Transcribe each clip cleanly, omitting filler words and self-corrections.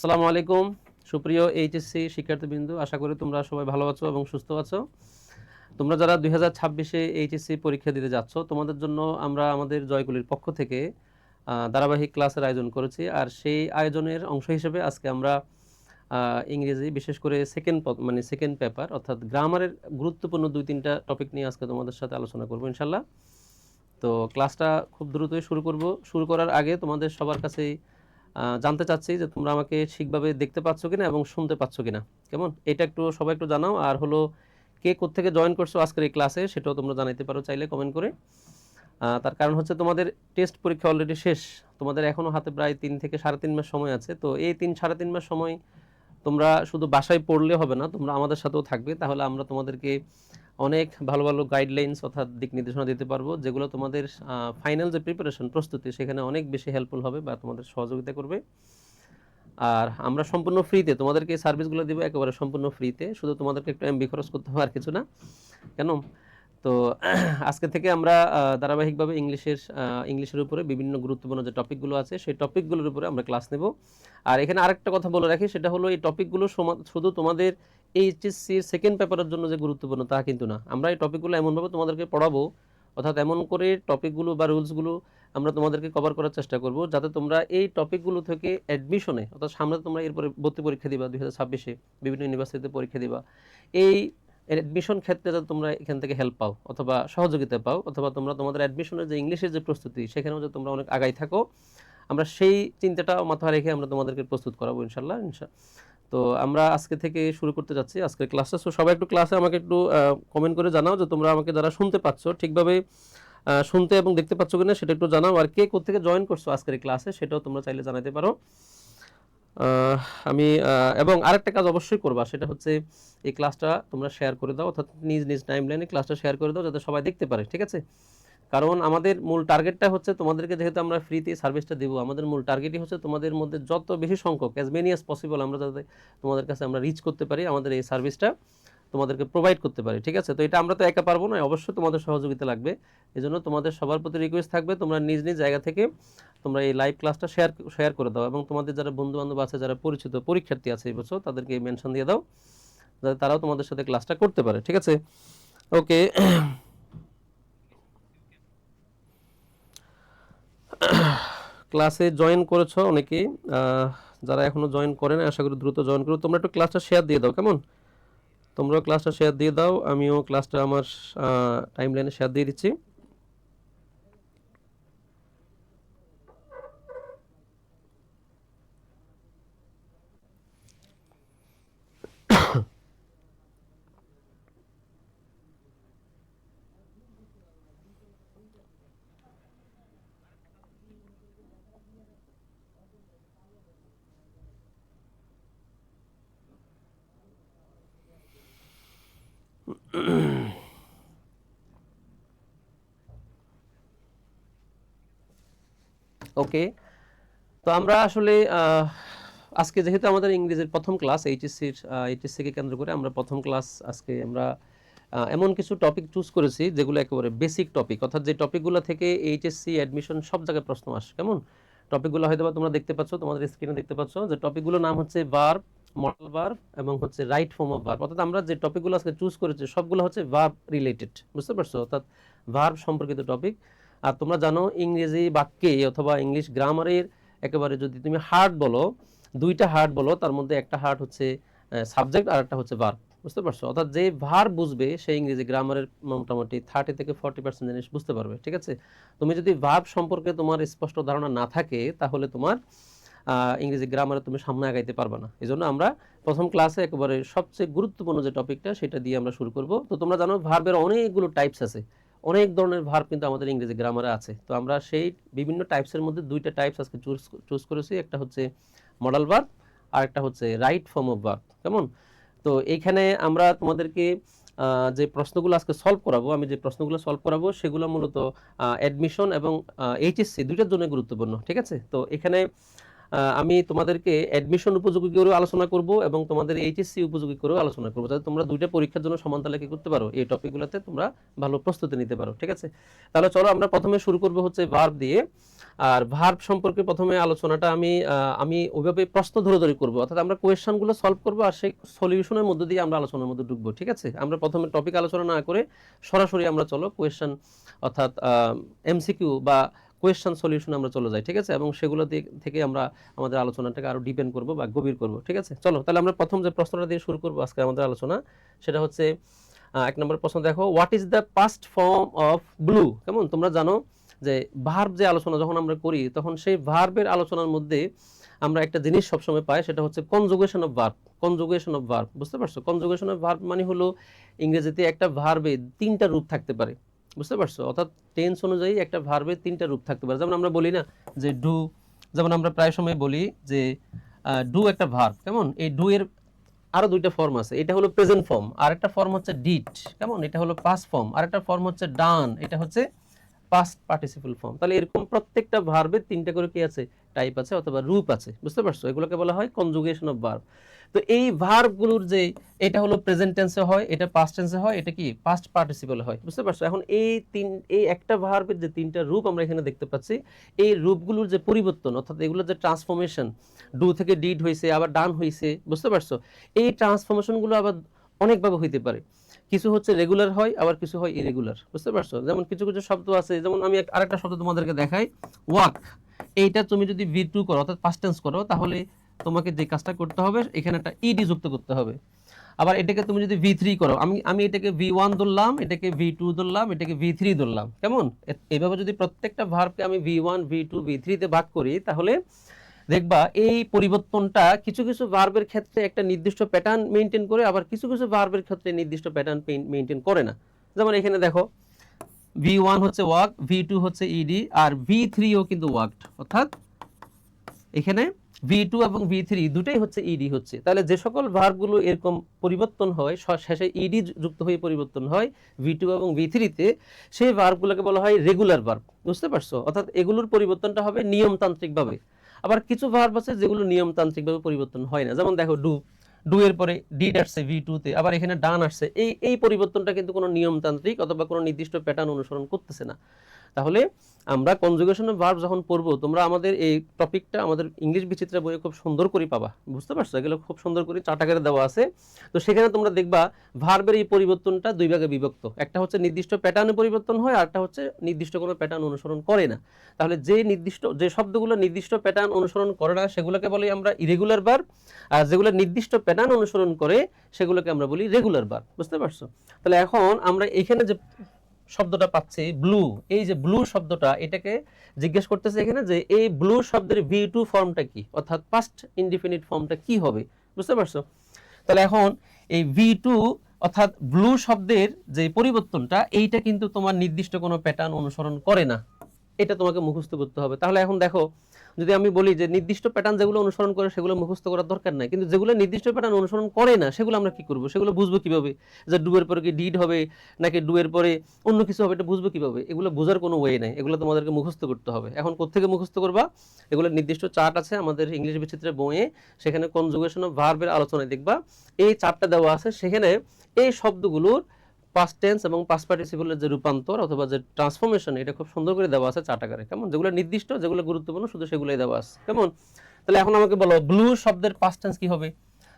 আসসালামু আলাইকুম সুপ্রিয় এইচএসসি শিক্ষার্থীবৃন্দ, আশা করি তোমরা সবাই ভালো আছো এবং সুস্থ আছো। তোমরা যারা 2026-এ এইচএসসি পরীক্ষা দিতে যাচ্ছ, তোমাদের জন্য আমরা আমাদের জয়গুলির পক্ষ থেকে ধারাবাহিক ক্লাসের আয়োজন করেছি। আর সেই আয়োজনের অংশ হিসেবে আজকে আমরা ইংরেজি, বিশেষ করে সেকেন্ড পেপার অর্থাৎ গ্রামারের গুরুত্বপূর্ণ 2-3টা টপিক নিয়ে আজকে তোমাদের সাথে আলোচনা করবো ইনশাল্লাহ। তো ক্লাসটা খুব দ্রুতই শুরু করব। শুরু করার আগে তোমাদের সবার কাছেই জানতে চাচ্ছি যে তোমরা আমাকে ঠিকভাবে দেখতে পাচ্ছ কিনা এবং শুনতে পাচ্ছ কিনা, কেমন এটা একটু সবাই একটু জানাও। আর হলো কে কোত্থেকে জয়েন করছো আজকের এই ক্লাসে সেটাও তোমরা জানাতে পারো চাইলে কমেন্ট করে। তার কারণ হচ্ছে তোমাদের টেস্ট পরীক্ষা অলরেডি শেষ, তোমাদের এখনও হাতে প্রায় 3 থেকে 3.5 মাস সময় আছে। তো এই 3-3.5 মাস সময় তোমরা শুধু বাসায় পড়লে হবে না, তোমরা আমাদের সাথেও থাকবে, তাহলে আমরা তোমাদেরকে অনেক ভালো ভালো গাইডলাইন্স অর্থাৎ দিক নির্দেশনা দিতে পারবো, যেগুলো তোমাদের ফাইনাল যে প্রিপারেশন প্রস্তুতি সেখানে অনেক বেশি হেল্পফুল হবে বা তোমাদের সহযোগিতা করবে। আর আমরা সম্পূর্ণ ফ্রিতে তোমাদেরকে এই সার্ভিসগুলো দিব, একেবারে সম্পূর্ণ ফ্রিতে, শুধু তোমাদেরকে একটু এমবি খরচ করতে হবে আর কিছু না। কেন? তো আজকে থেকে আমরা ধারাবাহিকভাবে ইংলিশের উপরে বিভিন্ন গুরুত্বপূর্ণ যে টপিকগুলো আছে সেই টপিকগুলোর উপরে আমরা ক্লাস নেব। আর এখানে আরেকটা কথা বলে রাখি, সেটা হলো এই টপিকগুলো শুধু তোমাদের এইচএসসির সেকেন্ড পেপারের জন্য যে গুরুত্বপূর্ণ তা কিন্তু না। আমরা এই টপিকগুলো এমনভাবে তোমাদেরকে পড়াবো, অর্থাৎ এমন করে টপিকগুলো বা রুলসগুলো আমরা তোমাদেরকে কভার করার চেষ্টা করব, যাতে তোমরা এই টপিকগুলো থেকে অ্যাডমিশনে, অর্থাৎ সামনে তোমরা এরপরে ভর্তি পরীক্ষা দিবা 2026-এ, বিভিন্ন ইউনিভার্সিটিতে পরীক্ষা দিবা, এই অ্যাডমিশন ক্ষেত্রে যাতে তোমরা এখান থেকে হেল্প পাও অথবা সহযোগিতা পাও, অথবা তোমরা তোমাদের অ্যাডমিশনের যে ইংলিশের যে প্রস্তুতি সেখানেও যে তোমরা অনেক আগাই থাকো, আমরা সেই চিন্তাটা মাথায় রেখে আমরা তোমাদেরকে প্রস্তুত করাবো ইনশাল্লাহ। তো আমরা আজকে থেকে শুরু করতে যাচ্ছি আজকের ক্লাসটা। সো সবাই একটু ক্লাসে আমাকে একটু কমেন্ট করে জানাও যে তোমরা আমাকে যারা শুনতে পাচ্ছ ঠিকভাবে শুনতে এবং দেখতে পাচ্ছ কিনা সেটা একটু জানাও। আর কে কোত্থেকে জয়েন করছো আজকের এই ক্লাসে সেটাও তোমরা চাইলে জানাতে পারো। আমি এবং আরেকটা কাজ অবশ্যই করবা, সেটা হচ্ছে এই ক্লাসটা তোমরা শেয়ার করে দাও, অর্থাৎ নিজ নিজ টাইমলাইনে ক্লাসটা শেয়ার করে দাও যাতে সবাই দেখতে পারে, ঠিক আছে? কারণ আমাদের মূল টার্গেটটা হচ্ছে তোমাদেরকে, যেহেতু আমরা ফ্রিতে সার্ভিসটা দেবো, আমাদের মূল টার্গেটই হচ্ছে তোমাদের মধ্যে যত বেশি সংখ্যক, অ্যাজ মেনি অ্যাজ পসিবল, আমরা যাতে তোমাদের কাছে আমরা রিচ করতে পারি, আমাদের এই সার্ভিসটা তোমাদেরকে প্রোভাইড করতে পারি, ঠিক আছে? তো এটা আমরা তো একা পারবো না, অবশ্যই তোমাদের সহযোগিতা লাগবে। এই জন্য তোমাদের সবার প্রতি রিকোয়েস্ট থাকবে, তোমরা নিজ নিজ জায়গা থেকে তোমরা এই লাইভ ক্লাসটা শেয়ার করে দাও, এবং তোমাদের যারা বন্ধু বান্ধব আছে, যারা পরিচিত পরীক্ষার্থী আছে এই বছর, তাদেরকে মেনশন দিয়ে দাও যাতে তারাও তোমাদের সাথে ক্লাসটা করতে পারে, ঠিক আছে? ওকে। ক্লাসে জয়েন করেছো অনেকেই, যারা এখনো জয়েন করে না আশা করি দ্রুত জয়েন করো। তোমরা একটু ক্লাসটা শেয়ার দিয়ে দাও, কেমন? তোমরাও ক্লাসটা শেয়ার দিয়ে দাও, আমিও ক্লাসটা আমার টাইমলাইনে শেয়ার দিয়ে দিচ্ছি। ওকে, তো আমরা আসলে আজকে যেহেতু আমাদের ইংরেজির প্রথম ক্লাস, এইচএসসিকে কেন্দ্র করে আমরা প্রথম ক্লাস, আজকে আমরা এমন কিছু টপিক চুজ করেছি যেগুলো একেবারে বেসিক টপিক, অর্থাৎ যে টপিকগুলো থেকে এইচএসসি অ্যাডমিশন সব জায়গায় প্রশ্ন আসে। কেমন? টপিকগুলো হয়তো বা তোমরা দেখতে পাচ্ছ, তোমাদের স্ক্রিনে দেখতে পাচ্ছ যে টপিকগুলোর নাম হচ্ছে ভার্ব, মডেল ভার্ব এবং হচ্ছে রাইট ফর্ম অফ ভার্ব। অর্থাৎ আমরা যে টপিকগুলো আজকে চুজ করেছি সবগুলো হচ্ছে ভার্ব রিলেটেড, বুঝতে পারছো? অর্থাৎ ভার্ব সম্পর্কিত টপিক। আর তোমরা জানো ইংরেজি বাক্যে অথবা ইংলিশ গ্রামারের একেবারে যদি তুমি হার্ট বলো, 2টা হার্ট বলো, তার মধ্যে একটা হার্ট হচ্ছে সাবজেক্ট আর একটা হচ্ছে ভার্ব, বুঝতে পারছো? অর্থাৎ যে ভার্ব বুঝবে সেই ইংরেজি গ্রামারের মোটামুটি 30 থেকে 40% জিনিস বুঝতে পারবে, ঠিক আছে? তুমি যদি ভার্ব সম্পর্কে তোমার স্পষ্ট ধারণা না থাকে তাহলে তোমার ইংরেজি গ্রামারে তুমি সামনে আগাইতে পারবে না। এই জন্য আমরা প্রথম ক্লাসে একেবারে সবচেয়ে গুরুত্বপূর্ণ যে টপিকটা সেটা দিয়ে আমরা শুরু করব। তো তোমরা জানো ভার্বের অনেকগুলো টাইপস আছে, অনেক ধরনের ভার্ব কিন্তু আমাদের ইংরেজি গ্রামারে আছে। তো আমরা সেই বিভিন্ন টাইপসের মধ্যে 2টা টাইপস আজকে চুজ করেছি, একটা হচ্ছে মডেল ভার্ব আর একটা হচ্ছে রাইট ফর্ম অফ ভার্ব, কেমন? তো এইখানে আমরা তোমাদেরকে যে প্রশ্নগুলো আজকে সলভ করাবো, আমি যে প্রশ্নগুলো সলভ করাবো সেগুলো মূলত অ্যাডমিশন এবং এইচএসসি দুইটার জন্য গুরুত্বপূর্ণ, ঠিক আছে? তো এখানে আমি তোমাদেরকে অ্যাডমিশন উপযোগী করেও আলোচনা করব এবং তোমাদের এইচএসসি উপযোগী করেও আলোচনা করব, যাতে তোমরা 2টা পরীক্ষার জন্য সমান তালে কি করতে পারো, এই টপিকগুলোতে তোমরা ভালো প্রস্তুতি নিতে পারো, ঠিক আছে? তাহলে চলো আমরা প্রথমে শুরু করব হচ্ছে ভার্ব দিয়ে। আর ভার্ব সম্পর্কে প্রথমে আলোচনাটা আমি ওইভাবে প্রশ্ন ধরে করব, অর্থাৎ আমরা কোয়েশ্চনগুলো সলভ করব আর সেই সলিউশনের মধ্যে দিয়ে আমরা আলোচনার মধ্যে ঢুকবো, ঠিক আছে? আমরা প্রথমে টপিক আলোচনা না করে সরাসরি আমরা চলো কোয়েশ্চন, অর্থাৎ এমসিকিউ বা কোয়েশ্চন সলিউশন আমরা চলে যাই, ঠিক আছে? এবং সেগুলো থেকে আমরা আমাদের আলোচনাটাকে আরো ডিপেন্ড করব বা গভীর করব, ঠিক আছে? চলো তাহলে আমরা প্রথম যে প্রশ্নটা দিয়ে শুরু করব আজকে আমাদের আলোচনা, সেটা হচ্ছে 1 নম্বর প্রশ্ন দেখো, what is the past form of blue? কেমন? তোমরা জানো যে ভার্ব যে আলোচনা যখন আমরা করি তখন সেই ভার্বের আলোচনার মধ্যে আমরা একটা জিনিস সবসময় পাই, সেটা হচ্ছে conjugation of verb. Conjugation of verb, বুঝতে পারছো? কনজুগেশন অফ ভার্ব মানে হলো ইংরেজিতে একটা ভার্বে 3টা রূপ থাকতে পারে, বুঝতে পারছো? অর্থাৎ টেন্স অনুযায়ী একটা ভার্বে 3টা রূপ থাকতে পারে। যেমন আমরা বলি না যে ডু, যেমন আমরা প্রায় সময় বলি যে ডু একটা ভার্ব, কেমন? এই ডু এর আরো 2টা ফর্ম আছে, এটা হলো প্রেজেন্ট ফর্ম, আর একটা ফর্ম হচ্ছে ডিড, কেমন? এটা হলো পাস্ট ফর্ম, আর একটা ফর্ম হচ্ছে ডান, এটা হচ্ছে পাস্ট পার্টিসিপল ফর্ম। তাহলে এরকম প্রত্যেকটা ভার্বের 3টা করে কি আছে? টাইপ আছে অথবা রূপ আছে, বুঝতে পারছো? এগুলোকে বলা হয় কনজুগেশন অফ ভার্ব। তো এই ভার্বগুলোর যে এটা হলো প্রেজেন্ট টেন্সে হয়, এটা পাস্ট টেন্সে হয়, এটা কি পাস্ট পার্টিসিপলে হয়, বুঝতে পারছো? এখন এই একটা ভার্বের যে 3টা রূপ আমরা এখানে দেখতে পাচ্ছি, এই রূপগুলোর যে পরিবর্তন, অর্থাৎ এগুলোর যে ট্রান্সফরমেশন, ডু থেকে ডিড হয়েছে আবার ডান হয়েছে, বুঝতে পারছো? এই ট্রান্সফরমেশনগুলো আবার অনেকভাবে হইতে পারে। কিছু হচ্ছে রেগুলার হয়, আবার কিছু হয় ইরেগুলার, বুঝতে পারছো? যেমন কিছু কিছু শব্দ আছে, যেমন আমি আরেকটা শব্দ তোমাদেরকে দেখাই, ওয়াক। এইটা তুমি যদি V2 করো, অর্থাৎ পাস্ট টেন্স করো, তাহলে তোমাকে যে কাজটা করতে হবে এখানে একটা ইডি যুক্ত করতে হবে। আবার এটাকে তুমি যদি V3 করো, আমি এটাকে V1 ধরলাম, এটাকে V2 ধরলাম, এটাকে V3 ধরলাম, কেমন? এইভাবে যদি প্রত্যেকটা ভার্বকে আমি V1 V2 V3 তে ভাগ করি, তাহলে দেখবা এই পরিবর্তনটা কিছু কিছু ভার্বের ক্ষেত্রে একটা নির্দিষ্ট প্যাটার্ন মেইনটেইন করে, আবার কিছু কিছু ভার্বের ক্ষেত্রে নির্দিষ্ট প্যাটার্ন মেইনটেইন করে না। যেমন এখানে দেখো V1 হচ্ছে ওয়াক, V2 হচ্ছে ইডি, আর V3 ও কিন্তু ওয়াকড, অর্থাৎ এখানে V2 এবং V3 দুটাই হচ্ছে ইডি হচ্ছে। তাহলে যে সকল ভার্বগুলো এরকম পরিবর্তন হয়, শেষে ইডি যুক্ত হয়ে পরিবর্তন হয় V2 এবং V3 তে, সেই ভার্বগুলোকে বলা হয় রেগুলার ভার্ব, বুঝতে পারছো? অর্থাৎ এগুলোর পরিবর্তনটা হবে নিয়মতান্ত্রিকভাবে। আবার কিছু ভার্ব আছে যেগুলো নিয়মতান্ত্রিকভাবে পরিবর্তন হয় না, যেমন দেখো ডু, ডু এর পরে ডিড আসছে V2 তে, আবার এখানে ডান আসছে। এই পরিবর্তনটা কিন্তু কোনো নিয়মতান্ত্রিক অথবা কোনো নির্দিষ্ট প্যাটার্ন অনুসরণ করতেছে না। তাহলে আমরা কনজুগেশন অফ ভার্ব যখন পড়বো, তোমরা আমাদের এই টপিকটা আমাদের ইংলিশ বিচিত্রা বইয়ে খুব সুন্দর করে পাবা, বুঝতে পারছো? এগুলো খুব সুন্দর করে চার্ট আকারে দেওয়া আছে। তো সেখানে তোমরা দেখবা ভার্বের এই পরিবর্তনটা 2 ভাগে বিভক্ত, একটা হচ্ছে নির্দিষ্ট প্যাটার্নে পরিবর্তন হয়, আর একটা হচ্ছে নির্দিষ্ট কোনো প্যাটার্ন অনুসরণ করে না। তাহলে যে শব্দগুলো নির্দিষ্ট প্যাটার্ন অনুসরণ করে না সেগুলোকে বলি আমরা ইরেগুলার ভার্ব, আর যেগুলো নির্দিষ্ট প্যাটার্ন অনুসরণ করে সেগুলোকে আমরা বলি রেগুলার ভার্ব, বুঝতে পারছো? তাহলে এখন আমরা এখানে যে শব্দটা পাচ্ছি ব্লু, এই যে ব্লু শব্দটা, এটাকে জিজ্ঞেস করতেছে এখানে যে এই ব্লু শব্দের V2 ফর্মটা কি, অর্থাৎ পাস্ট ইনডিফিনিট ফর্মটা কি হবে, বুঝতে পারছো? তাহলে এখন এই V2 অর্থাৎ ব্লু শব্দের যে পরিবর্তনটা, এইটা কিন্তু তোমার নির্দিষ্ট কোনো প্যাটার্ন অনুসরণ করে না, এটা তোমাকে মুখস্থ করতে হবে। তাহলে এখন দেখো, যদি আমি বলি যে নির্দিষ্ট প্যাটার্ন যেগুলো অনুসরণ করে সেগুলো মুখস্থ করার দরকার নাই, কিন্তু যেগুলো নির্দিষ্ট প্যাটার্ন অনুসরণ করে না সেগুলো আমরা কি করব? সেগুলো বুঝবো কিভাবে? যে ডু এর পরে কি ডিড হবে নাকি ডু এর পরে অন্য কিছু হবে, এটা বুঝবো কিভাবে? এগুলো বোঝার কোনো ওয়ে নাই, এগুলো তোমাদেরকে মুখস্থ করতে হবে। এখন কোত্থেকে মুখস্থ করবা? এগুলো নির্দিষ্ট চার্ট আছে আমাদের ইংলিশ বিচিত্রের বইয়ে, সেখানে কনজুগেশন অফ ভার্বের আলোচনায় দেখবা এই চার্টটা দেওয়া আছে। সেখানে এই শব্দগুলোর পাস্ট টেন্স এবং পাস্ট পার্টিসিপলের যে রূপান্তর অথবা যে ট্রান্সফরমেশন, এটা খুব সুন্দর করে দেওয়া আছে চার্ট আকারে, কেমন? যেগুলো নির্দিষ্ট, যেগুলো গুরুত্বপূর্ণ, শুধু সেগুলোই দেওয়া আছে, কেমন? তাহলে এখন আমাকে বলো ব্লু শব্দের পাস্ট টেন্স কি হবে?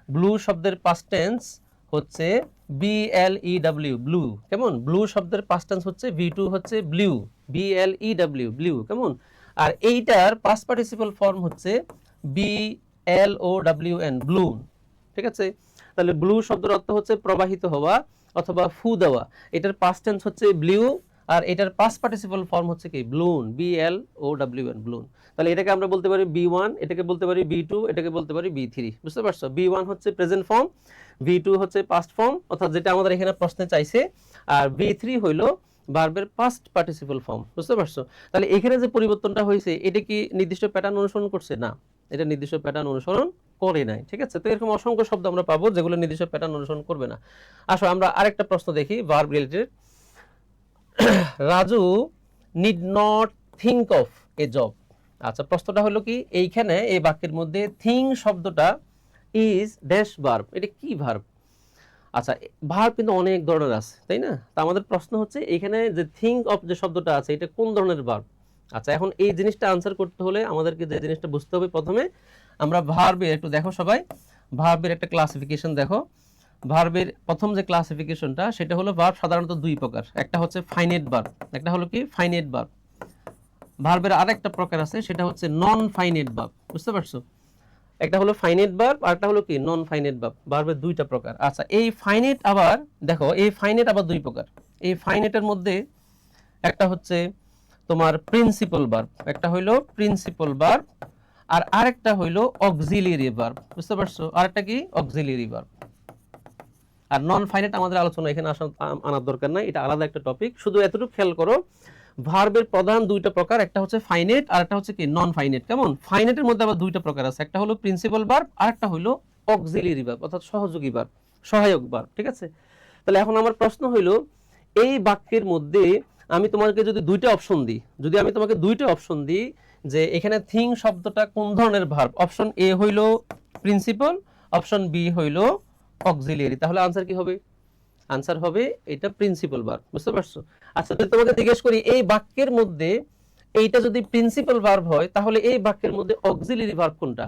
ব্লু শব্দের পাস্ট টেন্স হচ্ছে BLEW, ব্লু, কেমন? ব্লু শব্দের পাস্ট টেন্স হচ্ছে V2 হচ্ছে ব্লু, BLEW, ব্লু, কেমন? আর এইটার পাস্ট পার্টিসিপল ফর্ম হচ্ছে BLOWN, ব্লুন, ঠিক আছে? তাহলে ব্লু শব্দের অর্থ হচ্ছে প্রবাহিত হওয়া অথবা ফু দেওয়া। এটার পাস্ট টেন্স হচ্ছে ব্লু, আর এটার পাস্ট পার্টিসিপল ফর্ম হচ্ছে কি ব্লুন, BLOWN, ব্লুন। তাহলে এটাকে আমরা বলতে পারি B1, এটাকে বলতে পারি B2, এটাকে বলতে পারি B3, বুঝতে পারছো? B1 হচ্ছে প্রেজেন্ট ফর্ম, V2 হচ্ছে পাস্ট ফর্ম, অর্থাৎ যেটা আমাদের এখানে প্রশ্নে চাইছে, আর B3 হইলো ভার্বের পাস্ট পার্টিসিপল ফর্ম, বুঝতে পারছো? তাহলে এখানে যে পরিবর্তনটা হয়েছে এটা কি নির্দিষ্ট প্যাটার্ন অনুসরণ করছে? না, এটা নির্দিষ্ট প্যাটার্ন অনুসরণ করে নাই, ঠিক আছে? তো এরকম অসংখ্য শব্দ আমরা পাবো যেগুলো নির্দিষ্ট প্যাটার্ন অনুসরণ করবে না। আসো আমরা আরেকটা প্রশ্ন দেখি verb related. Raju need not think of A job. আচ্ছা, প্রশ্নটা হলো কি, এইখানে এই বাক্যের মধ্যে থিঙ্ক শব্দটা ইজ ড্যাশ ভার্ব, এটা কি ভার্ব? আচ্ছা, ভার্ব কিন্তু অনেক ধরনের আছে, তাই না? তা আমাদের প্রশ্ন হচ্ছে এখানে যে থিঙ্ক অফ যে শব্দটা আছে এটা কোন ধরনের ভার্ব? আচ্ছা, এখন এই জিনিসটা আনসার করতে হলে আমাদেরকে যে জিনিসটা বুঝতে হবে, প্রথমে আমরা ভার্বের একটু দেখো সবাই, ভার্বের একটা ক্লাসিফিকেশন দেখো। ভার্বের প্রথম যে ক্লাসিফিকেশনটা সেটা হলো ভার্ব সাধারণত দুই প্রকার, একটা হচ্ছে ফাইনাইট ভার্ব, একটা হলো কি ফাইনাইট ভার্ব। ভার্বের আরেকটা প্রকার আছে সেটা হচ্ছে নন ফাইনাইট ভার্ব, বুঝতে পারছো? একটা হলো ফাইনাইট ভার্ব আর একটা হলো কি নন ফাইনাইট ভার্ব। ভার্বের দুইটা প্রকার। আচ্ছা, এই ফাইনাইট আবার দেখো, এই ফাইনাইট আবার দুই প্রকার। এই ফাইনাইটের মধ্যে একটা হচ্ছে তোমার প্রিন্সিপাল ভার্ব, একটা হইলো প্রিন্সিপাল ভার্ব, আর আরেকটা হইলো অক্সিলিয়ারি ভার্ব, বুঝতে পারছো? আরেকটা কি অক্সিলিয়ারি ভার্ব। আর নন ফাইনাইট আমাদের আলোচনা এখানে আনার দরকার নাই, এটা আলাদা একটা টপিক। শুধু এতটুকু খেয়াল করো, ভার্বের প্রধান দুইটা প্রকার, একটা হচ্ছে ফাইনাইট আর একটা হচ্ছে কি নন ফাইনাইট। কেমন? ফাইনাইটের মধ্যে আবার দুইটা প্রকার আছে, একটা হলো প্রিন্সিপাল ভার্ব আর একটা হলো অক্সিলিয়ারি ভার্ব, অর্থাৎ সহযোগী ভার্ব, সহায়ক ভার্ব। ঠিক আছে? তাহলে এখন আমার প্রশ্ন হইলো, এই বাক্যের মধ্যে আমি তোমাকে যদি দুইটা অপশন দিই, যদি আমি তোমাকে দুইটা অপশন দিই যে এখানে থিং শব্দটা কোন ধরনের ভার্ব, অপশন এ হইলো প্রিন্সিপাল, অপশন বি হইলো অক্সিলিয়ারি, তাহলে আনসার কি হবে? আনসার হবে এটা প্রিন্সিপাল ভার্ব, বুঝতে পারছো? আচ্ছা, তাহলে তোমাকে জিজ্ঞেস করি, এই বাক্যের মধ্যে এইটা যদি প্রিন্সিপাল ভার্ব হয় তাহলে এই বাক্যের মধ্যে অক্সিলিয়ারি ভার্ব কোনটা?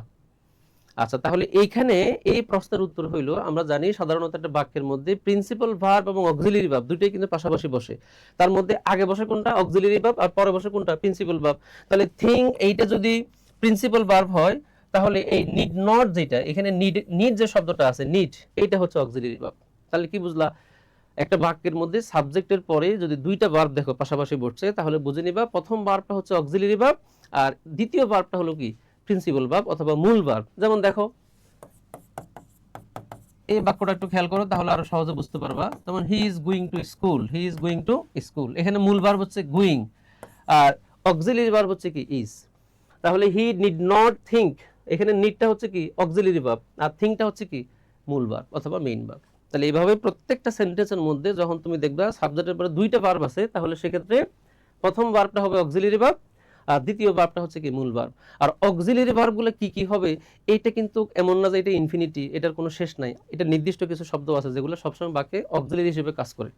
আচ্ছা, তাহলে এইখানে এই প্রশ্নের উত্তর হইলো, আমরা জানি সাধারণত একটা বাক্যের মধ্যে প্রিন্সিপাল ভার্ব এবং অক্সিলিয়ারি ভার্ব দুটোই কিন্তু পাশাপাশি বসে। তার মধ্যে আগে বসে কোনটা? অক্সিলিয়ারি ভার্ব, আর পরে বসে কোনটা? Principal verb. তাহলে থিং এইটা যদি প্রিন্সিপাল ভার্ব হয় তাহলে এই নিড নট, যেটা এখানে নিড, নিড যে শব্দটা আছে নিড, এইটা হচ্ছে অক্সিলিয়ারি ভার্ব। তাহলে কি বুঝলা? একটা বাক্যের মধ্যে সাবজেক্টের পরে যদি দুইটা ভার্ব দেখো পাশাপাশি বসছে তাহলে বুঝে নিবা প্রথম ভার্বটা হচ্ছে অক্সিলিয়ারি ভার্ব আর দ্বিতীয় ভার্বটা হলো কি? প্রিন্সিপাল ভার্ব অথবা মূল ভার্ব। যেমন দেখো এই বাক্যটা একটু খেয়াল করো তাহলে আরো সহজে বুঝতে পারবা। যেমন he is going to school, he is going to school, এখানে মূল ভার্ব হচ্ছে গোয়িং আর অক্সিলিয়ারি ভার্ব হচ্ছে কি? ইজ। তাহলে হি নিড নট থিংক, এখানে নিডটা হচ্ছে কি? অক্সিলিয়ারি ভার্ব, আর থিংকটা হচ্ছে কি? মূল ভার্ব অথবা মেইন ভার্ব। তাহলে এইভাবে প্রত্যেকটা সেন্টেন্সের মধ্যে যখন তুমি দেখবা সাবজেক্টের পরে দুইটা ভার্ব আছে তাহলে সেক্ষেত্রে প্রথম ভার্বটা হবে অক্সিলিয়ারি ভার্ব আর দ্বিতীয় ভার্বটা হচ্ছে কি? মূল ভার্ব। আর অক্সিলিয়ারি ভার্বগুলো কি কি হবে? এইটা কিন্তু এমন না যে এটা ইনফিনিটি, এটার কোনো শেষ নাই। এটা নির্দিষ্ট কিছু শব্দ আছে যেগুলো সবসময় বাক্যে অক্সিলিয়ারি হিসেবে কাজ করে।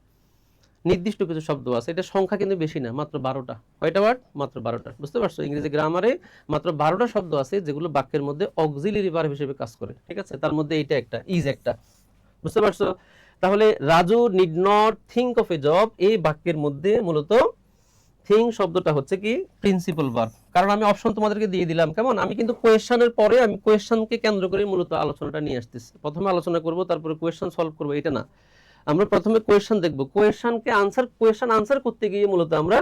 নির্দিষ্ট কিছু শব্দ আছে, এটা সংখ্যা কিন্তু বেশি না, মাত্র 12টা। কয়টা ওয়ার্ড? মাত্র 12টা। বুঝতে পারছো? ইংরেজি গ্রামারে মাত্র 12টা শব্দ আছে যেগুলো বাক্যের মধ্যে অক্সিলিয়ারি ভার্ব হিসেবে কাজ করে। ঠিক আছে? তার মধ্যে এইটা একটা, ইজ একটা। বুঝতে পারছো? তাহলে Raju need not think of A job, এই বাক্যের মধ্যে মূলত থিং শব্দটা হচ্ছে কি? Principal verb. কারণ আমি অপশন তোমাদেরকে দিয়ে দিলাম, কেমন? আমি কিন্তু কোয়েশ্চেনের পরে আমি কোয়েশ্চেনকে কেন্দ্র করে মূলত আলোচনাটা নিয়ে আসতেছি। প্রথমে আলোচনা করব তারপরে কোয়েশ্চেন সলভ করব, এটা না। আমরা প্রথমে কোয়েশ্চেন দেখব, কোয়েশ্চেনকে আনসার, কোয়েশ্চেন আনসার করতে গিয়ে মূলত আমরা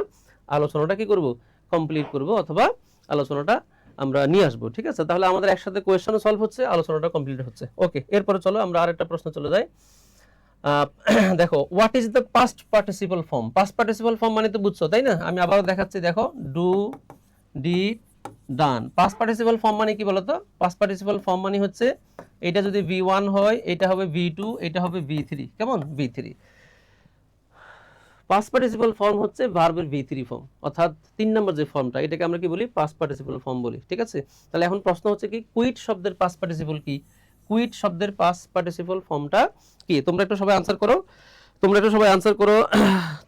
আলোচনাটা কি করব? কমপ্লিট করব অথবা আলোচনাটা আমরা নিয়ে আসবো। ঠিক আছে? তাহলে আমাদের একসাথে কোয়েশ্চেনও সলভ হচ্ছে, আলোচনাটা কমপ্লিট হচ্ছে। ওকে, এরপরে চলো আমরা আরেকটা প্রশ্ন চলে যাই। দেখো, what is the past participle form? Past participle form মানে তো বুঝছো, তাই না? আমি আবারও দেখাচ্ছি, দেখো, do, did, done. Past participle form মানে কি বলতো? পাস্ট পার্টিসিপল ফর্ম মানে হচ্ছে এটা যদি V1 হয় এটা হবে V2, এটা হবে V3, কেমন? V3। পাস্ট পার্টিসিপল ফর্ম হচ্ছে ভার্বের V3 ফর্ম, অর্থাৎ 3 নম্বর যে ফর্মটা, এটাকে আমরা কি বলি? পাস্ট পার্টিসিপল ফর্ম বলি। ঠিক আছে? তাহলে এখন প্রশ্ন হচ্ছে কি, কুইট শব্দের পাস্ট পার্টিসিপল কি? কুইট শব্দের পাস্ট পার্টিসিপল ফর্মটা কি? তোমরা একটু সবাই আনসার করো, তোমরা একটু সবাই আনসার করো,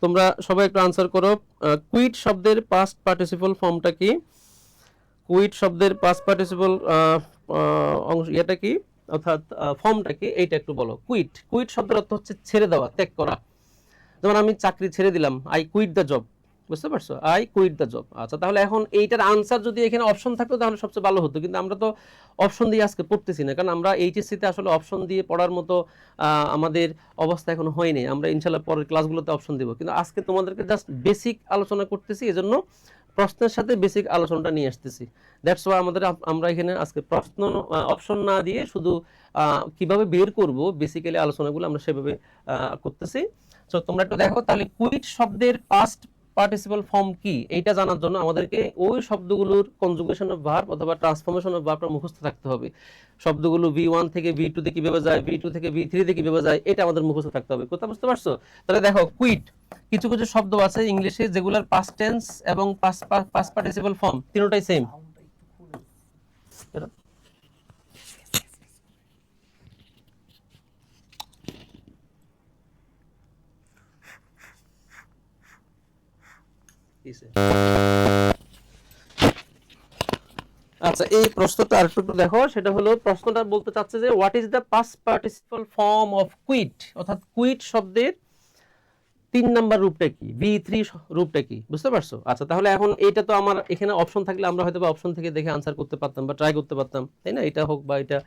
তোমরা সবাই একটু আনসার করো। কুইট শব্দের পাস্ট পার্টিসিপল ফর্মটা কি? কুইট শব্দের পাস্ট পার্টিসিপল অংশ, এটা কি, অর্থাৎ ফর্মটা কি? এইটা একটু বলো। কুইট, কুইট শব্দের অর্থ হচ্ছে ছেড়ে দেওয়া, ত্যাগ করা। যেমন আমি চাকরি ছেড়ে দিলাম, আই কুইট দ্য জব। বুঝতে পারছো? I quit the job. আচ্ছা, তাহলে এখন এইটার আনসার যদি এখানে অপশন থাকতো তাহলে সবচেয়ে ভালো হতো, কিন্তু আমরা তো অপশন দিয়ে আজকে পড়তেছি না, কারণ আমরা এইচএসসিতে আসলে অপশন দিয়ে পড়ার মতো আমাদের অবস্থা এখন হয়নি। আমরা ইনশাল্লাহ পরের ক্লাসগুলোতে অপশন দেবো, কিন্তু আজকে তোমাদেরকে জাস্ট বেসিক আলোচনা করতেছি, এজন্য প্রশ্নের সাথে বেসিক আলোচনাটা নিয়ে আসতেছি। দ্যাটস ওয়াই আমরা এখানে আজকে প্রশ্ন অপশন না দিয়ে শুধু কিভাবে বের করব বেসিক্যালি আলোচনাগুলো আমরা সেভাবে করতেছি। সো তোমরা একটু দেখো, তাহলে কুইট শব্দের পাস্ট পার্টিসিপল ফর্ম কি এইটা জানার জন্য আমাদেরকে ওই শব্দগুলোর কনজুগেশন অফ ভার্ব অথবা ট্রান্সফরমেশন অফ ভার্বটা মুখস্থ থাকতে হবে। শব্দগুলো V1 থেকে V2 তে কিভাবে যায়, V2 থেকে V3 তে কিভাবে যায়, এটা আমাদের মুখস্থ থাকতে হবে। কথা বুঝতে পারছো? তাহলে দেখো, কুইট, কিছু কিছু শব্দ আছে ইংলিশে যেগুলোর পাস্ট টেন্স এবং পাস্ট পার্টিসিপল ফর্ম তিনটাই সেম। আচ্ছা, এই প্রশ্নটা আরেকটু দেখো, সেটা হলো প্রশ্নটা বলতে চাচ্ছে যে what is the past participle form of quit, অর্থাৎ কুইট শব্দের 3 নাম্বার রূপটা কি, V3 রূপটা কি, বুঝতে পারছো? আচ্ছা, তাহলে এখন এটা তো আমার এখানে অপশন থাকলে আমরা হয়তো বা অপশন থেকে দেখে আনসার করতে পারতাম বা ট্রাই করতে পারতাম, তাই না? এটা হোক বা এটা।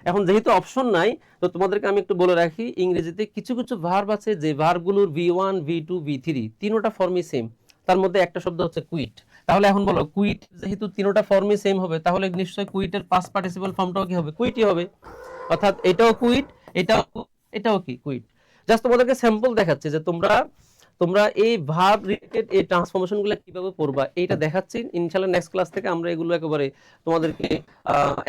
এখন যেহেতু অপশন নাই, তো তোমাদেরকে আমি একটু বলে রাখি, ইংরেজিতে কিছু কিছু ভার্ব আছে যে ভার্বগুলোর V1 V2 V3 তিনোটা ফর্মই সেম, তার মধ্যে একটা শব্দ হচ্ছে কুইট। তাহলে এখন বলো, কুইট যেহেতু তিনোটা ফর্মই সেম হবে, তাহলে নিশ্চয়ই কুইটের পাস্ট পার্টিসিপল ফর্মটাও কি হবে? কুইটই হবে। অর্থাৎ এটাও কুইট, এটাও এটাও কি কুইট। জাস্ট তোমাদেরকে স্যাম্পল দেখাচ্ছি যে তোমরা তোমরা এই ভার্ব রিলেটেড এই ট্রান্সফরমেশনগুলো কিভাবে পড়বা এইটা দেখাচ্ছি। ইনশাআল্লাহ নেক্সট ক্লাস থেকে আমরা এগুলো একেবারে তোমাদেরকে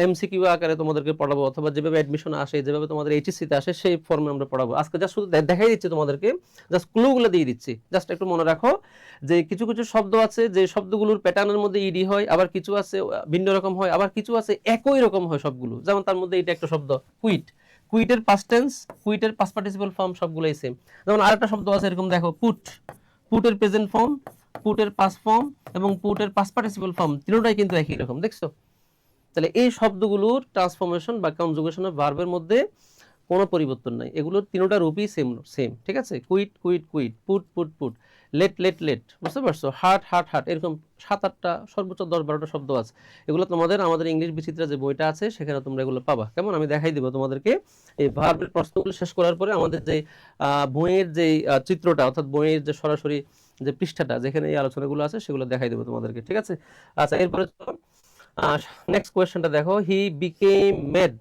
এমসিকিউ আকারে তোমাদেরকে পড়াবো, অথবা যেভাবে অ্যাডমিশন আসে, যেভাবে তোমাদের এইচএসসি তে আসে সেই ফর্মে আমরা পড়াবো। আজকে জাস্ট শুধু দেখাই দিচ্ছি তোমাদেরকে, জাস্ট ক্লুগুলো দিয়ে দিচ্ছি। জাস্ট একটু মনে রাখো যে কিছু কিছু শব্দ আছে যে শব্দগুলোর প্যাটার্নের মধ্যে ইডি হয়, আবার কিছু আছে ভিন্ন রকম হয়, আবার কিছু আছে একই রকম হয় সবগুলো। যেমন তার মধ্যে এটা একটা শব্দ কুইট, কুইটের পাস্ট টেন্স, কুইটের পাস্ট পার্টিসিপল ফর্ম সবগুলোই সেম। যেমন আরেকটা শব্দ আছে এরকম, দেখো পুট, পুটের প্রেজেন্ট ফর্ম, পুটের পাস্ট ফর্ম এবং পুটের পাস্ট পার্টিসিপল ফর্ম তিনটাই কিন্তু একই রকম, দেখছো? তাহলে এই শব্দগুলোর ট্রান্সফরমেশন বা কনজুগেশন অফ ভার্বের মধ্যে কোনো পরিবর্তন নাই, এগুলোর তিনটা রূপই সেম সেম, ঠিক আছে? Quit quit quit, put put put, let let let, বুঝতে পারছো? হার্ট হার্ট হার্ট, এরকম 7-8টা সর্বোচ্চ 10-12টা শব্দ আছে। এগুলো তোমাদের আমাদের ইংলিশ বিচিত্রা যে বইটা আছে সেখানে তোমরা এগুলো পাবা। কেমন? আমি দেখাই দিব তোমাদেরকে। এই ভার্বের প্রশ্নগুলো শেষ করার পরে আমাদের যে বইয়ের যে চিত্রটা, অর্থাৎ বইয়ের যে সরাসরি যে পৃষ্ঠাটা যেখানে এই আলোচনাগুলো আছে সেগুলো দেখাই দেবো তোমাদেরকে, ঠিক আছে? আচ্ছা, এরপরে নেক্সট কোয়েশ্চেনটা দেখো, he became made,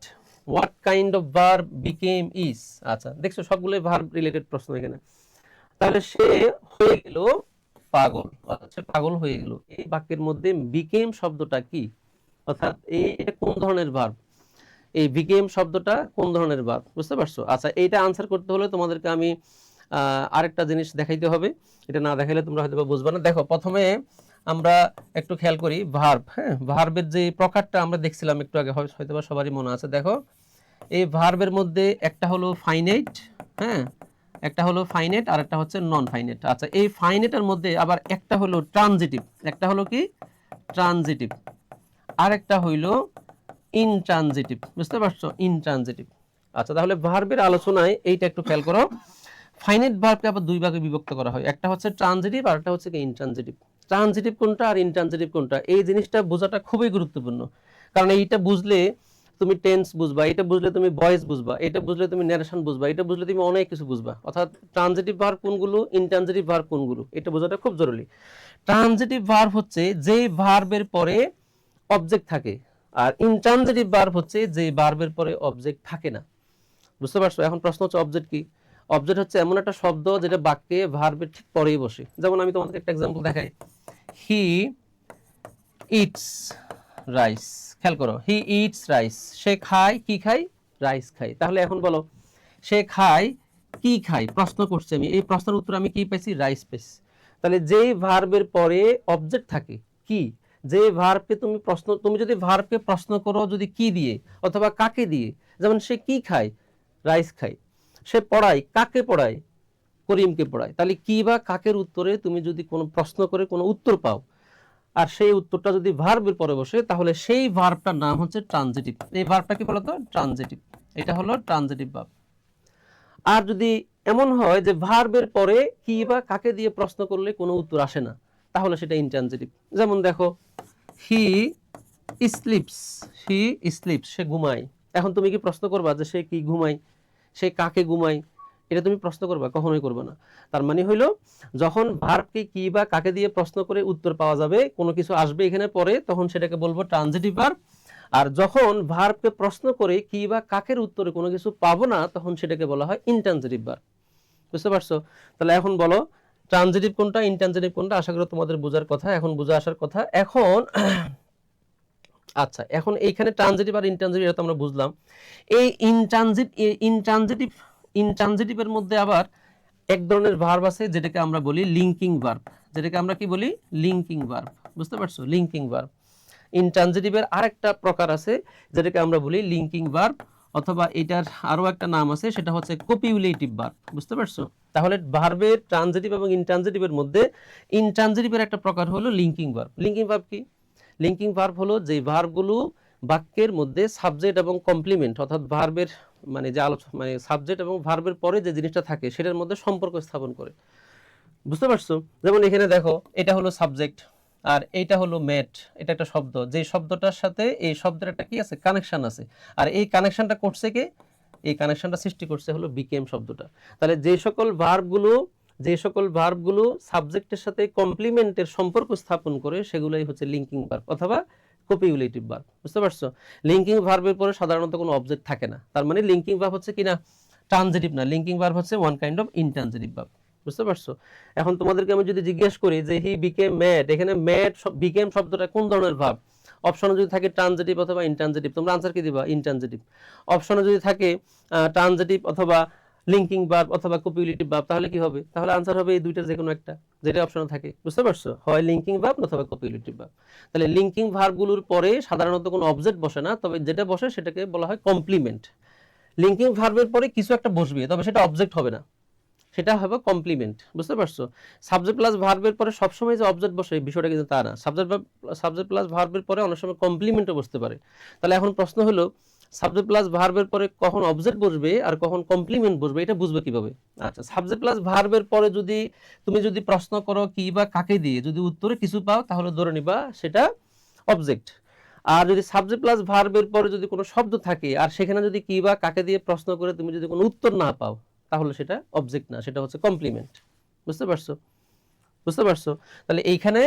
what kind of verb became is. আচ্ছা, দেখছো সবগুলো ভার্ব রিলেটেড প্রশ্ন এখানে। তাহলে সে হয়ে গেল পাগল, অর্থাৎ সে পাগল হয়ে গেল। এই বাক্যের মধ্যে বিকেম শব্দটা কি, অর্থাৎ এটা কোন ধরনের ভার্ব? এই বিকেম শব্দটা কোন ধরনের ভার্ব, বুঝতে পারছো? আচ্ছা, এইটা আনসার করতে হলে তোমাদেরকে আমি আরেকটা জিনিস দেখাইতে হবে, এটা না দেখাইলে তোমরা হয়তো বুঝবে না। দেখো, প্রথমে আমরা একটু খেয়াল করি ভার্ব, হ্যাঁ, ভার্বের যে প্রকারটা আমরা দেখছিলাম একটু আগে, হয়তো সবারই মনে আছে। দেখো, এই ভার্বের মধ্যে একটা হলো ফাইনাইট, হ্যাঁ, একটা হলো ফাইনাইট আর একটা হচ্ছে নন ফাইনাইট। আচ্ছা, এই ফাইনাইটের মধ্যে আবার একটা হলো ট্রানজিটিভ, একটা হলো কি ট্রানজিটিভ, আর একটা হইলো ইনট্রানজিটিভ, বুঝতে পারছো? ইনট্রানজিটিভ। আচ্ছা, তাহলে ভার্বের আলোচনায় এইটা একটু খেয়াল করো। ফাইনাইট ভার্বকে আবার দুই ভাগে বিভক্ত করা হয়, একটা হচ্ছে ট্রানজিটিভ আর একটা হচ্ছে কি ইনট্রানজিটিভ। ট্রানজিটিভ কোনটা আর ইনট্রানজিটিভ কোনটা, এই জিনিসটা বোঝাটা খুবই গুরুত্বপূর্ণ। কারণ এইটা বুঝলে তুমি টেন্স বুঝবা, এটা বুঝলে তুমি ভয়েস বুঝবা, এটা বুঝলে তুমি ন্যারেশন বুঝবা, এটা বুঝলে তুমি অনেক কিছু বুঝবা। অর্থাৎ ট্রানজিটিভ ভার্ব কোনগুলো, ইনট্রানজিটিভ ভার্ব কোনগুলো, এটা বোঝাটা খুব জরুরি। ট্রানজিটিভ ভার্ব হচ্ছে যে ভার্বের পরে অবজেক্ট থাকে, আর ইনট্রানজিটিভ ভার্ব হচ্ছে যে ভার্বের পরে অবজেক্ট থাকে না, বুঝতে পারছো? এখন প্রশ্ন হচ্ছে অবজেক্ট কি? অবজেক্ট হচ্ছে এমন একটা শব্দ যেটা বাক্যে ভার্বের ঠিক পরেই বসে। যেমন আমি তোমাদের একটা एग्जांपल দেখাই, হি ইটস রাইস, খেয়াল করো, হি ইটস রাইস, সে খায় কি খায়? রাইস খায়। তাহলে এখন বলো, সে খায় কি খায়? প্রশ্ন করছি আমি, এই প্রশ্নের উত্তর আমি কি পাইছি? রাইস পাইছি। তাহলে যেই ভার্বের পরে অবজেক্ট থাকে কি, যে ভার্বকে তুমি প্রশ্ন, তুমি যদি ভার্বকে প্রশ্ন করো যদি কি দিয়ে অথবা কাকে দিয়ে, যেমন সে কি খায়? রাইস খায়। সে পড়ায় কাকে? পড়ায় করিমকে পড়ায়। তাহলে কি বা কাকের উত্তরে তুমি যদি কোনো প্রশ্ন করে কোনো উত্তর পাও, আর সেই উত্তরটা যদি ভার্বের পরে বসে, তাহলে সেই ভার্বটার নাম হচ্ছে ট্রানজিটিভ। এই ভার্বটা কি বলতো? ট্রানজিটিভ। এটা হলো ট্রানজিটিভ ভার্ব। আর যদি এমন হয় যে ভার্বের পরে কি বা কাকে দিয়ে প্রশ্ন করলে কোনো উত্তর আসে না, তাহলে সেটা ইনট্রানজিটিভ। যেমন দেখো, হি স্লিপস, হি স্লিপস, সে ঘুমায়। এখন তুমি কি প্রশ্ন করবা যে সে কি ঘুমায়, সে কাকে ঘুমায়? এটা তুমি প্রশ্ন করবা? কখনোই করবে না। তার মানে হইলো, যখন ভার্বকে কি বা কাকে দিয়ে প্রশ্ন করে উত্তর পাওয়া যাবে, কোনো কিছু আসবে এখানে পরে, তখন সেটাকে বলবো ট্রানজিটিভ ভার্ব। আর যখন ভার্বকে প্রশ্ন করে কি বা কাকের উত্তরে কোনো কিছু পাবো না, তখন সেটাকে বলা হয় ইনট্রানজিটিভ ভার্ব, বুঝতে পারছো? তাহলে এখন বলো ট্রানজিটিভ কোনটা, ইনট্রানজিটিভ কোনটা? আশা করি তোমাদের বোঝার কথা, এখন বুঝে আসার কথা। এখন আচ্ছা, এখন এইখানে ট্রানজিটিভ আর ইনট্রানজিটিভ এটা তো আমরা বুঝলাম। এই ইনট্রানজিটিভের মধ্যে আবার এক ধরনের ভার্ব আছে যেটাকে আমরা বলি লিঙ্কিং ভার্ব, যেটাকে আমরা কি বলি? লিঙ্কিং ভার্ব, বুঝতে পারছো? Linking verb. ইনট্রানজিটিভের আরেকটা প্রকার আছে যেটাকে আমরা বলি লিঙ্কিং ভার্ব, অথবা এটার আরো একটা নাম আছে, সেটা হচ্ছে কপিউলেটিভ ভার্ব, বুঝতে পারছো? তাহলে ভার্বের ট্রানজিটিভ এবং ইনট্রানজিটিভের মধ্যে ইনট্রানজিটিভের একটা প্রকার হলো লিঙ্কিং ভার্ব। লিঙ্কিং ভার্ব কি? লিঙ্কিং ভার্ব হলো যে ভার্বগুলো বাক্যের মধ্যে সাবজেক্ট এবং কমপ্লিমেন্ট অর্থাৎ ভার্বের মানে যে আলোচনা মানে সাবজেক্ট এবং ভার্বের পরে যে জিনিসটা থাকে সেটার মধ্যে সম্পর্ক স্থাপন করে। বুঝতে পারছো? যেমন এখানে দেখো এটা হলো সাবজেক্ট আর এইটা হলো মেট, এটা একটা শব্দ, যে শব্দটার সাথে এই শব্দের একটা কি আছে, কানেকশন আছে। আর এই কানেকশনটা করছে কে, এই কানেকশনটা সৃষ্টি করছে হলো বিকেম শব্দটা। তাহলে যে সকল ভার্বগুলো সাবজেক্টের সাথে কমপ্লিমেন্টের সম্পর্ক স্থাপন করে সেগুলোই হচ্ছে লিঙ্কিং ভার্ব অথবা কপিউলেটিভ ভার্ব। বুঝতে পারছো? লিঙ্কিং ভার্বের পরে সাধারণত কোনো অবজেক্ট থাকে না, তার মানে লিঙ্কিং ভার্ব হচ্ছে কিনা ট্রানজিটিভ না, লিঙ্কিং ভার্ব হচ্ছে one kind of intransitive verb. বুঝতে পারছো? এখন তোমাদেরকে আমি যদি জিজ্ঞেস করি যে হি বিকেম ম্যাড, এখানে ম্যাড বিকেম শব্দটা কোন ধরনের ভার্ব? অপশনে যদি থাকে ট্রানজিটিভ অথবা ইনট্রানজিটিভ, তোমরা আনসার কি দিবা? ইনট্রানজিটিভ। অপশনে যদি থাকে ট্রানজিটিভ অথবা লিঙ্কিং ভার্ব অথবা কপিউলেটিভ ভার্ব, তাহলে কি হবে? তাহলে আনসার হবে এই দুইটার যে কোনো একটা, যেটা অপশনে থাকে। বুঝতে পারছো? হয় লিঙ্কিং ভার্ব অথবা কপিউলেটিভ ভার্ব। তাহলে লিঙ্কিং ভার্বগুলোর পরে সাধারণত কোনো অবজেক্ট বসে না, তবে যেটা বসে সেটাকে বলা হয় কমপ্লিমেন্ট। লিঙ্কিং ভার্বের পরে কিছু একটা বসবে, তবে সেটা অবজেক্ট হবে না, সেটা হবে কমপ্লিমেন্ট। বুঝতে পারছো? সাবজেক্ট প্লাস ভার্বের পরে সবসময় যে অবজেক্ট বসে বিষয়টা কিন্তু তা না, সাবজেক্ট প্লাস ভার্বের পরে অনেক সময় কমপ্লিমেন্টও বসতে পারে। তাহলে এখন প্রশ্ন হলো সাবজেক্ট প্লাস ভার্বের পরে কখন অবজেক্ট বসবে আর কখন কমপ্লিমেন্ট বসবে, এটা বুঝবে কিভাবে? আচ্ছা, সাবজেক্ট প্লাস ভার্বের পরে তুমি যদি প্রশ্ন করো কি বা কাকে দিয়ে, যদি উত্তরে কিছু পাও তাহলে ধরে নিবা সেটা অবজেক্ট। আর যদি সাবজেক্ট প্লাস ভার্বের পরে যদি কোনো শব্দ থাকে আর সেখানে যদি কি বা কাকে দিয়ে প্রশ্ন করে তুমি যদি কোনো উত্তর না পাও তাহলে সেটা অবজেক্ট না, সেটা হচ্ছে কমপ্লিমেন্ট। বুঝতে পারছো? বুঝতে পারছো? তাহলে এইখানে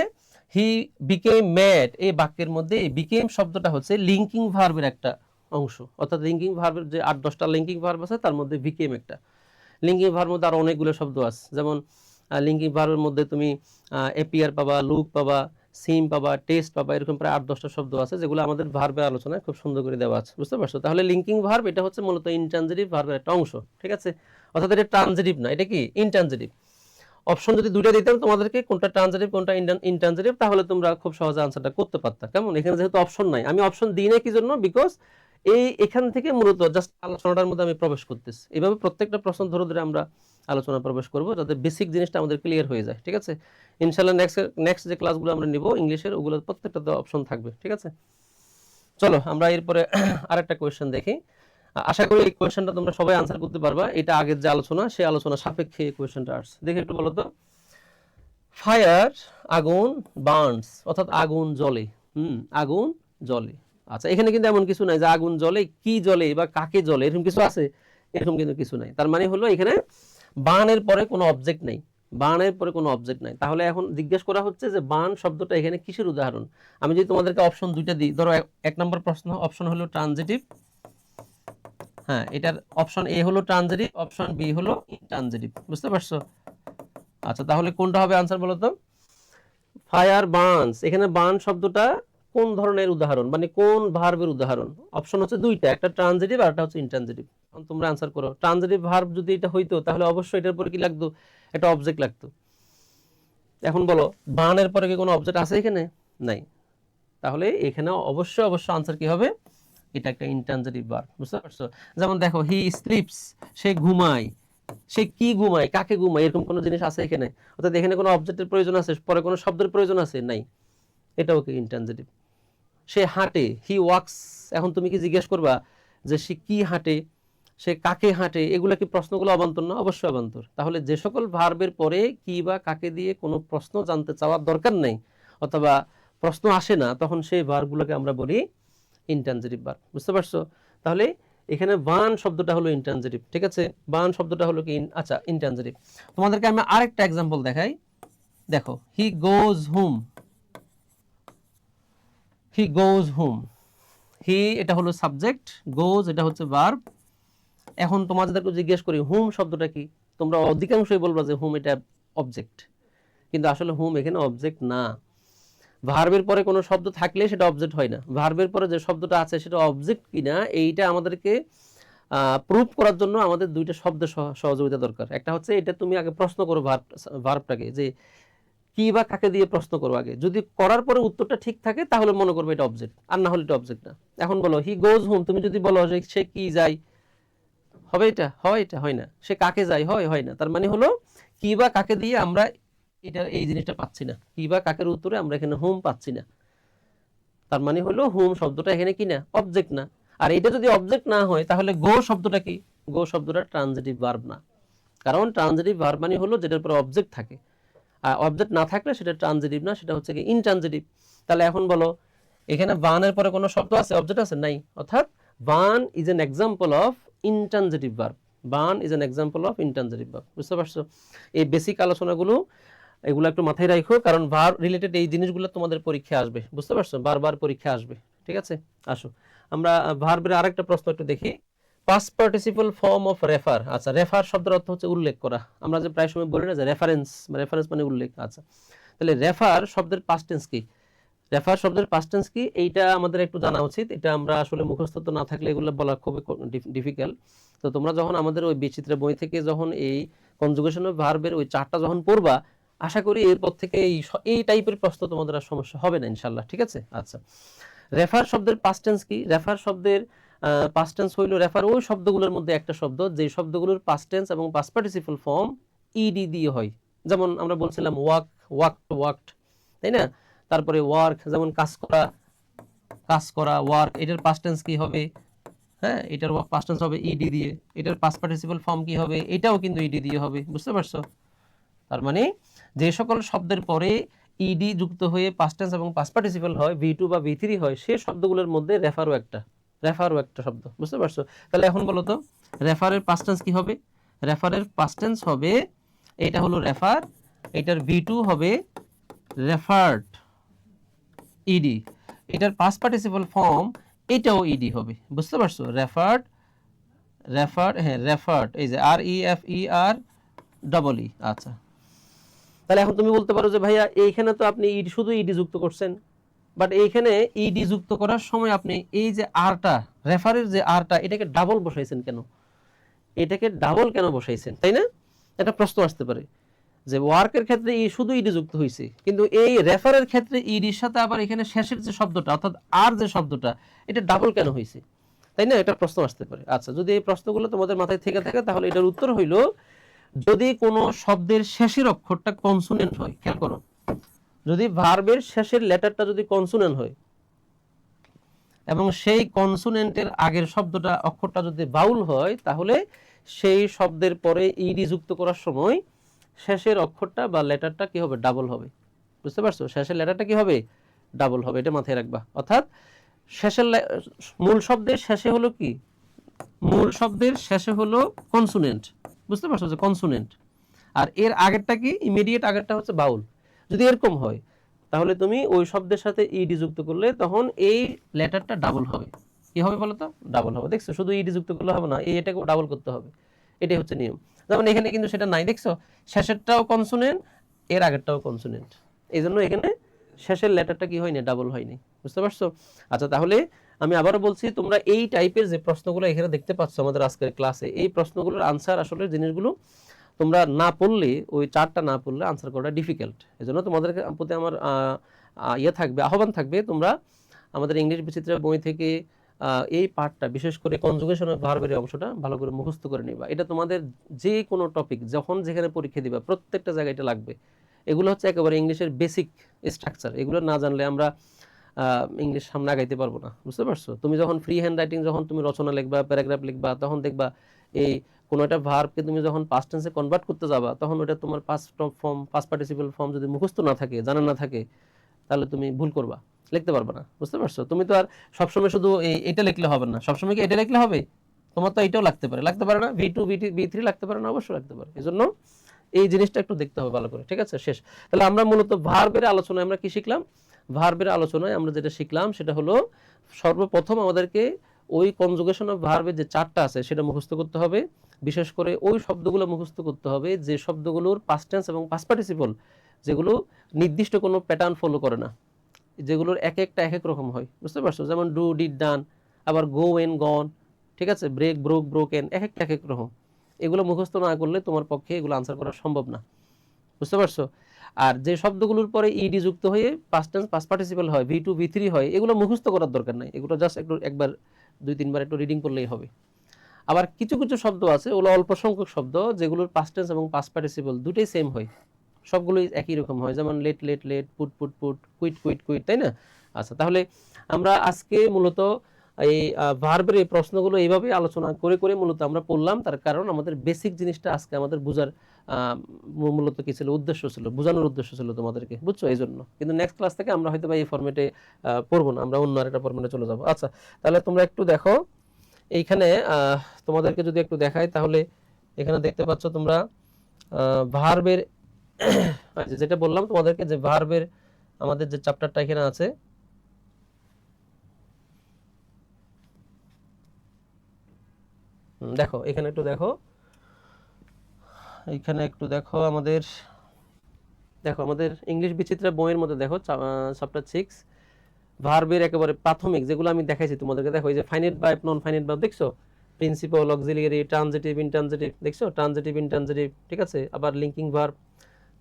হি বিকেম ম্যাড এই বাক্যের মধ্যে এই বিকেম শব্দটা হচ্ছে লিঙ্কিং ভার্বের একটা অংশ, অর্থাৎ লিঙ্কিং ভার্বের যে 8-10টা লিঙ্কিং ভার্ব আছে তার মধ্যে বিকেম একটা। লিঙ্কিং ভার্বের মধ্যে আরো অনেকগুলো শব্দ আছে, যেমন লিঙ্কিং ভার্বের মধ্যে তুমি অ্যাপিয়ার পাবা, লুক পাবা, সিম পাবা, টেস্ট পাবা, এরকম প্রায় 8-10টা শব্দ আছে যেগুলো আমাদের ভার্বের আলোচনায় খুব সুন্দর করে দেওয়া আছে। বুঝতে পারছো? তাহলে লিঙ্কিং ভার্ব এটা হচ্ছে মূলত ইনট্রানজিটিভ ভার্বের একটা অংশ। ঠিক আছে? অর্থাৎ এটা ট্রানজিটিভ না, এটা কি ইনট্রানজিটিভ। অপশন যদি দুইটা দিতাম তোমাদেরকে, কোনটা ট্রানজিটিভ কোনটা ইনট্রানজিটিভ, তাহলে তোমরা খুব সহজে আনসারটা করতে পারতা। কেমন? এখানে যেহেতু অপশন নাই, আমি অপশন দিই না কি জন্য? বিকজ এখান থেকে মূলত জাস্ট আলোচনাটার মধ্যে আমি প্রবেশ করতেছি। এইভাবে প্রত্যেকটা প্রশ্ন ধরে ধরে আমরা আলোচনা প্রবেশ করব যাতে বেসিক জিনিসটা আমাদের ক্লিয়ার হয়ে যায়। ঠিক আছে? ইনশাআল্লাহ নেক্সট যে ক্লাসগুলো আমরা নিব ইংলিশের, ওগুলো প্রত্যেকটাতে অপশন থাকবে। ঠিক আছে? চলো আমরা এরপরে আরেকটা কোয়েশ্চেন দেখি। আশা করি এই কোয়েশ্চেনটা তোমরা সবাই আনসার করতে পারবা। এটা আগের যে আলোচনা সেই আলোচনা সাপেক্ষে এই কোয়েশ্চেনটা আসছে। দেখে একটু বলো তো। ফায়ার আগুন, বার্নস অর্থাৎ আগুন জ্বলে। আগুন জ্বলে। আচ্ছা, এখানে কিন্তু এমন কিছু নাই যে আগুন জ্বলে কি জ্বলে বা কাকে জ্বলে, এরকম কিছু আছে? এরকম কিন্তু কিছু নাই। তার মানে হলো এখানে বার্নের পরে কোনো অবজেক্ট নেই, বার্নের পরে কোনো অবজেক্ট নাই। তাহলে এখন জিজ্ঞেস করা হচ্ছে যে বার্ন শব্দটা এখানে কিসের উদাহরণ? আমি যদি তোমাদেরকে অপশন দুইটা দিই, ধরো এক নম্বর প্রশ্ন, অপশন হলো ট্রানজিটিভ। হ্যাঁ, এটার অপশন এ হলো ট্রানজিটিভ, অপশন বি হলো ইনট্রানজিটিভ। বুঝতে পারছো? আচ্ছা, তাহলে কোনটা হবে আনসার বলো তো? ফায়ার বার্নস, এখানে বার্ন শব্দটা কোন ধরনের উদাহরণ, মানে কোন ভার্বের উদাহরণ? অপশন হচ্ছে দুইটা, একটা ট্রানজিটিভ আর একটা হচ্ছে ইনট্রানজিটিভ। তোমরা আনসার করো। ট্রানজিটিভ ভার্ব যদি এটা হইতো তাহলে অবশ্যই এটার পরে কি লাগতো? একটা অবজেক্ট লাগতো। এখন বলো বার্নের পরে কি কোনো অবজেক্ট আছে এখানে? নাই। তাহলে এখানে অবশ্যই আনসার কি হবে? এটা একটা ইনট্রানজিটিভ ভার্ব। বুঝতে পারছো? যেমন দেখো হি স্লিপস, সে ঘুমায়। সে কি ঘুমায়, কাকে ঘুমায়, এরকম কোনো জিনিস আছে এখানে? অর্থাৎ এখানে কোনো অবজেক্টের প্রয়োজন আছে, পরে কোনো শব্দের প্রয়োজন আছে? নাই। এটাও কি ইনট্রানজিটিভ। সে হাঁটে, হি ওয়াক্স। এখন তুমি কি জিজ্ঞেস করবা যে সে কি হাঁটে, সে কাকে হাঁটে, এগুলা কি প্রশ্নগুলো অবান্তর না? অবশ্যই অবান্তর। তাহলে যে সকল ভার্বের পরে কি বা কাকে দিয়ে কোনো প্রশ্ন জানতে চাওয়ার দরকার নেই অথবা প্রশ্ন আসে না, তখন সেই ভার্বগুলোকে আমরা বলি ইনট্রানজিটিভ ভার্ব। বুঝতে পারছো? তাহলে এখানে বার্ন শব্দটা হলো ইনট্রানজিটিভ। ঠিক আছে? বার্ন শব্দটা হলো কি আচ্ছা ইনট্রানজিটিভ। তোমাদেরকে আমি আরেকটা एग्जांपल দেখাই। দেখো হি গোজ হোম, হি গোজ হোম। হি এটা হলো সাবজেক্ট, গোজ এটা হচ্ছে ভার্ব। এখন তোমাদেরকে জিজ্ঞেস করি হোম শব্দটা কি, তোমরা অধিকাংশই বলবা যে হোম এটা অবজেক্ট, কিন্তু আসলে হোম এখানে অবজেক্ট না। ভার্বের পরে কোনো শব্দ থাকলে সেটা অবজেক্ট হয় না। ভার্বের পরে যে শব্দটা আছে সেটা অবজেক্ট কিনা এইটা আমাদেরকে প্রুফ করার জন্য আমাদের দুইটা শব্দের সহযোগিতা দরকার। একটা হচ্ছে এটা তুমি আগে প্রশ্ন করো ভার্বটাকে যে কি বা কাকে দিয়ে প্রশ্ন করো আগে, যদি করার পরে উত্তরটা ঠিক থাকে তাহলে মনে করবে এটা অবজেক্ট, আর না হলে এটা অবজেক্ট না। এখন বলো হি গোজ হোম, তুমি যদি বলো যে সে কি যায়, হবে এটা? হয় এটা হয় না। সে কাকে যায়, হয় না। তার মানে হলো কি বা কাকে দিয়ে আমরা এটা এই জিনিসটা পাচ্ছি না, কি বা কাকের উত্তরে আমরা এখানে হোম পাচ্ছি না। তার মানে হলো হুম শব্দটা এখানে কি না, অবজেক্ট না। আর এটা যদি অবজেক্ট না হয় তাহলে গো শব্দটা কি, গো শব্দটা ট্রানজিটিভ ভার্ব না, কারণ ট্রানজিটিভ ভার্ব মানে হলো যেটার উপর অবজেক্ট থাকে, আর অবজেক্ট না থাকলে সেটা ট্রানজিটিভ না, সেটা হচ্ছে কি ইনট্রানজিটিভ। তাহলে এখন বলো এখানে বানের পরে কোনো শব্দ আছে, অবজেক্ট আছে? নাই। অর্থাৎ ban is an example of intransitive verb, ban is an example of intransitive verb. বুঝতে পারছো? এই বেসিক আলোচনাগুলো এগুলো একটু মাথায় রাখো, কারণ ভার্ব রিলেটেড এই জিনিসগুলো তোমাদের পরীক্ষা আসবে। বুঝতে পারছো? বারবার পরীক্ষা আসবে। ঠিক আছে, আসো আমরা ভার্বের আরেকটা প্রশ্ন একটু দেখি। Past participle form of refer. আচ্ছা, রেফার শব্দের অর্থ হচ্ছে উল্লেখ করা। আমরা যে প্রায় সময় বলি না যে রেফারেন্স, রেফারেন্স মানে উল্লেখ। আচ্ছা, তাহলে রেফার শব্দের পাস্ট টেন্স কি, রেফার শব্দের পাস্ট টেন্স কি, এইটা আমাদের একটু জানা উচিত। এটা আমরা আসলে মুখস্থ তো না থাকলে এগুলো বলা খুবই ডিফিকাল্ট। তো তোমরা যখন আমাদের ওই বিচিত্র বই থেকে যখন এই কনজুগেশন অফ ভার্বের ওই চারটা যখন পড়বা, আশা করি এরপর থেকে এই টাইপের প্রশ্ন তোমাদের আর সমস্যা হবে না ইনশাল্লাহ। ঠিক আছে, আচ্ছা রেফার শব্দের পাস্ট টেন্স কি? রেফার শব্দের পাস্ট টেন্স হইল, রেফার ওই শব্দগুলোর মধ্যে একটা শব্দ যে শব্দগুলোর পাস্ট টেন্স এবং পাস্ট পার্টিসিপল ফর্ম ইডি দিয়ে হয়। যেমন আমরা বলছিলাম ওয়াক, ওয়াকড, ওয়াকড, তাই না? তারপরে ওয়ার্ক, যেমন কাজ করা, কাজ করা, ওয়ার্ক, এটার পাস্ট টেন্স কি হবে? হ্যাঁ, এটার পাস্ট টেন্স হবে ইডি দিয়ে। এটার পাস্ট পার্টিসিপল ফর্ম কি হবে? এটাও কিন্তু ইডি দিয়ে হবে। বুঝতে পারছো? তার মানে যে সকল শব্দের পরে ইডি যুক্ত হয়ে পাস্ট টেন্স এবং পাস্ট পার্টিসিপল হয়, ভি টু বা ভি থ্রি হয়, সেই শব্দগুলোর মধ্যে রেফারও একটা, রেফারও একটা শব্দ। বুঝতে পারছো? তাহলে এখন বলো তো রেফারের পাস্ট টেন্স কি হবে? রেফারের পাস্ট টেন্স হবে, এটা হলো রেফার, এটার ভি টু হবে রেফার্ড, ইডি। এটার পাস্ট পার্টিসিপল ফর্ম এটাও ইডি হবে। বুঝতে পারছো? রেফার্ড, রেফার্ড, হ্যাঁ রেফার্ড, এই যে আর ই এফ ই আর ডবল ই। আচ্ছা, তাহলে এখন তুমি বলতে পারো যে ভাইয়া এইখানে তো আপনি ইডি, শুধু ইডি যুক্ত করছেন, বাট এইখানে ইডি যুক্ত করার সময় আপনি এই যে আরটা, রেফারের যে আরটা, এটাকে ডাবল বসাইছেন কেন? এটাকে ডাবল কেন বসাইছেন, তাই না? একটা প্রশ্ন আসতে পারে যে ওয়ার্কের ক্ষেত্রে শুধু ইডি যুক্ত হয়েছে, কিন্তু এই রেফারের ক্ষেত্রে ইডির সাথে আবার এখানে শেষের যে শব্দটা অর্থাৎ আর যে শব্দটা, এটা ডাবল কেন হয়েছে, তাই না? এটা প্রশ্ন আসতে পারে। আচ্ছা, যদি এই প্রশ্নগুলো তোমাদের মাথায় থেকে থাকে তাহলে এটার উত্তর হইল, যদি কোনো শব্দের শেষের অক্ষরটা কনসোনেন্ট হয়, খেয়াল করো, যদি ভার্বের শেষের লেটারটা যদি কনসোনেন্ট হয় এবং সেই কনসোনেন্টের আগের শব্দটা, অক্ষরটা যদি বাউল হয়, তাহলে সেই শব্দের পরে ইডি যুক্ত করার সময় শেষের অক্ষরটা বা লেটারটা কি হবে? ডাবল হবে। বুঝতে পারছো? শেষের লেটারটা কি হবে? ডাবল হবে। এটা মাথায় রাখবা। অর্থাৎ শেষের মূল শব্দের শেষে হলো কি, মূল শব্দের শেষে হলো কনসোনেন্ট। বুঝতে পারছো? যে কনসোনেন্ট, আর এর আগেরটা কি, ইমিডিয়েট আগেরটা হচ্ছে বাউল। যদি এরকম হয় তাহলে তুমি ওই শব্দের সাথে ইডি যুক্ত করলে তখন এই লেটারটা ডাবল হবে। কি হবে বলো তো? ডাবল হবে। দেখছো? শুধু ইডি যুক্ত করলে হবে না, এটাকে ডাবল করতে হবে। এটাই হচ্ছে নিয়ম। যেমন এখানে কিন্তু সেটা নাই। দেখছো? শেষেরটাও কনসোনেন্ট, এর আগেরটাও কনসোনেন্ট, এই জন্য এখানে শেষের লেটারটা কি হয়নি? ডাবল হয়নি। বুঝতে পারছো? আচ্ছা, তাহলে আমি আবারও বলছি, তোমরা এই টাইপের যে প্রশ্নগুলো এখানে দেখতে পাচ্ছ আমাদের আজকের ক্লাসে, এই প্রশ্নগুলোর আনসার আসলে জিনিসগুলো তোমরা না পড়লে, ওই চারটা না পড়লে আনসার করাটা ডিফিকাল্ট। এজন্য তোমাদের প্রতি আমার ইয়ে থাকবে, আহ্বান থাকবে, তোমরা আমাদের ইংলিশ বিচিত্র বই থেকে এই পার্টটা, বিশেষ করে কনজুগেশন অফ ভার্বের অংশটা ভালো করে মুখস্থ করে নিবা। এটা তোমাদের যে কোনো টপিক যখন যেখানে পরীক্ষা দিবা প্রত্যেকটা জায়গায় এটা লাগবে। এগুলো হচ্ছে একেবারে ইংলিশের বেসিক স্ট্রাকচার। এগুলো না জানলে আমরা ইংলিশ সামনে আগাইতে পারবো না। বুঝতে পারছো? তুমি যখন ফ্রি হ্যান্ড রাইটিং, যখন তুমি রচনা লিখবা, প্যারাগ্রাফ লিখবা, তখন দেখবা এই কোনো একটা ভার্বকে তুমি যখন পাস্ট টেন্সে কনভার্ট করতে যাবা, তখন ওটা তোমার past form, past participle form যদি মুখস্থ না থাকে, জানা না থাকে, তাহলে তুমি ভুল করবা, লিখতে পারবে না। বুঝতে পারছো? তুমি তো আর সবসময় শুধু এটা লিখলে হবে না। সবসময় কি এটা লিখলে হবে? তোমার তো এটাও লাগতে পারে, লাগতে পারে না? ভি টু, ভি থ্রি লাগতে পারে না? অবশ্যই লাগতে পারে। এই জন্য এই জিনিসটা একটু দেখতে হবে ভালো করে। ঠিক আছে, শেষ। তাহলে আমরা মূলত ভার্বের আলোচনায় আমরা কি শিখলাম? ভার্বের আলোচনায় আমরা যেটা শিখলাম সেটা হলো, সর্বপ্রথম আমাদেরকে ওই কনজুগেশন অফ ভার্বের যে চারটা আছে সেটা মুখস্থ করতে হবে। বিশেষ করে ওই শব্দগুলো মুখস্থ করতে হবে যে শব্দগুলোর পাস্ট টেন্স এবং পাস্ট পার্টিসিপল যেগুলো নির্দিষ্ট কোনো প্যাটার্ন ফলো করে না, যেগুলোর এক একটা এক এক রকম হয়। বুঝতে পারছো? যেমন ডু, ডিড, ডান, আবার গো, এন, গন, ঠিক আছে, ব্রেক, ব্রোক, ব্রোকেন, এক একটা এক এক রকম। এগুলো মুখস্থ না করলে তোমার পক্ষে এগুলো আনসার করা সম্ভব না। বুঝতে পারছো? আর যে শব্দগুলোর পরে ইডি যুক্ত হয়ে পাস্ট টেন্স পাস্ট পার্টিসিপল হয়, ভি টু ভি থ্রি হয়, এগুলো মুখস্থ করার দরকার নাই। এগুলো জাস্ট একবার দুই তিনবার একটু রিডিং করলেই হবে। আবার কিছু কিছু শব্দ আছে, ওগুলো অল্প সংখ্যক শব্দ, যেগুলোর পাস্ট টেন্স এবং পাস্ট পার্টিসিপল দুটোই সেম হয়, সবগুলোই একই রকম হয়। যেমন let let let, put put put, quit quit quit, তাই না? আচ্ছা, তাহলে আমরা আজকে মূলত এই ভার্বের এই প্রশ্নগুলো এইভাবে আলোচনা করে করে মূলত আমরা পড়লাম। তার কারণ আমাদের বেসিক জিনিসটা আজকে আমাদের বোঝার মূলত কি ছিল, উদ্দেশ্য ছিল, বোঝানোর উদ্দেশ্য ছিল তোমাদেরকে, বুঝছো? এই জন্য কিন্তু নেক্সট ক্লাস থেকে আমরা হয়তো বা এই ফরম্যাটে পড়বো না, আমরা অন্য আরেকটা ফরম্যাটে চলে যাবো। আচ্ছা, তাহলে তোমরা একটু দেখো এইখানে তোমাদেরকে যদি একটু দেখাই, তাহলে এখানে দেখতে পাচ্ছ তোমরা ভার্বের যেটা বললাম তোমাদেরকে, যে ভার্বের আমাদের যে চ্যাপ্টারটা এখানে আছে, দেখো এখানে একটু দেখো, এখানে একটু দেখো আমাদের, দেখো আমাদের ইংলিশ বিচিত্রা বইয়ের মধ্যে দেখো চ্যাপ্টার 6 ভার্বের একেবারে প্রাথমিক যেগুলো আমি দেখাইছি তোমাদেরকে, দেখো এই যে finite verb, non finite verb দেখছো, প্রিন্সিপাল, অক্সিলিয়ারি, ট্রানজিটিভ, ইনট্রানজিটিভ দেখছো, ট্রানজিটিভ, ইনট্রানজিটিভ, ঠিক আছে, আবার লিঙ্কিং ভার্ব।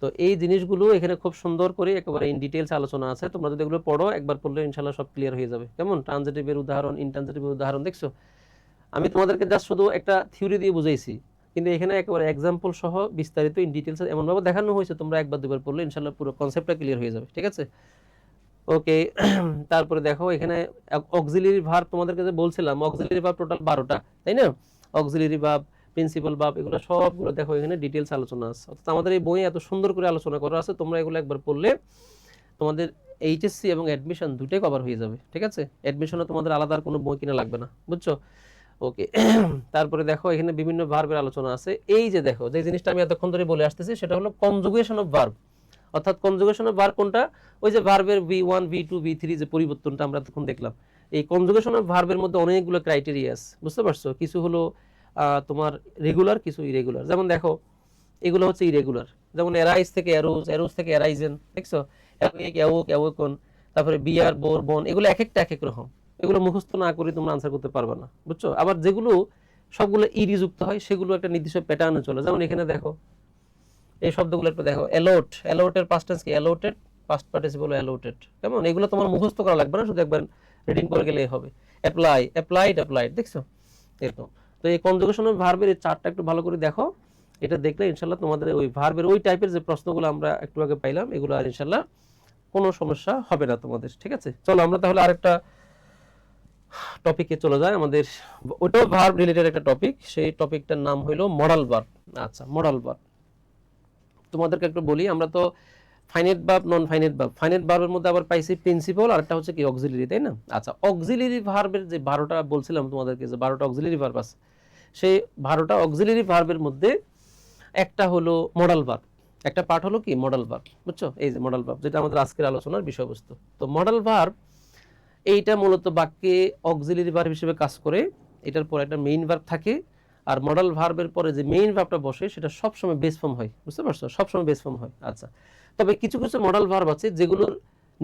তো এই জিনিসগুলো এখানে খুব সুন্দর করে একেবারে ইন ডিটেইলস আলোচনা আছে। তোমরা যদি এগুলো পড়ো, একবার পড়লে ইনশাআল্লাহ সব ক্লিয়ার হয়ে যাবে। কেমন ট্রানজিটিভের উদাহরণ, ইনট্রানজিটিভের উদাহরণ দেখছো। আমি তোমাদেরকে জাস্ট শুধু একটা থিওরি দিয়ে বুঝাইছি, কিন্তু এখানে একেবারে এক্সাম্পল সহ বিস্তারিত ইন ডিটেইলস এমনভাবে দেখানো হয়েছে, তোমরা একবার দুবার পড়লে ইনশাআল্লাহ পুরো কনসেপ্টটা ক্লিয়ার হয়ে যাবে, ঠিক আছে? ওকে। তারপরে দেখো এখানে অক্সিলিয়ারি ভার্ব তোমাদেরকে যে বলছিলাম, অক্সিলিয়ারি ভার্ব টোটাল 12টা, তাই না? অক্সিলিয়ারি ভার্ব, প্রিন্সিপাল ভার্ব, এগুলো সবগুলো দেখো এখানে ডিটেইলস আলোচনা আছে। অর্থাৎ আমাদের এই বইয়ে এত সুন্দর করে আলোচনা করা আছে, তোমরা এগুলো একবার পড়লে তোমাদের এইচএসসি এবং অ্যাডমিশন দুটোই কভার হয়ে যাবে, ঠিক আছে? অ্যাডমিশনে তোমাদের আলাদা আর কোনো বই কিনা লাগবে না, বুঝছো? ওকে। তারপরে দেখো এখানে বিভিন্ন ভার্বের আলোচনা আছে। এই যে দেখো যে জিনিসটা আমি এতক্ষণ ধরে বলে আসতেছি, সেটা হলো কনজুগেশন অফ ভার্ব। অর্থাৎ কনজুগেশন অফ ভার্ব কোনটা? ওই যে ভার্বের V1 V2 V3 যে পরিবর্তনটা আমরা তখন দেখলাম। এই কনজুগেশন অফ ভার্বের মধ্যে অনেকগুলো ক্রাইটেরিয়া আছে, বুঝতে পারছো? কিছু হলো তোমার রেগুলার, কিছু ইরেগুলার। যেমন দেখো এগুলো হচ্ছে ইরেগুলার, যেমন অ্যারাইজ থেকে অ্যারোজ, অ্যারোজ থেকে অ্যারাইজেন, দেখছো? অ্যাওক, অ্যাওকন, তারপরে বিয়ার, বোর, বন, এগুলো এক একটা এক এক রকম। এগুলো মুখস্থ না করে তোমরা আনসার করতে পারবে না, বুঝছো? আবার যেগুলো সবগুলো ইরি যুক্ত হয়, সেগুলো একটা নির্দিষ্ট প্যাটার্নে চলে। যেমন এখানে দেখো এই শব্দগুলো একটু দেখো, অ্যালোট, অ্যালোটের পাস্ট টেন্স কি? Allotted, past participle allotted. কেমন? এগুলো তোমার মুখস্থ করা লাগবে না, শুধু একবার রিডিং করে গেলেই হবে। অ্যাপ্লাই, অ্যাপ্লাইড, অ্যাপ্লাইড, দেখছো? এরকম। তো এই কনজুগেশন অফ ভার্বের এই চার্টটা একটু ভালো করে দেখো, এটা দেখলে ইনশাআল্লাহ তোমাদের ওই ভার্বের ওই টাইপের যে প্রশ্নগুলো আমরা একটু আগে পাইলাম, এগুলো আর ইনশাআল্লাহ কোনো সমস্যা হবে না তোমাদের, ঠিক আছে? চলো আমরা তাহলে আরেকটা টপিকে চলে যাই। আমাদের ওটাও ভার্ব রিলেটেড একটা টপিক, সেই টপিকটার নাম হলো মডাল ভার্ব। আচ্ছা, মডাল ভার্ব তোমাদেরকে একটু বলি। আমরা তো finite verb, non finite verb, finite ভার্বের মধ্যে আবার পাইছি প্রিন্সিপাল, আর একটা হচ্ছে কি অক্সিলিয়ারি, তাই না? আচ্ছা, অক্সিলিয়ারি ভার্বের যে 12টা বলছিলাম তোমাদেরকে, যে 12টা অক্সিলিয়ারি ভার্ব আছে, সেই 12টা অক্সিলিয়ারি ভার্বের মধ্যে একটা হলো মডাল ভার্ব, একটা পার্ট হলো কি মডাল ভার্ব, বুঝছো? এই যে মডাল ভার্ব, যেটা আমাদের আজকের আলোচনার বিষয়বস্তু। তো মডাল ভার্ব এইটা মূলত বাক্যে অক্সিলিয়ারি ভার্ব হিসেবে কাজ করে। এটার পর একটা মেইন ভার্ব থাকে, আর মডাল ভার্বের পরে যে মেইন ভার্বটা বসে সেটা সবসময় বেস ফর্ম হয়, বুঝতে পারছো? সবসময় বেস ফর্ম হয়। আচ্ছা, তবে কিছু কিছু মডাল ভার্ব আছে যেগুলোর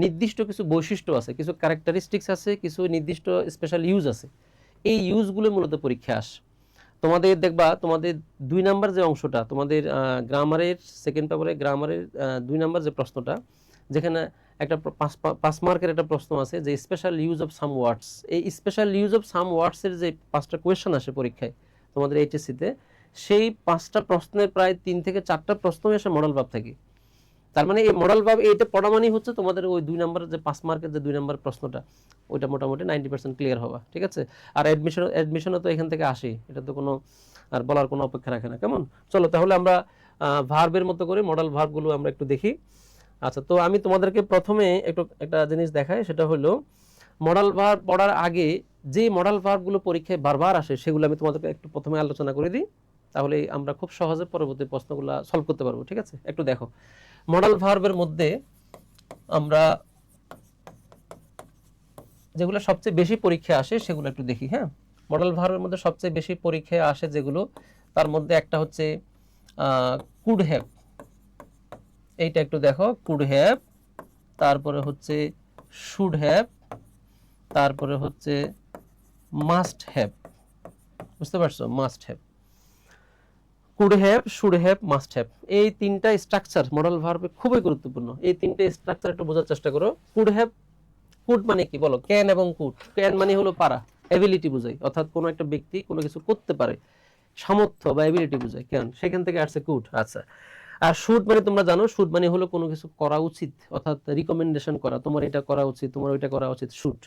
নির্দিষ্ট কিছু বৈশিষ্ট্য আছে, কিছু ক্যারেক্টারিস্টিক্স আছে, কিছু নির্দিষ্ট স্পেশাল ইউজ আছে। এই ইউজগুলো মূলত পরীক্ষা আসে। তোমাদের দেখবা তোমাদের 2 নাম্বার যে অংশটা, তোমাদের গ্রামারের সেকেন্ড পেপারে গ্রামারের 2 নাম্বার যে প্রশ্নটা, যেখানে একটা 5 মার্কের একটা প্রশ্ন আছে যে স্পেশাল ইউজ অফ সাম ওয়ার্ডস। এই স্পেশাল ইউজ অফ সাম ওয়ার্ডসের যে 5টা কোয়েশ্চেন আসে পরীক্ষায় তোমাদের এইচএসসিতে, সেই 5টা প্রশ্নের প্রায় 3 থেকে 4টা প্রশ্নই আসে মডেল ভাব থেকে। তার মানে এই মডেল ভাব এইটা পড়া মানেই হচ্ছে তোমাদের ওই 2 নাম্বার যে 5 মার্কের যে 2 নাম্বার প্রশ্নটা, ওইটা মোটামুটি 90% ক্লিয়ার হওয়া, ঠিক আছে? আর অ্যাডমিশনও তো এখান থেকে আসে, এটা তো কোনো আর বলার কোনো অপেক্ষা রাখে না। কেমন? চলো তাহলে আমরা ভার্বের মতো করে মডেল ভার্বগুলো আমরা একটু দেখি। আচ্ছা, তো আমি তোমাদেরকে প্রথমে একটা জিনিস দেখাই, সেটা হলো মডেল ভার্ব পড়ার আগে যে মডেল ভার্বগুলো পরীক্ষায় বারবার আসে, সেগুলো আমি তোমাদেরকে একটু প্রথমে আলোচনা করে দিই, তাহলে আমরা খুব সহজে পরবর্তী প্রশ্নগুলো সলভ করতে পারবো, ঠিক আছে? একটু দেখো মডেল ভার্বের মধ্যে আমরা যেগুলো সবচেয়ে বেশি পরীক্ষায় আসে সেগুলো একটু দেখি। হ্যাঁ, মডেল ভার্বের মধ্যে সবচেয়ে বেশি পরীক্ষায় আসে যেগুলো, তার মধ্যে একটা হচ্ছে কুড হ্যাভ। এইটা একটু দেখো, কুড হ্যাভ, তারপরে হচ্ছে শুড হ্যাভ, তারপরে হচ্ছে মাস্ট হ্যাভ, বুঝতে পারছো? Must have, could have, should have, must have, এই 3টা স্ট্রাকচার মডেল ভার্বে খুবই গুরুত্বপূর্ণ। এই 3টে স্ট্রাকচার একটু বোঝার চেষ্টা করো। কুড হ্যাভ, কুড মানে কি বলো? ক্যান এবং কুড। ক্যান মানে হলো পারা, এবিলিটি বোঝায়, অর্থাৎ কোনো একটা ব্যক্তি কোনো কিছু করতে পারে, সামর্থ্য বা এবিলিটি বোঝায় ক্যান, সেখান থেকে আসছে কুড। আচ্ছা, আর শুড মানে তোমরা জানো, শুড মানে হলো কোনো কিছু করা উচিত, অর্থাৎ রিকমেন্ডেশন করা, তোমার এটা করা উচিত, তোমার ওইটা করা উচিত, শুড।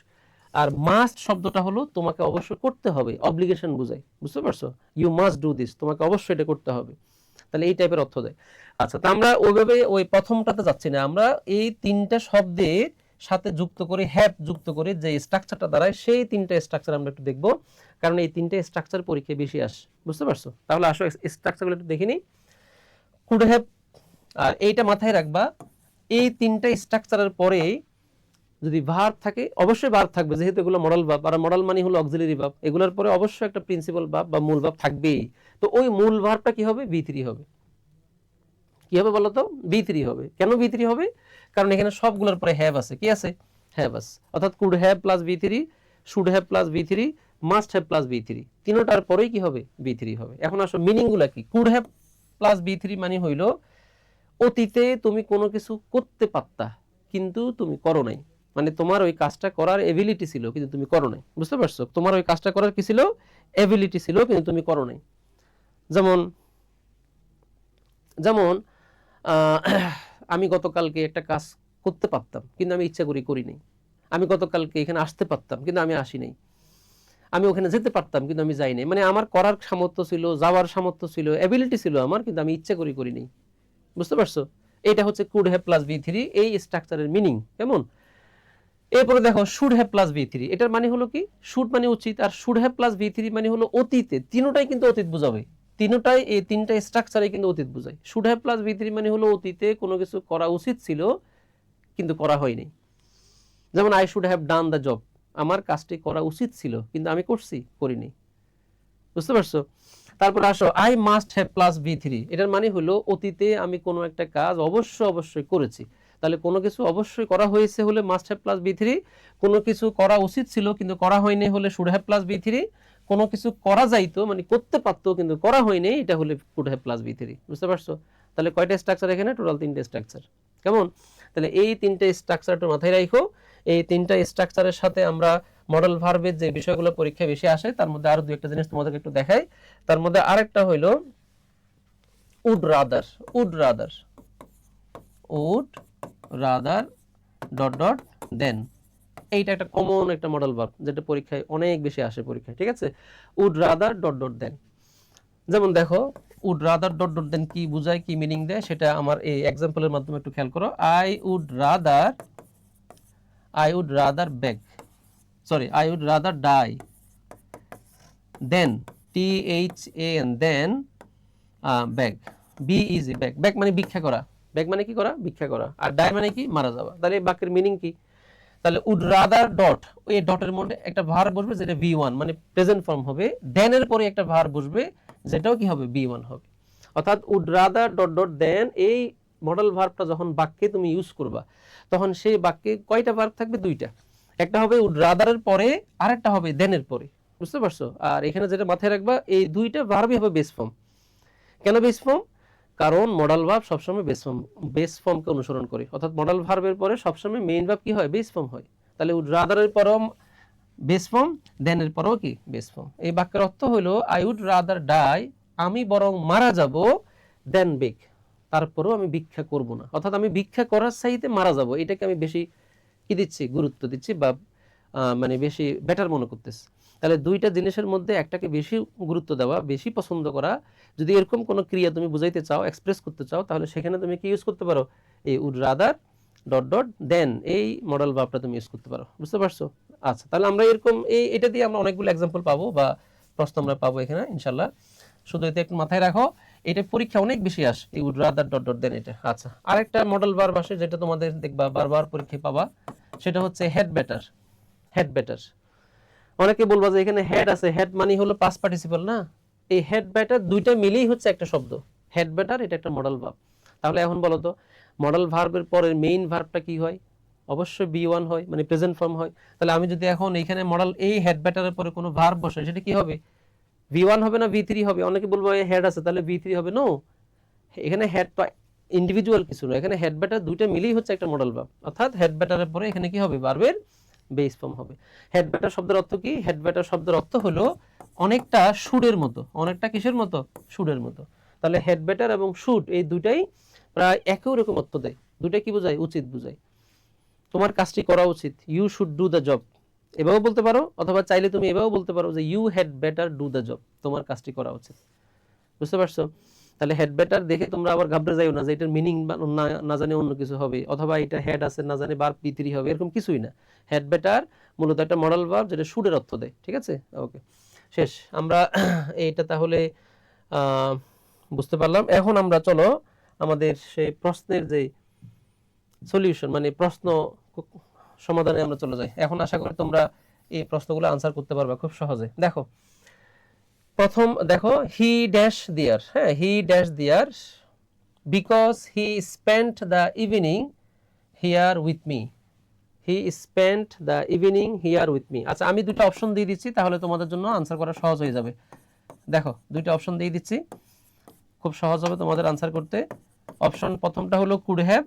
আর মাস্ট শব্দটা হলো তোমাকে অবশ্যই করতে হবে, অব্লিগেশন বোঝায়, বুঝতে পারছো? ইউ মাস্ট ডু দিস, তোমাকে অবশ্যই এটা করতে হবে। তাহলে এই টাইপের অর্থ দেয়। আচ্ছা, তা আমরা ওইভাবে ওই প্রথমটাতে যাচ্ছি না, আমরা এই তিনটা শব্দের সাথে যুক্ত করে, হ্যাভ যুক্ত করে যে স্ট্রাকচারটা দাঁড়ায়, সেই তিনটা স্ট্রাকচার আমরা একটু দেখবো, কারণ এই তিনটা স্ট্রাকচার পরীক্ষায় বেশি আসে, বুঝতে পারছো? তাহলে আসো স্ট্রাকচারগুলো একটু দেখে নিই। কুড হ্যাভ, আর এইটা মাথায় রাখবা, এই তিনটা স্ট্রাকচারের পরে যদি ভার্ব থাকে, অবশ্যই ভার্ব থাকবে, যেহেতু এগুলো মডেল ভার্ব, আর মডেল মানে হলো অক্সিলারি ভার্ব, এগুলোর পরে অবশ্যই একটা প্রিন্সিপাল ভার্ব বা মূল ভার্ব থাকবেই। তো ওই মূল ভার্বটা কি হবে? V3 হবে। কি হবে বলো তো? V3 হবে। কেন V3 হবে? কারণ এখানে সবগুলোর পরে হ্যাভ আছে। কি আছে? হ্যাভ আছে। অর্থাৎ could have plus V3, should have plus V3, must have plus V3, তিনটার পরেই কি হবে? V3 হবে। এখন আসো মিনিং গুলা কি। কুড হ্যাভ প্লাস V3 মানে হইলো অতীতে তুমি কোনো কিছু করতে পারতা কিন্তু তুমি করো নাই, মানে তোমার ওই কাজটা করার এবিলিটি ছিল কিন্তু তুমি করো নাই, বুঝতে পারছো? তোমার ওই কাজটা করার কি ছিল? এবিলিটি ছিল কিন্তু তুমি করো নাই। যেমন যেমন আমি গতকালকে একটা কাজ করতে পারতাম কিন্তু আমি ইচ্ছা করি নাই। আমি গতকালকে এখানে আসতে পারতাম কিন্তু আমি আসি নাই। আমি ওখানে যেতে পারতাম কিন্তু আমি যাই নাই। মানে আমার করার সামর্থ্য ছিল, যাওয়ার সামর্থ্য ছিল, এবিলিটি ছিল আমার, কিন্তু আমি ইচ্ছা করি নাই, বুঝতে পারছো? এটা হচ্ছে কুড হ্যাভ প্লাস V3, এই স্ট্রাকচারের মিনিং কেমন। এরপরে দেখো শুড হ্যাভ প্লাস V3, এটার মানে হলো কি? শুড মানে উচিত, আর শুড হ্যাভ প্লাস V3 মানে হলো অতীতে। তিনটাই কিন্তু অতীত বোঝাবে, তিনটাই, এই তিনটা স্ট্রাকচারে কিন্তু অতীত বোঝায়। শুড হ্যাভ প্লাস V3 মানে হলো অতীতে কোনো কিছু করা উচিত ছিল কিন্তু করা হয়নি। যেমন I should have done the job, আমার কাজটি করা উচিত ছিল কিন্তু আমি করিনি, বুঝতে পারছো? তারপর আসো I must have plus V3, এটার মানে হলো অতীতে আমি কোনো একটা কাজ অবশ্যই করেছি। তাহলে কোনো কিছু অবশ্যই করা হয়েছে হলে মাস্ট হ্যাভ প্লাস V3, কোনো কিছু করা উচিত ছিল কিন্তু করা হয়নি হলে শুড হ্যাভ প্লাস V3, কোনো কিছু করা যাইতো মানে করতে পারতো কিন্তু করা হয়নি, এটা হলে কুড হ্যাভ প্লাস V3, বুঝতে পারছো? তাহলে কয়টা স্ট্রাকচার এখানে? টোটাল তিনটে স্ট্রাকচার, কেমন? তাহলে এই তিনটে স্ট্রাকচারটা মাথায় রাখো। এই তিনটা স্ট্রাকচারের সাথে আমরা মডেল ভার্বের যে বিষয়গুলো পরীক্ষায় বেশি আসে তার মধ্যে আরো দুই একটা জিনিস তোমাদেরকে একটু দেখাই। তার মধ্যে আরেকটা হইলো would rather. Would rather, would rather dot dot then, এইটা একটা কমন একটা মডেল ভার্ব যেটা পরীক্ষায় অনেক বেশি আসে পরীক্ষায়, ঠিক আছে? উড রাদার ডট ডট দেন। যেমন দেখো উড রাদার ডট ডট দেন কি বোঝায়, কি মিনিং দেয়, সেটা আমার এই এক্সাম্পলের মাধ্যমে একটু খেয়াল করো। I would rather beg, sorry, I would rather die then, THAN, then beg, B-E-G, beg, beg মানে ভিক্ষা করা, beg মানে কি করা? ভিক্ষা করা। আর die মানে কি? মারা যাওয়া। তাহলে এই বাক্যের মিনিং কি? তাহলে would rather ডট, এই ডটের মধ্যে একটা ভার্ব বসবে যেটা V1 মানে প্রেজেন্ট ফর্ম হবে, then এর পরে একটা ভার্ব বসবে যেটাও কি হবে? V1 হবে। অর্থাৎ would rather dot dot then, এই মডেল ভার্বটা যখন বাক্যে তুমি ইউজ করবা তখন সেই বাক্যে কয়টা ভার্ব থাকবে? দুইটা। একটা হবে উড রাদারের পরে, আরেকটা হবে দেনের পরে, বুঝতে পারছো? আর এখানে যেটা মাথায় রাখবা, এই দুইটা ভার্বই হবে বেস ফর্ম। কেন বেস ফর্ম? কারণ মডেল ভার্ব সবসময় বেস ফর্মকে অনুসরণ করে, অর্থাৎ মডেল ভার্বের পরে সবসময় মেইন ভার্ব কি হয়? বেস ফর্ম হয়। তাহলে উড রাদারের পরেও বেস ফর্ম, দেনের পরেও কি? Base form. এই বাক্যের অর্থ হলো আই উড রাদার ডাই, আমি বরং মারা যাব, দেন বেগ, তারপরেও আমি ভিক্ষা করব না। অর্থাৎ আমি ভিক্ষা করার চাইতে মারা যাব, এটাকে আমি বেশি কি দিচ্ছি? গুরুত্ব দিচ্ছি, বা মানে বেশি বেটার মনে করতেছি। তাহলে দুইটা জিনিসের মধ্যে একটাকে বেশি গুরুত্ব দেওয়া, বেশি পছন্দ করা, যদি এরকম কোনো ক্রিয়া তুমি বুঝাইতে চাও, এক্সপ্রেস করতে চাও, তাহলে সেখানে তুমি কি ইউজ করতে পারো? এই উড রাদার ডট ডট দেন, এই মডেল ভার্বটা তুমি ইউজ করতে পারো, বুঝতে পারছো? আচ্ছা, তাহলে আমরা এরকম এটা দিয়ে আমরা অনেকগুলো এক্সাম্পল পাবো বা প্রশ্ন আমরা পাবো এখানে ইনশাল্লাহ। শুধু এতে একটু মাথায় রাখো, এটা পরীক্ষা অনেক বেশি আসে, এই উড রাদার ডট ডট দেন এটা। আচ্ছা, আরেকটা মডেল ভার্ব আসে যেটা তোমাদের দেখবা বারবার পরীক্ষায় পাবা, সেটা হচ্ছে হেড বেটার। হেড বেটার, অনেকে বলবা যে এখানে হেড আছে, হেড মানে হলো পাস্ট পার্টিসিপল না? এই হেড বেটার দুইটা মিলেই হচ্ছে একটা শব্দ, হেড বেটার, এটা একটা মডেল ভার্ব। তাহলে এখন বলো তো, মডেল ভার্বের পরে মেইন ভার্বটা কি হয়? অবশ্যই B1 হয়, মানে প্রেজেন্ট ফর্ম হয়। তাহলে আমি যদি এখন এখানে মডেল এই হেড বেটারের পরে কোনো ভার্ব বসাই, সেটা কি হবে? V1 হবে না V3 হবে? অনেকে বলবো এই হেড আছে তাহলে V3 হবে। নো, এখানে হেড তো ইন্ডিভিজুয়াল কিছু না, এখানে হেড বেটার দুইটা মিলেই হচ্ছে একটা মডেল ভার্ব। অর্থাৎ হেড বেটারের পরে এখানে কি হবে? ভার্বের বেস ফর্ম হবে। হেড বেটার শব্দের অর্থ কি? হেড বেটার শব্দের অর্থ হলো অনেকটা সুরের মতো। অনেকটা কিসের মতো? সুরের মতো। তাহলে হ্যাড বেটার এবং শুড এই দুটাই প্রায় একই রকম অর্থ দেয়। দুটাই কি বোঝায়? উচিত বোঝায়। তোমার কাজটি করা উচিত, you should do the job, এভাবেও বলতে পারো, অথবা চাইলে তুমি এভাবেও বলতে পারো যে you had better do the job, তোমার কাজটি করা উচিত। বুঝতে পারছো? তাহলে হেড বেটার দেখে তোমরা আবার ঘাবড়ে যাইও না যে এটার মিনিং না জানে অন্য কিছু হবে, অথবা এটা হেড আছে না জানে ভার্ব বি3 হবে, এরকম কিছুই না। হেড বেটার মূলত একটা মডাল ভার্ব যেটা শুডের অর্থ দেয়। ঠিক আছে, ওকে, শেষ। আমরা এইটা তাহলে বুঝতে পারলাম। এখন আমরা চলো আমাদের সেই প্রশ্নের যে সলিউশন, মানে প্রশ্ন সমাধানে আমরা চলে যাই। এখন আশা করি তোমরা এই প্রশ্নগুলো আনসার করতে পারবে খুব সহজে। দেখো প্রথম, দেখো হি ড্যাশ দিয়ার, হ্যাঁ, হি ড্যাশ দিয়ার because he spent the evening here with me. He spent the evening here with me. আচ্ছা, আমি দুটো অপশন দিয়ে দিচ্ছি, তাহলে তোমাদের জন্য আনসার করা সহজ হয়ে যাবে। দেখো দুইটা অপশন দিয়ে দিচ্ছি, খুব সহজ হবে তোমাদের আনসার করতে। অপশন প্রথমটা হলো কুড হ্যাভ,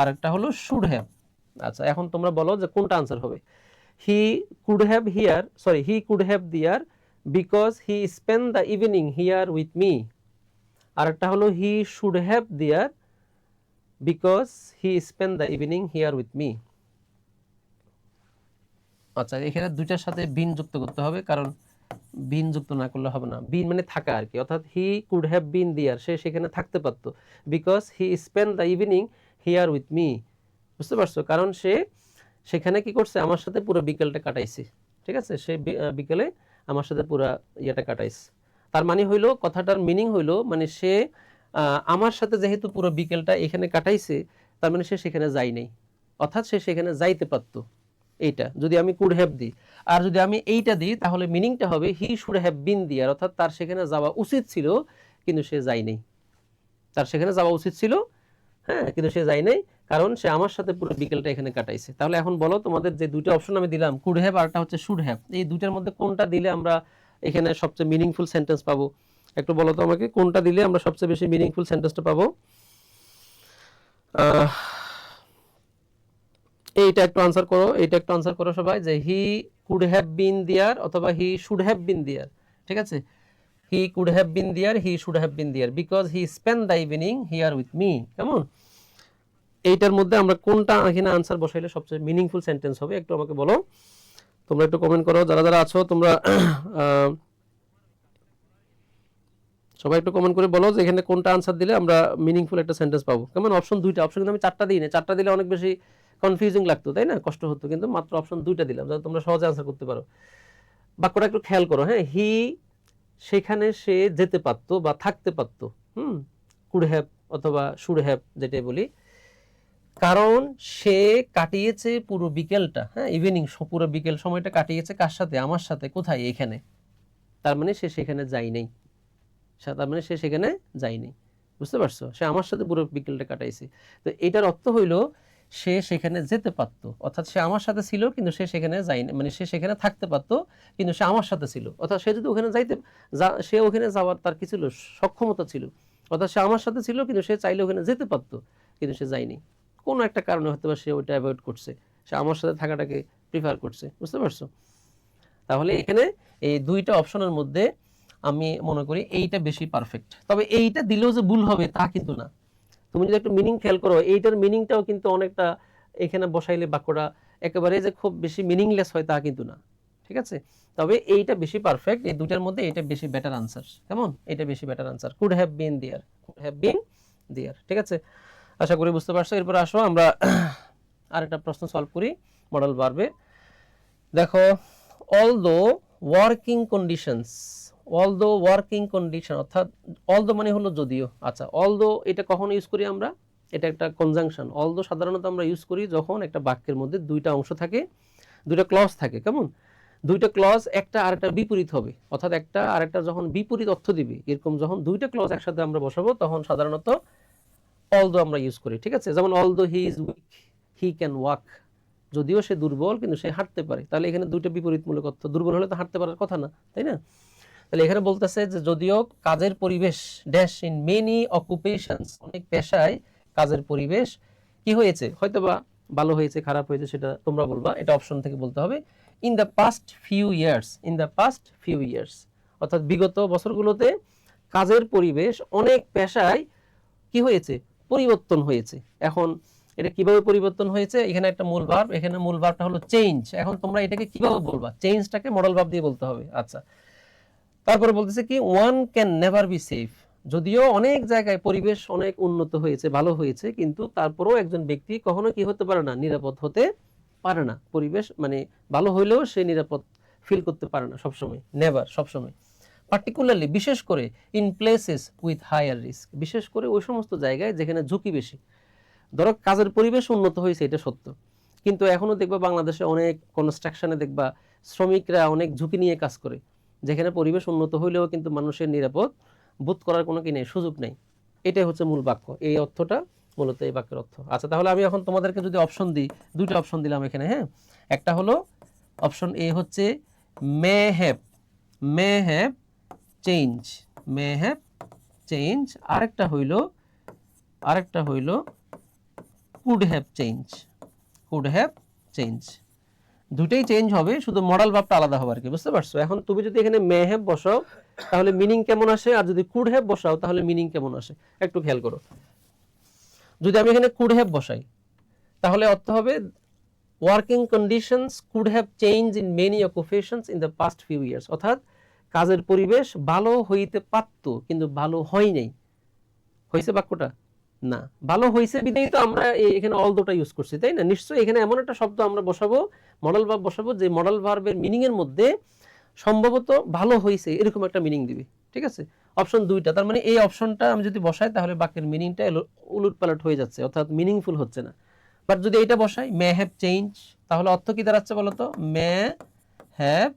আর একটা হলো শুড হ্যাভ। আচ্ছা, এখন তোমরা বলো যে কোনটা আনসার হবে। He could have here, sorry, he could have there because he spend the evening here with me, আর একটা হলো he should have there because he spend the evening here with me. আচ্ছা, এখানে দুইটার সাথে বিন যুক্ত করতে হবে, কারণ বিন যুক্ত না করলে হবে না। বিন মানে থাকা আর কি, অর্থাৎ হি কুড হ্যাভ বিন দিয়ার, সে সেখানে থাকতে পারতো, because he spend the evening here with me. বুঝতে পারছো? কারণ সে সেখানে কি করছে, আমার সাথে পুরো বিকেলটা কাটাইছে। ঠিক আছে, সে বিকেলে আমার সাথে পুরো ইয়েটা কাটাইছে। তার মানে হইলো, কথাটার মিনিং হইলো, মানে সে আমার সাথে যেহেতু পুরো বিকেলটা এখানে কাটাইছে, তার মানে সে সেখানে যায় নাই, অর্থাৎ সে সেখানে যাইতে পারতো। এইটা যদি আমি কুড হ্যাভ দিই, আর যদি আমি এইটা দিই, তাহলে মিনিংটা হবে হি শুড হ্যাভ বিন দিয়ার, অর্থাৎ তার সেখানে যাওয়া উচিত ছিল কিন্তু সে যায় নাই। তার সেখানে যাওয়া উচিত ছিল, হ্যাঁ, কিন্তু সে যায় নাই, কারণ সে আমার সাথে পুরো বিকেলটা এখানে কাটাইছে। তাহলে এখন বলো, তোমাদের যে দুইটা অপশন আমি দিলাম, কুড হ্যাভ আর একটা হচ্ছে শুড হ্যাভ, এই দুইটার মধ্যে কোনটা দিলে আমরা এখানে সবচেয়ে মিনিংফুল সেন্টেন্স পাবো? একটু বলো তো আমাকে, কোনটা দিলে আমরা সবচেয়ে বেশি মিনিংফুল সেন্টেন্সটা পাবো? এইটা একটু আনসার করো, এইটা একটু আনসার করো সবাই, যে হি কুড হ্যাভ বিন দিয়ার অথবা হি শুড হ্যাভ বিন দিয়ার। ঠিক আছে, হি কুড হ্যাভ বিন দিয়ার, হি শুড হ্যাভ বিন দিয়ার, because he spend the evening here with me. কেমন? এইটার মধ্যে আমরা কোনটা এখানে আনসার বসাইলে সবচেয়ে মিনিংফুল সেন্টেন্স হবে, একটু আমাকে বলো। তোমরা একটু কমেন্ট করো, যারা যারা আছো তোমরা সবাই একটু কমেন্ট করে বলো যে এখানে কোনটা আনসার দিলে আমরা মিনিংফুল একটা সেন্টেন্স পাবো। কেমন? অপশন দুইটা, অপশন কিন্তু আমি চারটা দিই না, চারটা দিলে অনেক বেশি কনফিউজিং লাগতো, তাই না, কষ্ট হতো, কিন্তু মাত্র অপশন দুইটা দিলাম যাতে তোমরা সহজে আনসার করতে পারো। বাক্যটা একটু খেয়াল করো, হ্যাঁ, হি সেখানে সে যেতে পারতো বা থাকতে পারতো, কুড হ্যাভ অথবা শুড হ্যাভ যেটাই বলি, কারণ সে কাটিয়েছে পুরো বিকেলটা, হ্যাঁ, ইভিনিং, পুরো বিকেল সময়টা কাটিয়েছে কার সাথে? আমার সাথে। কোথায়? এখানে। তার মানে সে সেখানে যায় নাই, তার মানে সে সেখানে যায়নি। বুঝতে পারছো? সে আমার সাথে পুরো বিকেলটা কাটাইছে। তো এটার অর্থ হইলো সে সেখানে যেতে পারতো, অর্থাৎ সে আমার সাথে ছিল কিন্তু সে সেখানে যায়নি, মানে সে সেখানে থাকতে পারতো কিন্তু সে আমার সাথে ছিল, অর্থাৎ সে যদি ওখানে যাইতে, সে ওখানে যাওয়ার তার কি ছিল? সক্ষমতা ছিল, অর্থাৎ সে আমার সাথে ছিল কিন্তু সে চাইলে ওখানে যেতে পারতো কিন্তু সে যায়নি। কোনো একটা কারণে হয়তো সে ওইটা অ্যাভয়েড করছে, সে আমার সাথে থাকাটাকে প্রিফার করছে। বুঝতে পারছো? তাহলে এখানে এই দুইটা অপশনের মধ্যে আমি মনে করি এইটা বেশি পারফেক্ট। তবে এইটা দিলেও যে ভুল হবে তা কিন্তু না। তুমি যদি একটু মিনিং খেয়াল করো, এইটার মিনিংটাও কিন্তু অনেকটা এখানে বসাইলে বাক্যটা একেবারে যে খুব বেশি মিনিংলেস হয় তা কিন্তু না। ঠিক আছে, তবে এইটা বেশি পারফেক্ট, এই দুটার মধ্যে এইটা বেশি বেটার আনসার। কেমন? এটা বেশি better answer, could have been there, could have been there. ঠিক আছে, আশা করি বুঝতে পারছো। এরপর আসো আমরা আরেকটা প্রশ্ন সলভ করি মডেল ভার্বে। দেখো, although working conditions, although working condition, অর্থাৎ অলদো মানে হলো যদিও। আচ্ছা, অলদো এটা কখন ইউজ করি আমরা? এটা একটা কনজাংশন। অলদো সাধারণত আমরা ইউজ করি যখন একটা বাক্যের মধ্যে দুইটা অংশ থাকে, দুইটা ক্লজ থাকে। কেমন? দুইটা ক্লজ একটা আরেকটা বিপরীত হবে, অর্থাৎ একটা আরেকটা যখন বিপরীত অর্থ দিবে, এরকম যখন দুইটা ক্লজ একসাথে আমরা বসাবো তখন সাধারণত অলদো আমরা ইউজ করি। ঠিক আছে, যেমন although he is weak he can walk, যদিও সে দুর্বল কিন্তু সে হাঁটতে পারে। তাহলে এখানে দুইটা বিপরীতমূলক অর্থ, দুর্বল হলে তো হাঁটতে পারার কথা না, তাই না? তাহলে এখানে বলতেছে যে যদিও কাজের পরিবেশ ড্যাশ ইন মেনি অকুপেশনস, অনেক পেশায় কাজের পরিবেশ কি হয়েছে, হয়তোবা ভালো হয়েছে খারাপ হয়েছে সেটা তোমরা বলবা, এটা অপশন থেকে বলতে হবে। In the past few years, in the past few years, অর্থাৎ বিগত বছরগুলোতে কাজের পরিবেশ অনেক পেশায় কি হয়েছে, পরিবর্তন হয়েছে। এখন এটা কিভাবে পরিবর্তন হয়েছে, এখানে একটা মূল ভার্ব, এখানে মূল ভার্বটা হলো চেঞ্জ। এখন তোমরা এটাকে কিভাবে বলবা, চেঞ্জটাকে মডেল ভার্ব দিয়ে বলতে হবে। আচ্ছা, তারপরে বলতেছে কি one can never be safe, যদিও অনেক জায়গায় পরিবেশ অনেক উন্নত হয়েছে, ভালো হয়েছে, কিন্তু তারপরেও একজন ব্যক্তি কখনো কি হতে পারে না, নিরাপদ হতে পারে না। পরিবেশ মানে ভালো হইলেও সে নিরাপদ ফিল করতে পারে না সবসময়, নেভার সবসময়। পার্টিকুলারলি বিশেষ করে in places with higher risk, বিশেষ করে ওই সমস্ত জায়গায় যেখানে ঝুঁকি বেশি। ধরো কাজের পরিবেশ উন্নত হয়েছে, এটা সত্য, কিন্তু এখনো দেখবা বাংলাদেশে অনেক কনস্ট্রাকশনে দেখবা শ্রমিকরা অনেক ঝুঁকি নিয়ে কাজ করে, যেখানে পরিবেশ উন্নত হইলেও কিন্তু মানুষের নিরাপদ বোধ করার কোনো কি নেই, সুযোগ নেই। এটাই হচ্ছে মূল বাক্য, এই অর্থটা মূলত এই বাক্যের অর্থ। আচ্ছা, তাহলে আমি এখন তোমাদেরকে যদি অপশন দিই, দুইটা অপশন দিলাম এখানে, হ্যাঁ। একটা হলো অপশন এ হচ্ছে may have, may have change, may have change. আরেকটা হইল could have change, could have change. দুটেই চেঞ্জ হবে, শুধু মডেল ভাবটা আলাদা হবে আর কি, বুঝতে পারছো? এখন তুমি যদি এখানে মে হ্যাভ বসাও তাহলে মিনিং কেমন আসে, আর যদি কুড হ্যাভ বসাও তাহলে মিনিং কেমন আসে, একটু খেয়াল করো। যদি আমি এখানে কুড হ্যাভ বসাই তাহলে অর্থ হবে working conditions could have change in many occupations in the past few years, অর্থাৎ কাজের পরিবেশ ভালো হইতে পারত কিন্তু ভালো হয় নাই। হয়েছে বাক্যটা? না, ভালো হয়েছে বিধায় তো আমরা এখানে অল দুটা ইউজ করছি, তাই না? নিশ্চয়ই এখানে এমন একটা শব্দ আমরা বসাবো, মডেল ভার্ব বসাবো, যে মডেল ভার্বের মিনিং এর মধ্যে সম্ভবত ভালো হয়েছে এরকম একটা মিনিং দিবে, ঠিক আছে? অপশন দুইটা, তার মানে এই অপশনটা আমি যদি বসাই তাহলে বাক্যের মিনিংটা উলটপালট হয়ে যাচ্ছে, অর্থাৎ মিনিংফুল হচ্ছে না। বাট যদি এটা বসাই মে হ্যাভ চেঞ্জ, তাহলে অর্থ কি দাঁড়াচ্ছে বলতো? মে হ্যাভ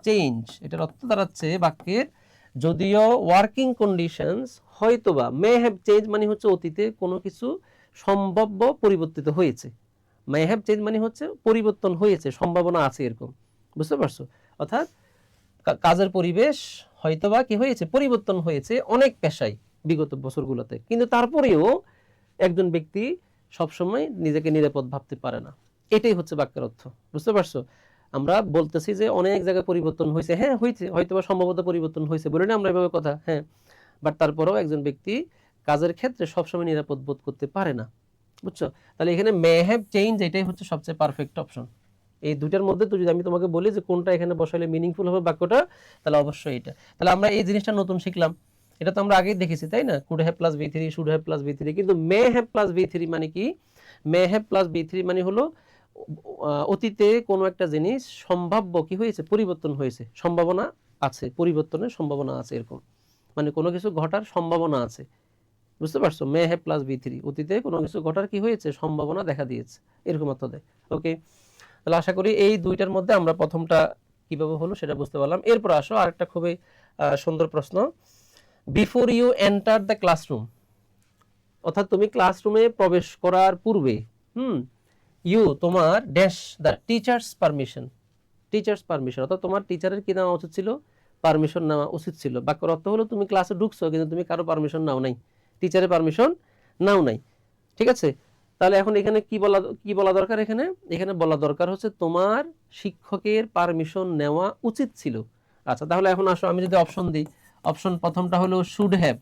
চেঞ্জ, এটার অর্থ দাঁড়াচ্ছে বাক্যের যদিও ওয়ার্কিং কন্ডিশনস হয়তোবা, মে হ্যাভ চেঞ্জ মানে হচ্ছে অতীতে কোনো কিছু সম্ভাব্য পরিবর্তিত হয়েছে, মে হ্যাভ চেঞ্জ মানে হচ্ছে পরিবর্তন হয়েছে, সম্ভাবনা আছে এরকম, বুঝতে পারছো? অর্থাৎ কাজের পরিবেশ হয়তোবা কি হয়েছে, পরিবর্তন হয়েছে অনেক পেশায় বিগত বছরগুলোতে, কিন্তু তারপরেও একজন ব্যক্তি সবসময় নিজেকে নিরাপদ ভাবতে পারে না। এটাই হচ্ছে বাক্যের অর্থ, বুঝতে পারছো? আমরা বলতেছি যে অনেক জায়গায় পরিবর্তন হয়েছে, হ্যাঁ হয়েছে, হয়তোবা সম্ভবত পরিবর্তন হয়েছে, বলি না আমরা এভাবে কথা, হ্যাঁ। বাট তারপরেও একজন ব্যক্তি কাজের ক্ষেত্রে সবসময় নিরাপদ বোধ করতে পারে না, বুঝছো? তাহলে এখানে মে হ্যাভ চেঞ্জ এটাই হচ্ছে সবচেয়ে পারফেক্ট অপশন। এই দুইটার মধ্যে তো যদি আমি তোমাকে বলি যে কোনটা এখানে বসালে মিনিংফুল হবে বাক্যটা, তাহলে অবশ্যই এটা। তাহলে আমরা এই জিনিসটা নতুন শিখলাম, এটা তো আমরা আগেই দেখেছি, তাই না? Could have plus V3, should have plus V3, কিন্তু মে হ্যাভ প্লাস V3 মানে কি? মে হ্যাভ প্লাস V3 মানে হলো অতীতে কোনো একটা জিনিস সম্ভাব্য কি হয়েছে, পরিবর্তন হয়েছে, সম্ভাবনা আছে, পরিবর্তনের সম্ভাবনা আছে, এরকম মানে কোনো কিছু ঘটার সম্ভাবনা আছে, বুঝতে পারছো? মে হ্যাভ প্লাস V3, অতীতে কোনো কিছু ঘটার কি হয়েছে, সম্ভাবনা দেখা দিয়েছে, এরকম অর্থ দেয়। ওকে, তাহলে আশা করি এই দুইটার মধ্যে আমরা প্রথমটা কিভাবে হলো সেটা বুঝতে পারলাম। এরপর আসো আরেকটা খুবই সুন্দর প্রশ্ন, before you enter the classroom, অর্থাৎ তুমি ক্লাসরুমে প্রবেশ করার পূর্বে, ইউ তোমার dash the teacher's permission, teacher's permission, অর্থাৎ তোমার টিচারের কি নেওয়া উচিত ছিল, পারমিশন নেওয়া উচিত ছিল। বাক্যের অর্থ হলো তুমি ক্লাসে ঢুকছো কিন্তু তুমি কারো পারমিশন নাও নাই, টিচারের পারমিশন নাও নাই, ঠিক আছে? তাহলে এখন এখানে কি বলা দরকার, এখানে বলা দরকার হচ্ছে তোমার শিক্ষকের পারমিশন নেওয়া উচিত ছিল। আচ্ছা, তাহলে এখন আসো আমি যদি অপশন দিই, অপশন প্রথমটা হলো শুড হ্যাভ,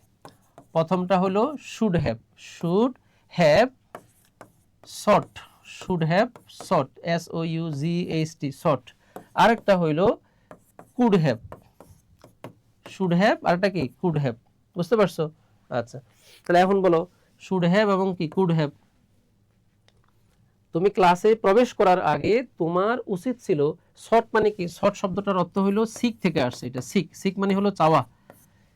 প্রথমটা হলো should have, should have thought, should have thought, SOUGHT thought. আরেকটা হইল কুড হ্যাভ, শুড হ্যাভ, আরেকটা কি কুড হ্যাভ, বুঝতে পারছো? আচ্ছা, তাহলে এখন বলো শুড হ্যাভ এবং কি কুড হ্যাভ। তুমি ক্লাসে প্রবেশ করার আগে তোমার উচিত ছিল, সট মানে কি, সট শব্দটার অর্থ হইলো সিক থেকে আসছে, এটা সিক, সিক মানে হলো চাওয়া,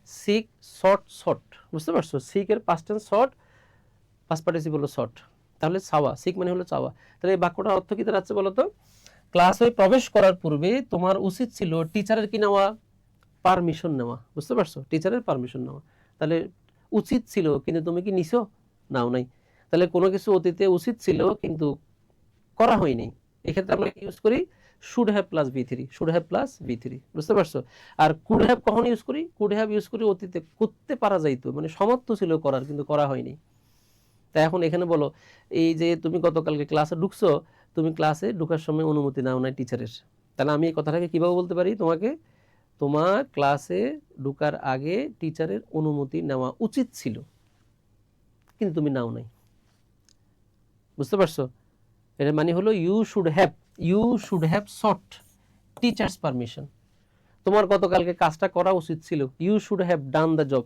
সিক সট সট, বুঝতে পারছো? সিক এর past tense thought, past participle হলো সট, তাহলে চাওয়া, সিক মানে হলো চাওয়া। তাহলে এই বাক্যটার অর্থ কি দাঁড়াচ্ছে বলো তো? ক্লাসে প্রবেশ করার পূর্বে তোমার উচিত ছিল টিচারের কি নেওয়া, পারমিশন নেওয়া, বুঝতে পারছো? টিচারের পারমিশন নেওয়া। তাহলে উচিত ছিল কিন্তু তুমি কি নিছো, নাও নাই। তাহলে কোনো কিছু অতীতে উচিত ছিল কিন্তু করা হয়নি, এক্ষেত্রে আমরা কি ইউজ করি, should have plus V3, should have plus V3, বুঝতে পারছো? আর কুড হ্যাভ কখন ইউজ করি, কুড হ্যাভ ইউজ করি অতীতে করতে পারা যাইতো, মানে সমর্থ ছিল করার কিন্তু করা হয়নি। তাই এখন এখানে বলো, এই যে তুমি গতকালকে ক্লাসে ঢুকছো, তুমি ক্লাসে ঢুকার সময় অনুমতি নাও নাই টিচারের, তাহলে আমি এই কথাটাকে কিভাবে বলতে পারি তোমাকে, তোমার ক্লাসে ঢোকার আগে টিচারের অনুমতি নেওয়া উচিত ছিল, কিন্তু তুমি নাও নাই। বুঝতে পারছো? এর মানে হলো you should have sought teacher's permission. তোমার গতকালকে কাজটা করা উচিত ছিল, you should have done the job.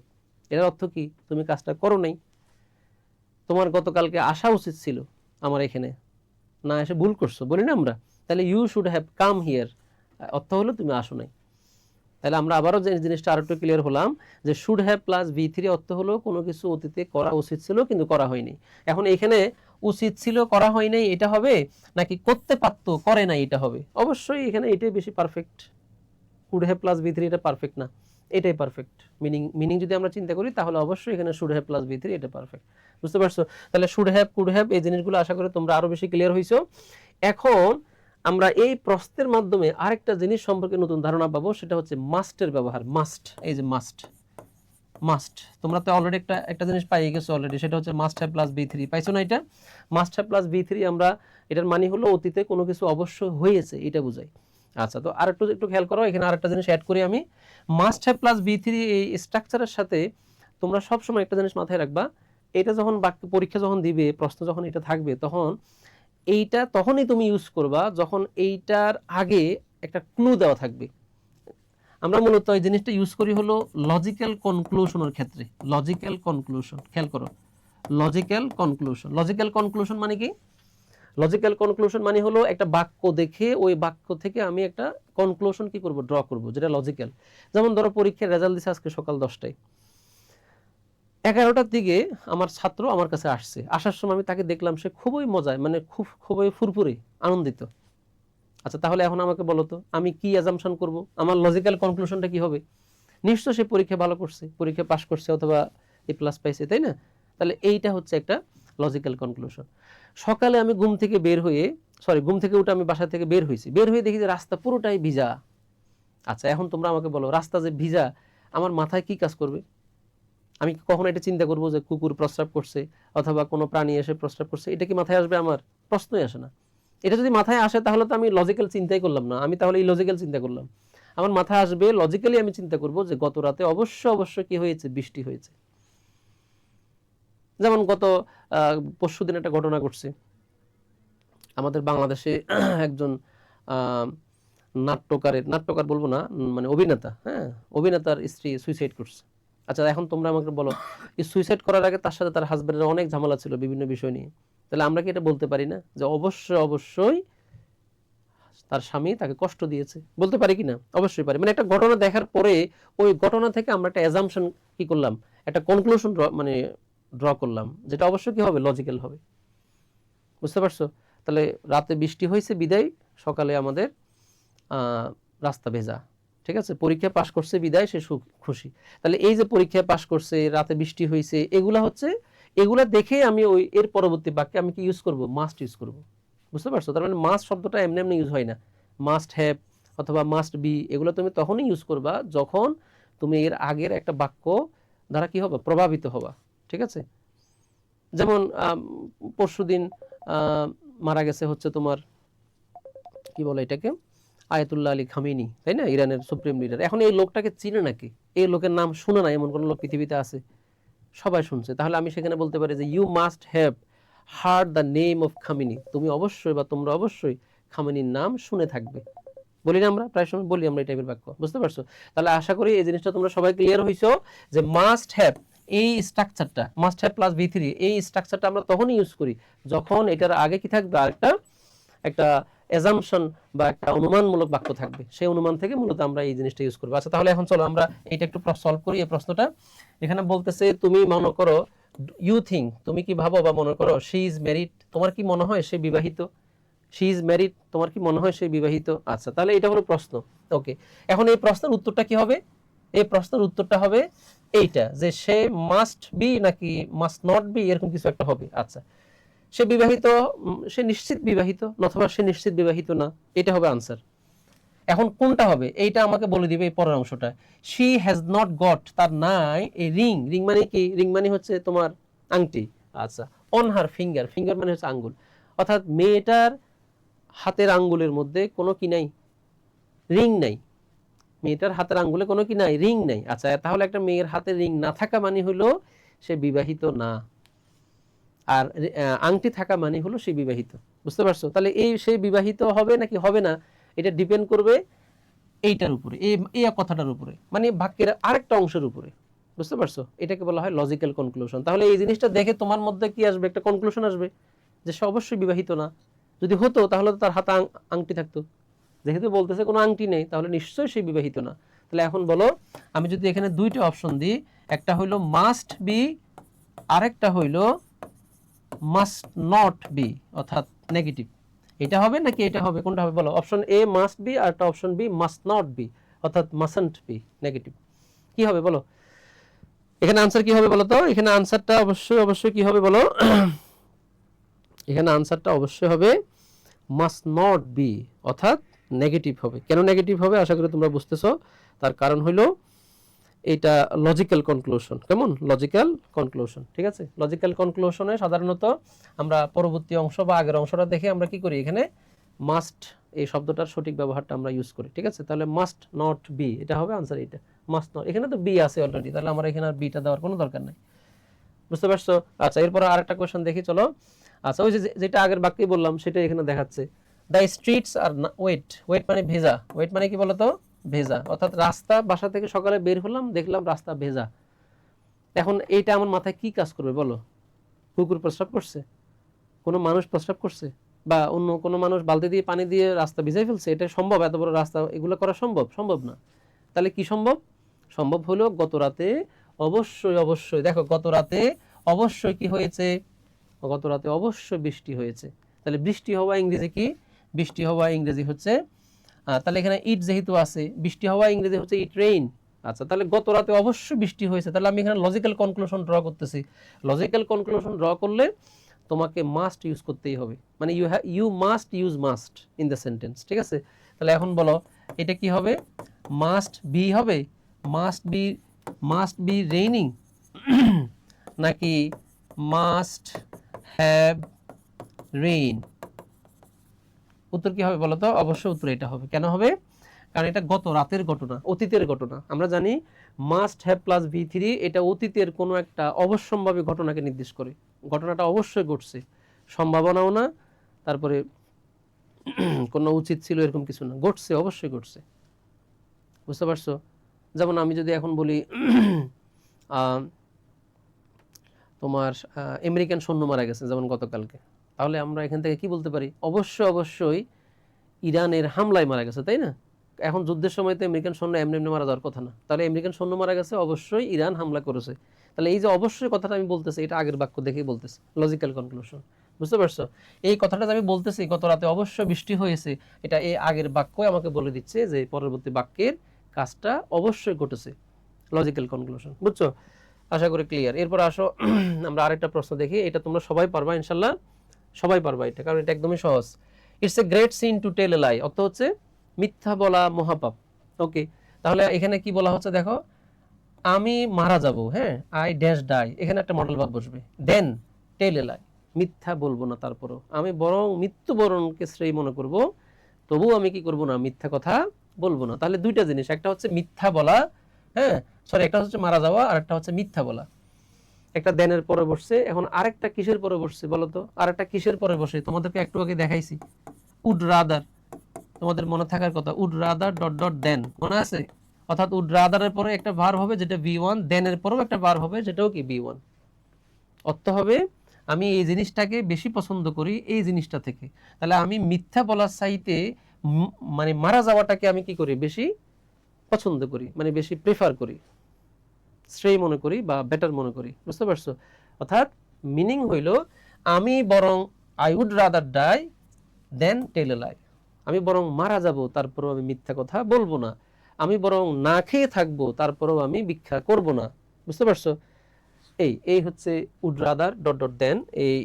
এর অর্থ কি? তুমি কাজটা করো নাই। তোমার গতকালকে আসা উচিত ছিল আমার এখানে, না এসে ভুল করছো, বলি না আমরা? তাহলে you should have come here অর্থ হলো তুমি আসো নাই। তাহলে আমরা আবারও যে জিনিসটা আরেকটু ক্লিয়ার হলাম যে শুড হ্যাভ প্লাস V3 অর্থ হলো কোনো কিছু অতীতে করা উচিত ছিল কিন্তু করা হয়নি। এখন এখানে উচিত ছিল করা হয় নাই এটা হবে, নাকি করতে পারতো করে নাই এটা হবে? অবশ্যই এখানে এটাই বেশি perfect. Should have plus V3 এটা পারফেক্ট না, এটাই পারফেক্ট। মিনিং যদি আমরা চিন্তা করি তাহলে অবশ্যই এখানে শুড হ্যাভ প্লাস V3 এটা পারফেক্ট। বুঝতে পারছো? তাহলে শুড হ্যাভ, কুড হ্যাভ এই জিনিসগুলো আশা করি তোমরা আরো বেশি ক্লিয়ার হইছো। এখন আমরা এই প্রশ্নের মাধ্যমে আরেকটা জিনিস সম্পর্কে নতুন ধারণা পাবো, সেটা হচ্ছে মাস্টের ব্যবহার। মাস্ট, এই যে মাস্ট তোমরা তো অলরেডি একটা জিনিস পাই গেছো অলরেডি, সেটা হচ্ছে মাস্ট হ্যাভ প্লাস V3 পাইছো না? এটা মাস্ট হ্যাভ প্লাস V3 আমরা এটার মানে হলো অতীতে কোনো কিছু অবশ্য হয়েছে এটা বোঝায়। আচ্ছা, তো একটু খেয়াল করো, এখানে আরেকটা জিনিস অ্যাড করি আমি। মাস্ট হ্যাভ প্লাস V3 এই স্ট্রাকচারের সাথে তোমরা সবসময় একটা জিনিস মাথায় রাখবা, এটা যখন বাক্য পরীক্ষা যখন দিবে, প্রশ্ন যখন এটা থাকবে, তখন এইটা তখনই তুমি ইউজ করবা যখন এইটার আগে একটা ক্লু দেওয়া থাকবে। আমরা মূলত এই জিনিসটা ইউজ করি হলো লজিক্যাল কনক্লুশনের ক্ষেত্রে। লজিক্যাল কনক্লুশন, খেয়াল করো, লজিক্যাল কনক্লুশন মানে কি? লজিক্যাল কনক্লুশন মানে হলো একটা বাক্য দেখে ওই বাক্য থেকে আমি একটা কনক্লুশন কি করব, ড্র করব, যেটা লজিক্যাল। যেমন ধরো পরীক্ষার রেজাল্ট দিছে আজকে সকাল 10টায়, 11টার দিকে আমার ছাত্র আমার কাছে আসছে, আসার সময় আমি তাকে দেখলাম সে খুবই মজায়, মানে খুবই ফুরফুরে আনন্দিত। আচ্ছা, তাহলে এখন আমাকে বলো তো আমি কি অ্যাজাম্পশন করব, আমার লজিক্যাল কনক্লুশনটা কি হবে? নিশ্চয় সে পরীক্ষা ভালো করছে, পরীক্ষা পাস করছে অথবা A+ পাইছে, তাই না? তাহলে এইটা হচ্ছে একটা লজিক্যাল কনক্লুশন। সকালে আমি ঘুম থেকে উঠে আমি বাসা থেকে বের হয়ে দেখি যে রাস্তা পুরোটাই ভিজা। আচ্ছা, এখন তোমরা আমাকে বলো, রাস্তা যে ভিজা আমার মাথায় কি কাজ করবে? আমি কখনো এটা চিন্তা করবো যে কুকুর প্রস্রাব করছে অথবা কোনো প্রাণী এসে প্রস্রাব করছে? এটা কি মাথায় আসবে? আমার প্রশ্নই আসে না। এটা যদি মাথায় আসে তাহলে তো আমি লজিক্যাল চিন্তাই করলাম না, আমি তাহলে ইলজিক্যাল চিন্তা করলাম। আমার মাথায় আসবে লজিক্যালি, আমি চিন্তা করব যে গত রাতে অবশ্য কি হয়েছে, বৃষ্টি হয়েছে। যেমন গত পরশুদিন একটা ঘটনা ঘটছে আমাদের বাংলাদেশে। একজন নাট্যকার বলবো না, মানে অভিনেতা, হ্যাঁ, অভিনেতার স্ত্রী সুইসাইড করছে। আচ্ছা, এখন তোমরা আমাকে বলো, এই সুইসাইড করার আগে তার সাথে তার হাজবেন্ডের অনেক ঝামেলা ছিল বিভিন্ন বিষয় নিয়ে। তাহলে আমরা কি এটা বলতে পারি না যে অবশ্যই তার স্বামী তাকে কষ্ট দিয়েছে? বলতে পারি কি না? অবশ্যই পারি। মানে একটা ঘটনা দেখার পরে ওই ঘটনা থেকে আমরা একটা অ্যাজাম্পশন কি করলাম, একটা কনক্লুশন মানে ড্র করলাম, যেটা অবশ্যই কি হবে, লজিক্যাল হবে। বুঝতে পারছো? তাহলে রাতে বৃষ্টি হয়েছে বিদায়, সকালে আমাদের রাস্তা ভেজা, ঠিক আছে? পরীক্ষা পাশ করছে বিদায় সে খুশি। তাহলে এই যে পরীক্ষা পাশ করছে, রাতে বৃষ্টি হয়েছে, এগুলা দেখে আমি ওই এর পরবর্তী বাক্যে আমি কি ইউজ করব, মাস্ট ইউজ করব। বুঝতে পারছো? তার মানে মাস্ট শব্দটা এমনি ইউজ হয় না। মাস্ট হ্যাভ অথবা মাস্ট বি এগুলো তুমি তখনই ইউজ করবা যখন তুমি এর আগের একটা বাক্য দ্বারা কি হবে, প্রভাবিত হবা। ঠিক আছে? যেমন পরশুদিন মারা গেছে হচ্ছে তোমার কি বলে এটাকে, আয়াতুল্লাহ আলী খামেনি, তাই না, ইরানের সুপ্রিম লিডার। এখন এই লোকটাকে চিনে নাকি? এই লোকের নাম শুনে না এমন কোন লোক পৃথিবীতে আছে? সবাই শুনছে। তাহলে আমি সেখানে বলতে পারি যে you must have heard the name of Khamenei, তুমি অবশ্যই বা তোমরা অবশ্যই খামেনির নাম শুনে থাকবে। বলি না আমরা, প্রায় সময় বলি আমরা এই টাইপের বাক্য। বুঝতে পারছো? তাহলে আশা করি এই জিনিসটা তোমরা সবাই ক্লিয়ার হইছো যে মাস্ট হ্যাভ এই স্ট্রাকচারটা, মাস্ট হ্যাভ প্লাস V3 এই স্ট্রাকচারটা আমরা তখনই ইউজ করি যখন এটার আগে কি থাকবে, আরেকটা একটা অ্যাজাম্পশন বা একটা অনুমানমূলক বাক্য থাকবে, সেই অনুমান থেকে মূলত আমরা এই জিনিসটা ইউজ করবো। আচ্ছা, তাহলে এখন চলো আমরা এটা একটু সলভ করি এই প্রশ্নটা। এখানে বলতেছে তুমি মনে করো, ইউ থিঙ্ক তুমি কি ভাবো বা মনে করো, শি ইজ ম্যারিড, তোমার কি মনে হয় সে বিবাহিত? শি ইজ ম্যারিড, তোমার কি মনে হয় সে বিবাহিত? আচ্ছা, তাহলে এটা হলো প্রশ্ন। ওকে, এখন এই প্রশ্নের উত্তরটা কি হবে? এই প্রশ্নের উত্তরটা হবে এইটা, যে সে মাস্ট বি নাকি মাস্ট নট বি, এরকম কিছু একটা হবে। আচ্ছা, সে বিবাহিত, সে নিশ্চিত বিবাহিত, অথবা সে নিশ্চিত বিবাহিত না, এটা হবে আনসার। এখন কোনটা হবে এইটা আমাকে বলে দিবে এই পরের অংশটা। শি হ্যাজ নট গট, তার নাই এ রিং, রিং মানে কি? রিং মানে হচ্ছে তোমার আংটি। আচ্ছা, অন হার ফিঙ্গার, ফিঙ্গার মানে হচ্ছে আঙ্গুল, অর্থাৎ মেয়েটার হাতের আঙ্গুলের মধ্যে কোনো কি নাই, রিং নাই। মেয়েটার হাতের আঙ্গুলে কোনো কি নাই, রিং নাই। আচ্ছা, তাহলে একটা মেয়ের হাতে রিং না থাকা মানে হলো সে বিবাহিত না, আর আংটি থাকা মানে হলো সে বিবাহিত। বুঝতে পারছো? তাহলে এই সে বিবাহিত হবে নাকি হবে না, এটা ডিপেন্ড করবে এইটার উপরে, এই কথাটার উপরে, মানে বাক্যের আরেকটা অংশের উপরে। বুঝতে পারছো? এটাকে বলা হয় লজিক্যাল কনক্লুশন। তাহলে এই জিনিসটা দেখে তোমার মধ্যে কি আসবে, একটা কনক্লুশন আসবে যে সে অবশ্যই বিবাহিত না। যদি হতো তাহলে তো তার হাতে আংটি থাকতো, যেহেতু বলতেছে কোনো আংটি নেই তাহলে নিশ্চয়ই সে বিবাহিত না। তাহলে এখন বলো, আমি যদি এখানে দুইটা অপশন দিই, একটা হইলো মাস্ট বি, আরেকটা হইলো মাস্ট নট বি, অর্থাৎ নেগেটিভ, এটা হবে নাকি এটা হবে, কোনটা হবে বলো? অপশন এ মাস্ট বি, আর একটা option B must not be, অর্থাৎ মাস্টন্ট বি, নেগেটিভ। কি হবে বলো? এখানে আনসার কি হবে বলো তো? এখানে আনসারটা অবশ্যই কি হবে বলো? এখানে আনসারটা অবশ্যই হবে মাস্ট নট বি, অর্থাৎ নেগেটিভ হবে। কেন নেগেটিভ হবে আশা করি তোমরা বুঝতেছো। তার কারণ হইলো এটা লজিক্যাল কনক্লুশন। কেমন? লজিক্যাল কনক্লুশন, ঠিক আছে? লজিক্যাল কনক্লুশনে সাধারণত আমরা পরবর্তী অংশ বা আগের অংশটা দেখে আমরা কি করি, এখানে মাস্ট এই শব্দটার সঠিক ব্যবহারটা আমরা ইউজ করি, ঠিক আছে? তাহলে মাস্ট নট বি, এটা হবে আনসার। এটা মাস্ট নট, এখানে তো বি আছে অলরেডি, তাহলে আমরা এখানে আর বিটা দেওয়ার কোনো দরকার নাই। বুঝতে পারছো? আচ্ছা, এরপর আরেকটা কোয়েশ্চন দেখি, চলো। আচ্ছা, ওই যে যেটা আগের বাক্যেই বললাম সেটা এখানে দেখাচ্ছে। The streets are wet, wet মানে ভেজা, ওয়েট মানে কি বলতো? ভেজা, অর্থাৎ রাস্তা, বাসা থেকে সকালে বের হলাম, দেখলাম রাস্তা ভেজা। এখন এইটা আমার মাথায় কি কাজ করবে বলো? কুকুর প্রস্রাব করছে, কোনো মানুষ প্রস্রাব করছে, বা অন্য কোনো মানুষ বালতি দিয়ে পানি দিয়ে রাস্তা ভিজাই ফেলছে? এটা সম্ভব? এত বড় রাস্তা এগুলো করা সম্ভব? সম্ভব না। তাহলে কি সম্ভব? সম্ভব হলো গত রাতে অবশ্যই দেখো, গত রাতে অবশ্যই কি হয়েছে? গত রাতে অবশ্যই বৃষ্টি হয়েছে। তাহলে বৃষ্টি হওয়া ইংরেজি কি? বৃষ্টি হওয়া ইংরেজি হচ্ছে, তাহলে এখানে ইট যেহেতু আছে, বৃষ্টি হওয়া ইংরেজি হচ্ছে ইট রেইন। আচ্ছা, তাহলে গত রাতে অবশ্যই বৃষ্টি হয়েছে, তাহলে আমি এখানে লজিক্যাল কনক্লুশন ড্র করতেছি। লজিক্যাল কনক্লুশন ড্র করলে তোমাকে মাস্ট ইউজ করতেই হবে, মানে you must use must in the sentence, ঠিক আছে? তাহলে এখন বলো এটা কি হবে? মাস্ট বি হবে, মাস্ট বি রেইনিং, নাকি মাস্ট হ্যাভ রেইন? উত্তর কি হবে বলো তো? অবশ্যই উত্তর এটা হবে। কেন হবে? কারণ এটা গত রাতের ঘটনা, অতীতের ঘটনা। আমরা জানি must have plus V three, এটা অতীতের কোনো একটা অবশ্যম্ভাবী ঘটনাকে নির্দেশ করে। ঘটনাটা অবশ্যই ঘটছে, সম্ভাবনাও না, তারপরে কোনো উচিত ছিল এরকম কিছু না, ঘটছে, অবশ্যই ঘটছে। বুঝতে পারছো? যেমন আমি যদি এখন বলি তোমার আমেরিকান সৈন্য মারা গেছে যেমন গতকালকে, তাহলে আমরা এখান থেকে কি বলতে পারি? অবশ্যই ইরানের হামলায় মারা গেছে, তাই না? এখন যুদ্ধের সময় তো আমেরিকান সৈন্য এমনি এমনি মারা যাওয়ার কথা না, তাহলে আমেরিকান সৈন্য মারা গেছে, অবশ্যই ইরান হামলা করেছে। তাহলে এই যে অবশ্যই কথাটা আমি বলতেছি, এটা আগের বাক্য দেখেই বলতেছি, লজিক্যাল কনক্লুশন। বুঝতে পারছো? এই কথাটা আমি বলতেছি গত রাতে অবশ্যই বৃষ্টি হয়েছে, এটা এই আগের বাক্য আমাকে বলে দিচ্ছে যে পরবর্তী বাক্যের কাজটা অবশ্যই ঘটেছে। লজিক্যাল কনক্লুশন, বুঝছো? আশা করি ক্লিয়ার। এরপর আসো আমরা আরেকটা প্রশ্ন দেখি, এটা তোমরা সবাই পারবা ইনশাল্লাহ, সবাই পারবা এটা, কারণ এটা একদমই সহজ। It's a great sin to tell a lie, অর্থ হচ্ছে মিথ্যা বলা মহাপাপ। ওকে, তাহলে এখানে কি বলা হচ্ছে দেখো, আমি মারা যাব, হ্যাঁ, আই ড্যাশ ডাই, এখানে একটা মডেল ভার্ব বসবে, দেন টেল এ লাই, মিথ্যা বলবো না, তারপরও আমি বরং মৃত্যুবরণকে শ্রেয় মনে করব, তবুও আমি কি করব না? মিথ্যা কথা বলবো না। তাহলে দুইটা জিনিস, একটা হচ্ছে মিথ্যা বলা, হ্যাঁ সরি, একটা হচ্ছে মারা যাওয়া, আর একটা হচ্ছে মিথ্যা বলা। একটা দেনের পরে বসছে, এখন আরেকটা কিসের পরে বসছে বলো তো? আরেকটা কিসের পরে বসে? তোমাদেরকে একটু আগে দেখাইছি, উড রাদার, তোমাদের মনে থাকার কথা, উড রাদার ডট ডট দেন, মনে আছে? অর্থাৎ উড রাদারের পরে একটা ভার্ব হবে যেটা V1, দেনের পরেও একটা ভার্ব হবে যেটাও কি V1। অর্থ হবে আমি এই জিনিসটাকে বেশি পছন্দ করি এই জিনিসটা থেকে। তাহলে আমি মিথ্যা বলার চাইতে মানে মারা যাওয়াটাকে আমি কি করি? বেশি পছন্দ করি, মানে বেশি প্রেফার করি, শ্রেয় মনে করি বা বেটার মনে করি। বুঝতে পারছো? অর্থাৎ মিনিং হইল আমি বরং I would rather die then tell a লাই, আমি বরং মারা যাব তারপরেও আমি মিথ্যা কথা বলবো না, আমি বরং না খেয়ে থাকবো তারপরেও আমি ভিক্ষা করব না। বুঝতে পারছো? এই হচ্ছে উড রাদার ডট ডট দেন, এই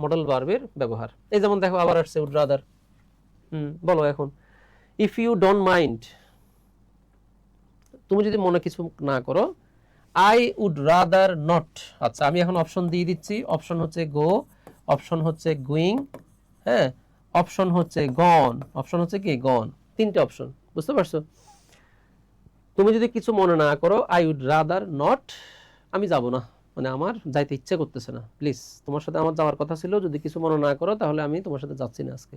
মডেল ভার্বের ব্যবহার। এই যেমন দেখো আবার আসছে উড রাদার। বলো এখন, ইফ ইউ ডোন্ট মাইন্ড, তুমি যদি মনে কিছু না করো, আই উড রাদার নট। আচ্ছা, আমি এখন অপশন দিয়ে দিচ্ছি। অপশন হচ্ছে গো, অপশন হচ্ছে গোয়িং, হ্যাঁ, অপশন হচ্ছে গন, অপশন হচ্ছে কি গন, তিনটে অপশন। বুঝতে পারছো? তুমি যদি কিছু মনে না করো, আই উড রাদার নট, আমি যাব না, মানে আমার যাইতে ইচ্ছে করতেছে না, প্লিজ তোমার সাথে আমার যাওয়ার কথা ছিল, যদি কিছু মনে না করো তাহলে আমি তোমার সাথে যাচ্ছি না আজকে।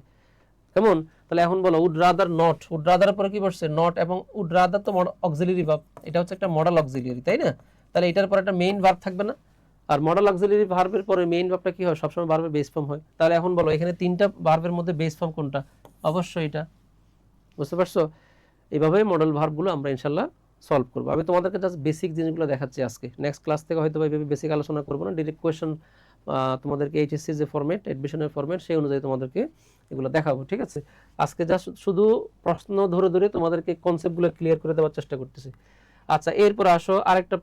কেমন? তাহলে এখন বলো উড রাদার নট, উড রাদারের পরে কি বসছে? নট, এবং উড রাদার তো অক্সিলারি ভার্ব, এটা হচ্ছে একটা মডেল অক্সিলারি, তাই না? তাহলে এটার পরে একটা মেইন ভার্ব থাকবে না? আর মডেল অক্সিলারি ভার্বের পরে মেইন ভার্বটা কি হয়? সবসময় ভার্বের বেস ফর্ম হয়। তাহলে এখন বলো এখানে তিনটা ভার্বের মধ্যে বেস ফর্ম কোনটা? অবশ্যই এটা। বুঝতে পারছো? এইভাবে মডেল ভার্বগুলো আমরা ইনশাল্লাহ সলভ করবো। আমি তোমাদেরকে জাস্ট বেসিক জিনিসগুলো দেখাচ্ছি আজকে। নেক্সট ক্লাস থেকে হয়তো এইভাবে বেসিক আলোচনা করবো না, ডিরেক্ট কোয়েশ্চেন তোমাদেরকে এইচএসসি যে ফরম্যাট, অ্যাডমিশনের ফরম্যাট, সেই অনুযায়ী তোমাদেরকে এগুলো দেখাবো, ঠিক আছে? আজকে জাস্ট শুধু প্রশ্ন ধরে ধরে তোমাদেরকে কনসেপ্টগুলো ক্লিয়ার করে দেওয়ার চেষ্টা করতেছি। আচ্ছা, এরপর আসো আরেকটা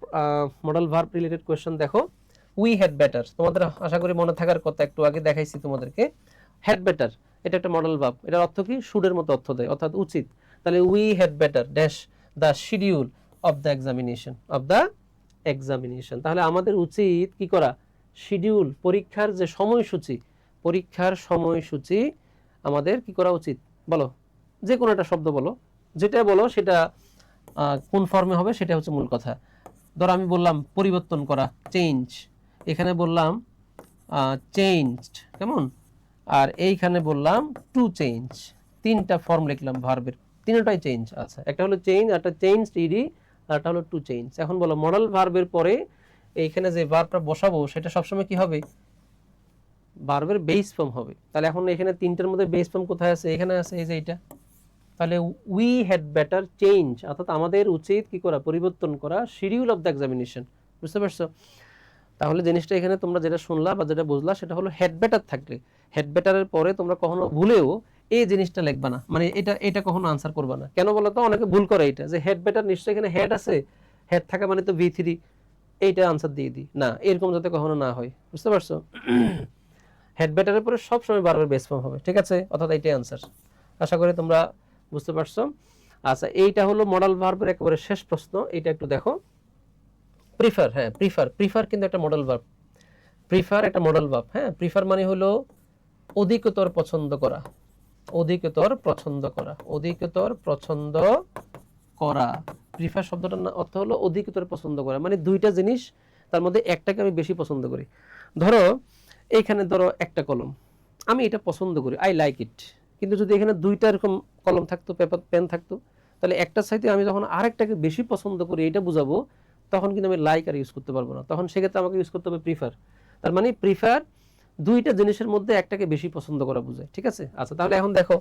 মডেল ভার্ব রিলেটেড কোয়েশ্চেন দেখো। উই হ্যাড বেটার, তোমাদের আশা করি মনে থাকার কথা, একটু আগে দেখাইছি তোমাদেরকে। হ্যাড বেটার এটা একটা মডেল ভার্ব, এটার অর্থ কি? শুডের মতো অর্থ দেয়, অর্থাৎ উচিত। তাহলে we had better dash the schedule of the examination, of the examination. তাহলে আমাদের উচিত কি করা? শিডিউল, পরীক্ষার যে সময়সূচি, পরীক্ষার সময়সূচি আমাদের কি করা উচিত? বলো, যে কোনো একটা শব্দ বলো, যেটা বলো সেটা কোন ফর্মে হবে সেটা হচ্ছে মূল কথা। ধরো আমি বললাম পরিবর্তন করা, চেঞ্জ, এখানে বললাম চেঞ্জড, কেমন? আর এইখানে বললাম টু চেঞ্জ, তিনটা ফর্ম লিখলাম ভার্বের, তিনটাই চেঞ্জ। আচ্ছা, একটা হলো চেঞ্জ, একটা চেঞ্জড ইডি, আর একটা হলো টু চেঞ্জ। এখন বলো মডেল ভার্বের পরে এইখানে যে ভার্বটা বসাবো সেটা সবসময় কি হবে? ভার্বের বেস ফর্ম হবে। তাহলে এখন এখানে তিনটার মধ্যে বেস ফর্ম কোথায় আছে? এখানে আছে, এই যে এটা। তাহলে উই হ্যাড বেটার চেঞ্জ, অর্থাৎ আমাদের উচিত কি করা? পরিবর্তন করা শিডিউল অফ দ্য এক্সামিনেশন। বুঝতে পারছো? তাহলে জিনিসটা এখানে তোমরা যেটা শুনলা বা যেটা বুঝলা সেটা হলো হেড বেটার থাকলে, হেড বেটারের পরে তোমরা কখনো ভুলেও এই জিনিসটা লিখবা না, মানে এটা কখনো আনসার করবা না। কেন বলো তো? অনেকে ভুল করে এটা, যে হেড বেটার নিশ্চয়ই এখানে হেড আছে, হেড থাকা মানে তো V3, এইটা আনসার দিয়ে দিই না, এরকম যাতে কখনো না হয়। বুঝতে পারছো? হেড বেটারের পরে সব সময় বারবার বেস ফর্ম হবে, ঠিক আছে? অর্থাৎ এইটাই আনসার। আশা করি তোমরা বুঝতে পারছো। আচ্ছা, এইটা হলো মডেল ভার্বের একেবারে শেষ প্রশ্ন, এটা একটু দেখো। প্রিফার, হ্যাঁ প্রিফার, প্রিফার কিন্তু একটা মডেল ভার্ব, প্রিফার একটা মডেল ভার্ব। হ্যাঁ, প্রিফার মানে হলো অধিকতর পছন্দ করা, অধিকতর পছন্দ করা, অধিকতর পছন্দ করা। প্রিফার শব্দটার অর্থ হলো অধিকতর পছন্দ করা, মানে দুইটা জিনিস তার মধ্যে একটাকে আমি বেশি পছন্দ করি। ধরো এইখানে ধরো একটা কলম, আমি এটা পছন্দ করি, আই লাইক ইট, কিন্তু যদি এখানে দুইটা এরকম কলম থাকতো, পেপার পেন থাকতো, তাহলে একটা সাইডে আমি যখন আরেকটাকে বেশি পছন্দ করি এটা বুঝাবো, তখন কিন্তু আমি লাইক আর ইউজ করতে পারবো না, তখন সেক্ষেত্রে আমাকে ইউজ করতে হবে প্রিফার। তার মানে প্রিফার দুইটা জিনিসের মধ্যে একটাকে বেশি পছন্দ করা বোঝায়, ঠিক আছে? আচ্ছা, তাহলে এখন দেখো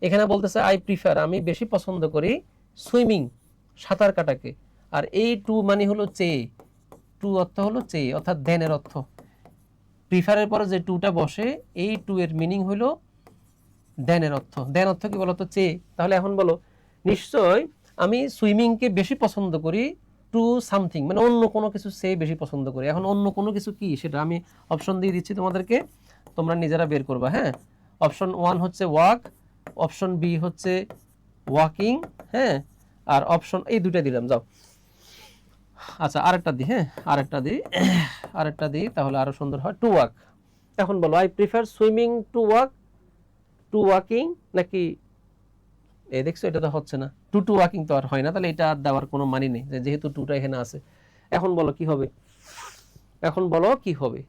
এখানে বলতেছে আই প্রিফার, আমি বেশি পছন্দ করি সুইমিং, সাঁতার কাটাকে। আর এই টু মানে হলো চেয়ে, টু অর্থ হলো চেয়ে, অর্থাৎ দেনের অর্থ। প্রিফারের পরে যে টুটা বসে, এই টু এর মিনিং হলো দেনের অর্থ। দেন অর্থ কি বলতো? চেয়ে। তাহলে এখন বলো নিশ্চয় আমি সুইমিংকে বেশি পছন্দ করি টু সামথিং, মানে অন্য কোনো কিছু সে বেশি পছন্দ করি। এখন অন্য কোনো কিছু কি সেটা আমি অপশন দিয়ে দিচ্ছি তোমাদেরকে, তোমরা নিজেরা বের করবা। হ্যাঁ, অপশন 1 হচ্ছে ওয়াক, অপশন বি হচ্ছে ওয়াকিং, হ্যাঁ, আর অপশন এই দুইটা দিলাম, যাও। আচ্ছা, আরেকটা দিই, হ্যাঁ আরেকটা দিই, তাহলে আরো সুন্দর হয়, টু ওয়াক। এখন বলো I prefer swimming to walk, to walking, নাকি এই দেখছো এটা তো হচ্ছে না, টু টু ওয়াকিং তো আর হয় না, তাহলে এটা আর দেওয়ার কোনো মানে নেই, যেহেতু টুটা এখানে আছে। এখন বলো কি হবে? এখন বলো কি হবে?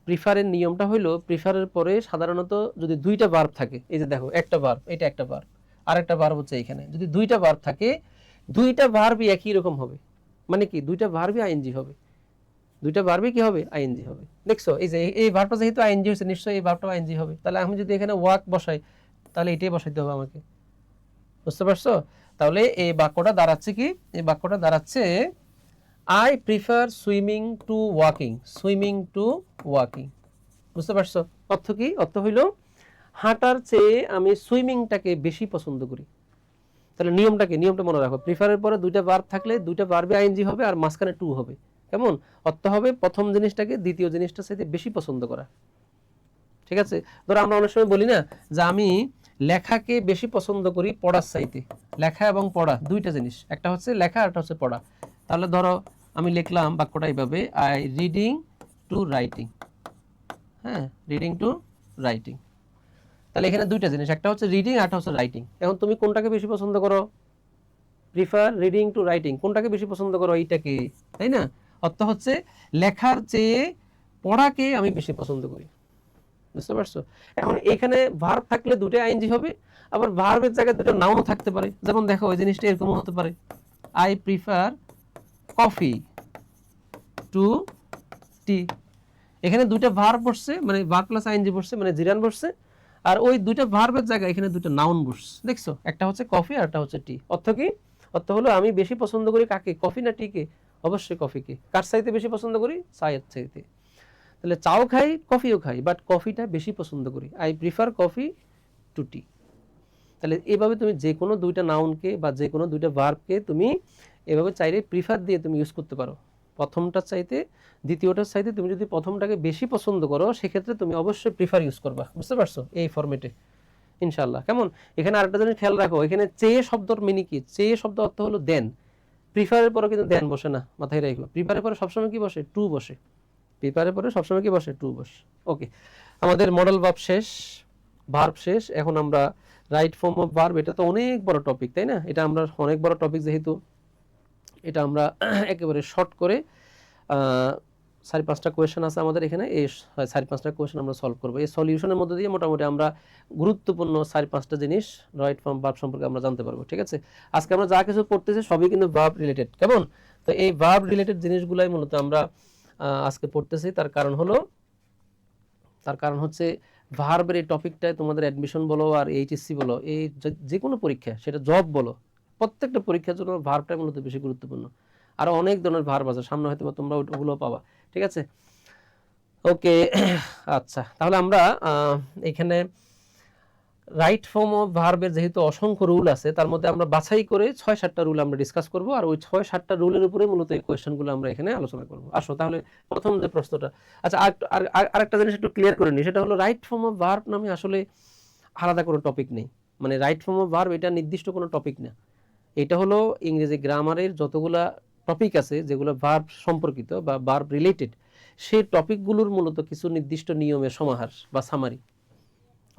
প্রিফারের নিয়মটা হলো প্রিফারের পরে সাধারণত যদি দুইটা ভার্ব থাকে, এই যে দেখো একটা ভার্ব, এটা একটা ভার্ব, আরেকটা ভার্ব হচ্ছে এখানে, যদি দুইটা ভার্ব থাকে, দুইটা ভার্বই একই রকম হবে, মানে কি দুইটা ভার্বই আইএনজি হবে, দুইটা ভার্বই কি হবে? আইএনজি হবে। দেখছো এই যে এই ভার্বটা যেহেতু আইএনজি হচ্ছে, নিশ্চয়ই এই ভার্বটাও আইএনজি হবে। তাহলে আমি যদি এখানে ওয়াক বসাই, তাহলে এটাই বসাইতে হবে আমাকে। বুঝতে পারছো? তাহলে এই বাক্যটা দাঁড়াচ্ছে কি? এই বাক্যটা দাঁড়াচ্ছে I prefer swimming to walking, swimming to walking. বুঝতে পারছো? অর্থ কি? অর্থ হইল হাঁটার চেয়ে আমি সুইমিংটাকে বেশি পছন্দ করি। তাহলে নিয়মটাকে, নিয়মটা মনে রাখো, প্রিফারের পরে দুইটা ভার্ব থাকলে দুইটা ভার্বে আইএনজি হবে আর মাঝখানে টু হবে। কেমন? অর্থ হবে প্রথম জিনিসটাকে দ্বিতীয় জিনিসটার সাথে বেশি পছন্দ করা। ঠিক আছে? ধরো আমরা অনেক সময় বলি না যে আমি লেখাকে বেশি পছন্দ করি পড়ার চাইতে। লেখা এবং পড়া দুইটা জিনিস, একটা হচ্ছে লেখা আর একটা হচ্ছে পড়া। তাহলে ধরো আমি লিখলাম বাক্যটা এইভাবে, আই রিডিং টু রাইটিং। হ্যাঁ, রিডিং টু রাইটিং। তাহলে এখানে দুইটা জিনিস, একটা হচ্ছে রিডিং আর একটা হচ্ছে রাইটিং। এখন তুমি কোনটাকে বেশি পছন্দ করো? প্রিফার রিডিং টু রাইটিং, কোনটাকে বেশি পছন্দ করো? এইটাকে, তাই না? অর্থ হচ্ছে লেখার চেয়ে পড়াকে আমি বেশি পছন্দ করি। বুঝতে পারছো? এখন এখানে ভার্ব থাকলে দুটো আইএনজি হবে, আবার ভার্বের জায়গায় দুটো নাউন থাকতে পারে। যেমন দেখো ওই জিনিসটা এরকম হতে পারে, আই প্রিফার কফি টু টি। এখানে দুইটা ভার্ব বসছে, মানে ভার্ব প্লাস আইএনজি বসছে, মানে জিরান বসছে, আর ওই দুইটা ভার্বের জায়গায় এখানে দুটো নাউন বসছে। দেখছো, একটা হচ্ছে কফি আর একটা হচ্ছে টি। অর্থ কি? অর্থ হলো আমি বেশি পছন্দ করি কাকে? কফি না টিকে? অবশ্যই কফিকে। কার চাইতে বেশি পছন্দ করি? চায়ের চাইতে। তাহলে চাও খাই, কফিও খাই, বাট কফিটা বেশি পছন্দ করি। আই প্রিফার কফি টু টি। তাহলে এভাবে তুমি যে কোনো দুইটা নাউনকে বা যে কোনো দুইটা ভার্বকে তুমি এভাবে চাইলে প্রিফার দিয়ে তুমি ইউজ করতে পারো। প্রথমটার চাইতে দ্বিতীয়টার চাইতে তুমি যদি প্রথমটাকে বেশি পছন্দ করো, সেক্ষেত্রে তুমি অবশ্যই প্রিফার ইউজ করবা। বুঝতে পারছো? এই ফরম্যাটে ইনশাল্লাহ। কেমন? এখানে আরেকটা জিনিস খেয়াল রাখো, এখানে চেয়ে শব্দর মিনিং কি? চেয়ে শব্দ অর্থ হলো দেন। প্রিফারের পরে কিন্তু দেন বসে না, মাথায় রাখো। প্রিফারের পরে সবসময় কি বসে? টু বসে। প্রিফারের পরে সবসময় কি বসে? টু বসে। ওকে, আমাদের মডেল ভার্ব শেষ, ভার্ব শেষ। এখন আমরা রাইট ফর্ম অফ ভার্ব, এটা তো অনেক বড় টপিক, তাই না? এটা আমরা অনেক বড় টপিক, যেহেতু এটা আমরা একেবারে শর্ট করে 4-5টা কোয়েশ্চেন আছে আমাদের এখানে, এই 4-5টা কোয়েশ্চেন আমরা সলভ করবো। এই সলিউশনের মধ্যে দিয়ে মোটামুটি আমরা গুরুত্বপূর্ণ 4-5টা জিনিস রাইট ফর্ম ভার্ব সম্পর্কে আমরা জানতে পারবো। ঠিক আছে? আজকে আমরা যা কিছু পড়তেছি সবই কিন্তু ভার্ব রিলেটেড। কেমন? তো এই ভার্ব রিলেটেড জিনিসগুলাই মূলত আমরা আজকে পড়তেছি। তার কারণ হচ্ছে ভার্বের এই টপিকটায় তোমাদের অ্যাডমিশন বলো আর এইচএসসি বলো, এই যে কোনো পরীক্ষা, সেটা জব বলো, প্রত্যেকটা পরীক্ষার জন্য ভার্বটা মূলত বেশি গুরুত্বপূর্ণ। আরো অনেক ধরনের ভার্ব আছে, সামনে হয়তো তোমরা ওগুলো পাবা। ঠিক আছে? ওকে। আচ্ছা, তাহলে আমরা এখানে রাইট ফর্ম অফ ভার্বের যেহেতু অসংখ্য রুল আছে, তার মধ্যে আমরা বাছাই করে 6-7টা রুল আমরা ডিসকাস করব, আর ওই 6-7টা রুলের উপরে মূলত এই কোয়েশ্চেনগুলো আমরা এখানে আলোচনা করব। আসো তাহলে প্রথম যে প্রশ্নটা, আচ্ছা আরেকটা জিনিস একটু ক্লিয়ার করে নিই, সেটা হলো রাইট ফর্ম অফ ভার্ব নামে আসলে আলাদা কোনো টপিক নেই। মানে রাইট ফর্ম অফ ভার্ব এটা নির্দিষ্ট কোনো টপিক না। এটা হলো ইংরেজি গ্রামারের যতগুলা টপিক আছে, যেগুলো ভার্ব সম্পর্কিত বা ভার্ব রিলেটেড, সেই টপিকগুলোর মূলত কিছু নির্দিষ্ট নিয়মের সমাহার বা সামারি।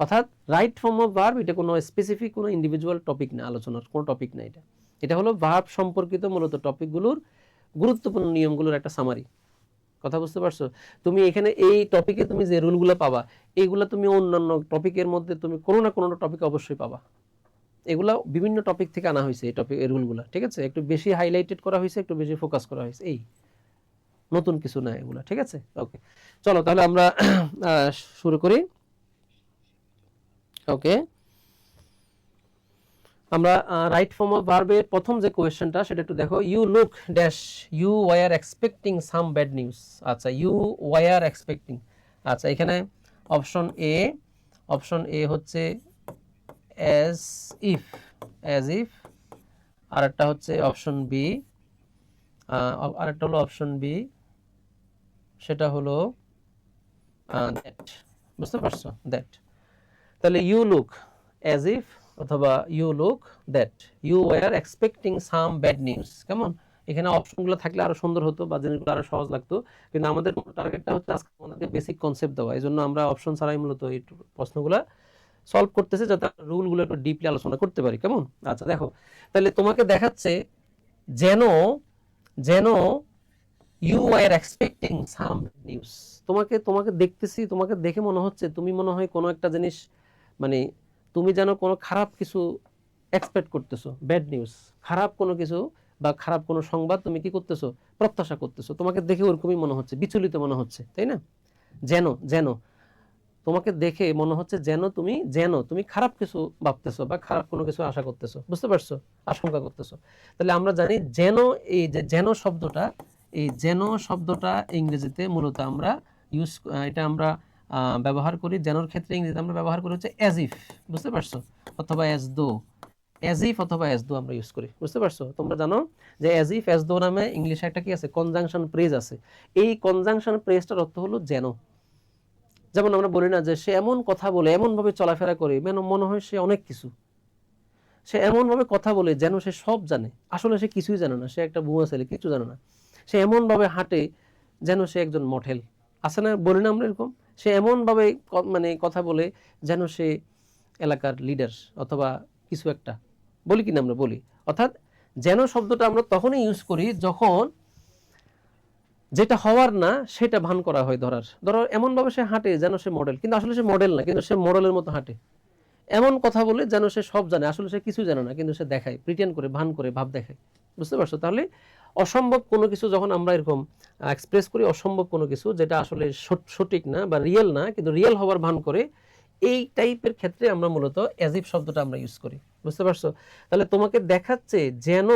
অর্থাৎ রাইট ফর্ম অফ ভার্ব এটা কোনো স্পেসিফিক কোনো ইন্ডিভিজুয়াল টপিক না, আলোচনার কোনো টপিক না। এটা হলো ভার্ব সম্পর্কিত মূলত টপিকগুলোর গুরুত্বপূর্ণ নিয়মগুলোর একটা সামারি। কথা বুঝতে পারছো? তুমি এখানে এই টপিকে তুমি যে রুলগুলো পাবা, এইগুলো তুমি অন্যান্য টপিকের মধ্যে তুমি কোনো না কোনো টপিক অবশ্যই পাবা। এগুলো বিভিন্ন টপিক থেকে আনা হয়েছে, এই টপিক, এই রুলগুলো। ঠিক আছে? একটু বেশি হাইলাইটেড করা হয়েছে, একটু বেশি ফোকাস করা হয়েছে, এই নতুন কিছু না এগুলো। ঠিক আছে? ওকে, চলো তাহলে আমরা শুরু করি। ওকে, আমরা রাইট ফর্ম অফ ভার্বের প্রথম যে কোয়েশ্চেনটা, সেটা একটু দেখো। You look dash you were expecting some bad news. আচ্ছা, ইউ ওয়ার এক্সপেক্টিং। আচ্ছা, এখানে অপশন এ হচ্ছে অ্যাজ ইফ, আর একটা হচ্ছে অপশন বি, আরেকটা হলো অপশন বি, সেটা হলো দ্যাট। বুঝতে পারছো? দ্যাট। তাহলে ইউ লুক অ্যাজ ইফ অথবা you look that you were expecting some bad news. কেমন? এখানে অপশনগুলো থাকলে আরো সুন্দর হতো বা জিনিসগুলো আরো সহজ লাগতো, কিন্তু আমাদের টার্গেটটা হচ্ছে আজকে আমাদেরকে বেসিক কনসেপ্ট দেওয়া। এই জন্য আমরা অপশন ছাড়াই মূলত এই প্রশ্নগুলো সলভ করতেছি, যাতে রুলগুলো একটু ডিপলি আলোচনা করতে পারি। কেমন? আচ্ছা দেখো, তাহলে তোমাকে দেখাচ্ছে যেন যেন you are expecting some news. তোমাকে দেখতেছি, তোমাকে দেখে মনে হচ্ছে তুমি মনে হয় কোনো একটা জিনিস, মানে তুমি যেন কোনো খারাপ কিছু এক্সপেক্ট করতেছো, ব্যাড নিউজ, খারাপ কোনো কিছু বা খারাপ কোনো সংবাদ তুমি কি করতেছো? প্রত্যাশা করতেছো। তোমাকে দেখে ওরকমই মনে হচ্ছে, বিচলিত মনে হচ্ছে, তাই না? যেন যেন তোমাকে দেখে মনে হচ্ছে যেন তুমি খারাপ কিছু ভাবতেছো বা খারাপ কোনো কিছু আশা করতেছো। বুঝতে পারছো? আশঙ্কা করতেছো। তাহলে আমরা জানি যেন, এই যে যেন শব্দটা, এই যেন শব্দটা ইংরেজিতে মূলত আমরা এটা আমরা ব্যবহার করি। যেনর ক্ষেত্রে ইংরেজিতে আমরা ব্যবহার করি হচ্ছে অ্যাজ ইফ। বুঝতে পারছো? অথবা অ্যাজ দো, অ্যাজ ইফ অথবা অ্যাজ দো আমরা ইউজ করি। বুঝতে পারছো? তোমরা জানো যে অ্যাজ ইফ অ্যাজ দো নামে ইংলিশে একটা কি আছে? কনজাংশন ফ্রেজ আছে। এই কনজাংশন ফ্রেজটার অর্থ হলো যেন। যেমন আমরা বলি না যে সে এমন কথা বলে, এমন ভাবে চলাফেরা করে, মনে হয় সে অনেক কিছু। সে এমন ভাবে কথা বলে যেন সে সব জানে, আসলে সে কিছুই জানে না, সে একটা বুয়া ছেলে, কিছু জানে না। সে এমন ভাবে হাঁটে যেন সে একজন মডেল। আছে না, বলি না আমরা এরকম? সে এমন ভাবে মানে কথা বলে যেন সে এলাকার লিডার অথবা কিছু একটা, বলি কিনা আমরা? বলি। অর্থাৎ যেন শব্দটা আমরা তখনই ইউজ করি যখন যেটা হওয়ার না সেটা ভান করা হয়। ধরো এমনভাবে সে হাঁটে যেন সে মডেল, কিন্তু আসলে সে মডেল না, কিন্তু সে মডেলের মতো হাঁটে। এমন কথা বলে যেন সে সব জানে, আসলে সে কিছু জানে না, কিন্তু সে দেখায়, প্রিটেন্ড করে, ভান করে, ভাব দেখায়। বুঝতে পারছো? তাহলে অসম্ভব কোনো কিছু যখন আমরা এরকম এক্সপ্রেস করি, অসম্ভব কোনো কিছু যেটা আসলে সঠিক না বা রিয়েল না, কিন্তু রিয়েল হওয়ার ভান করে, এই টাইপের ক্ষেত্রে আমরা মূলত অ্যাজ ইফ শব্দটা আমরা ইউজ করি। বুঝতে পারছো? তাহলে তোমাকে দেখাচ্ছে যেন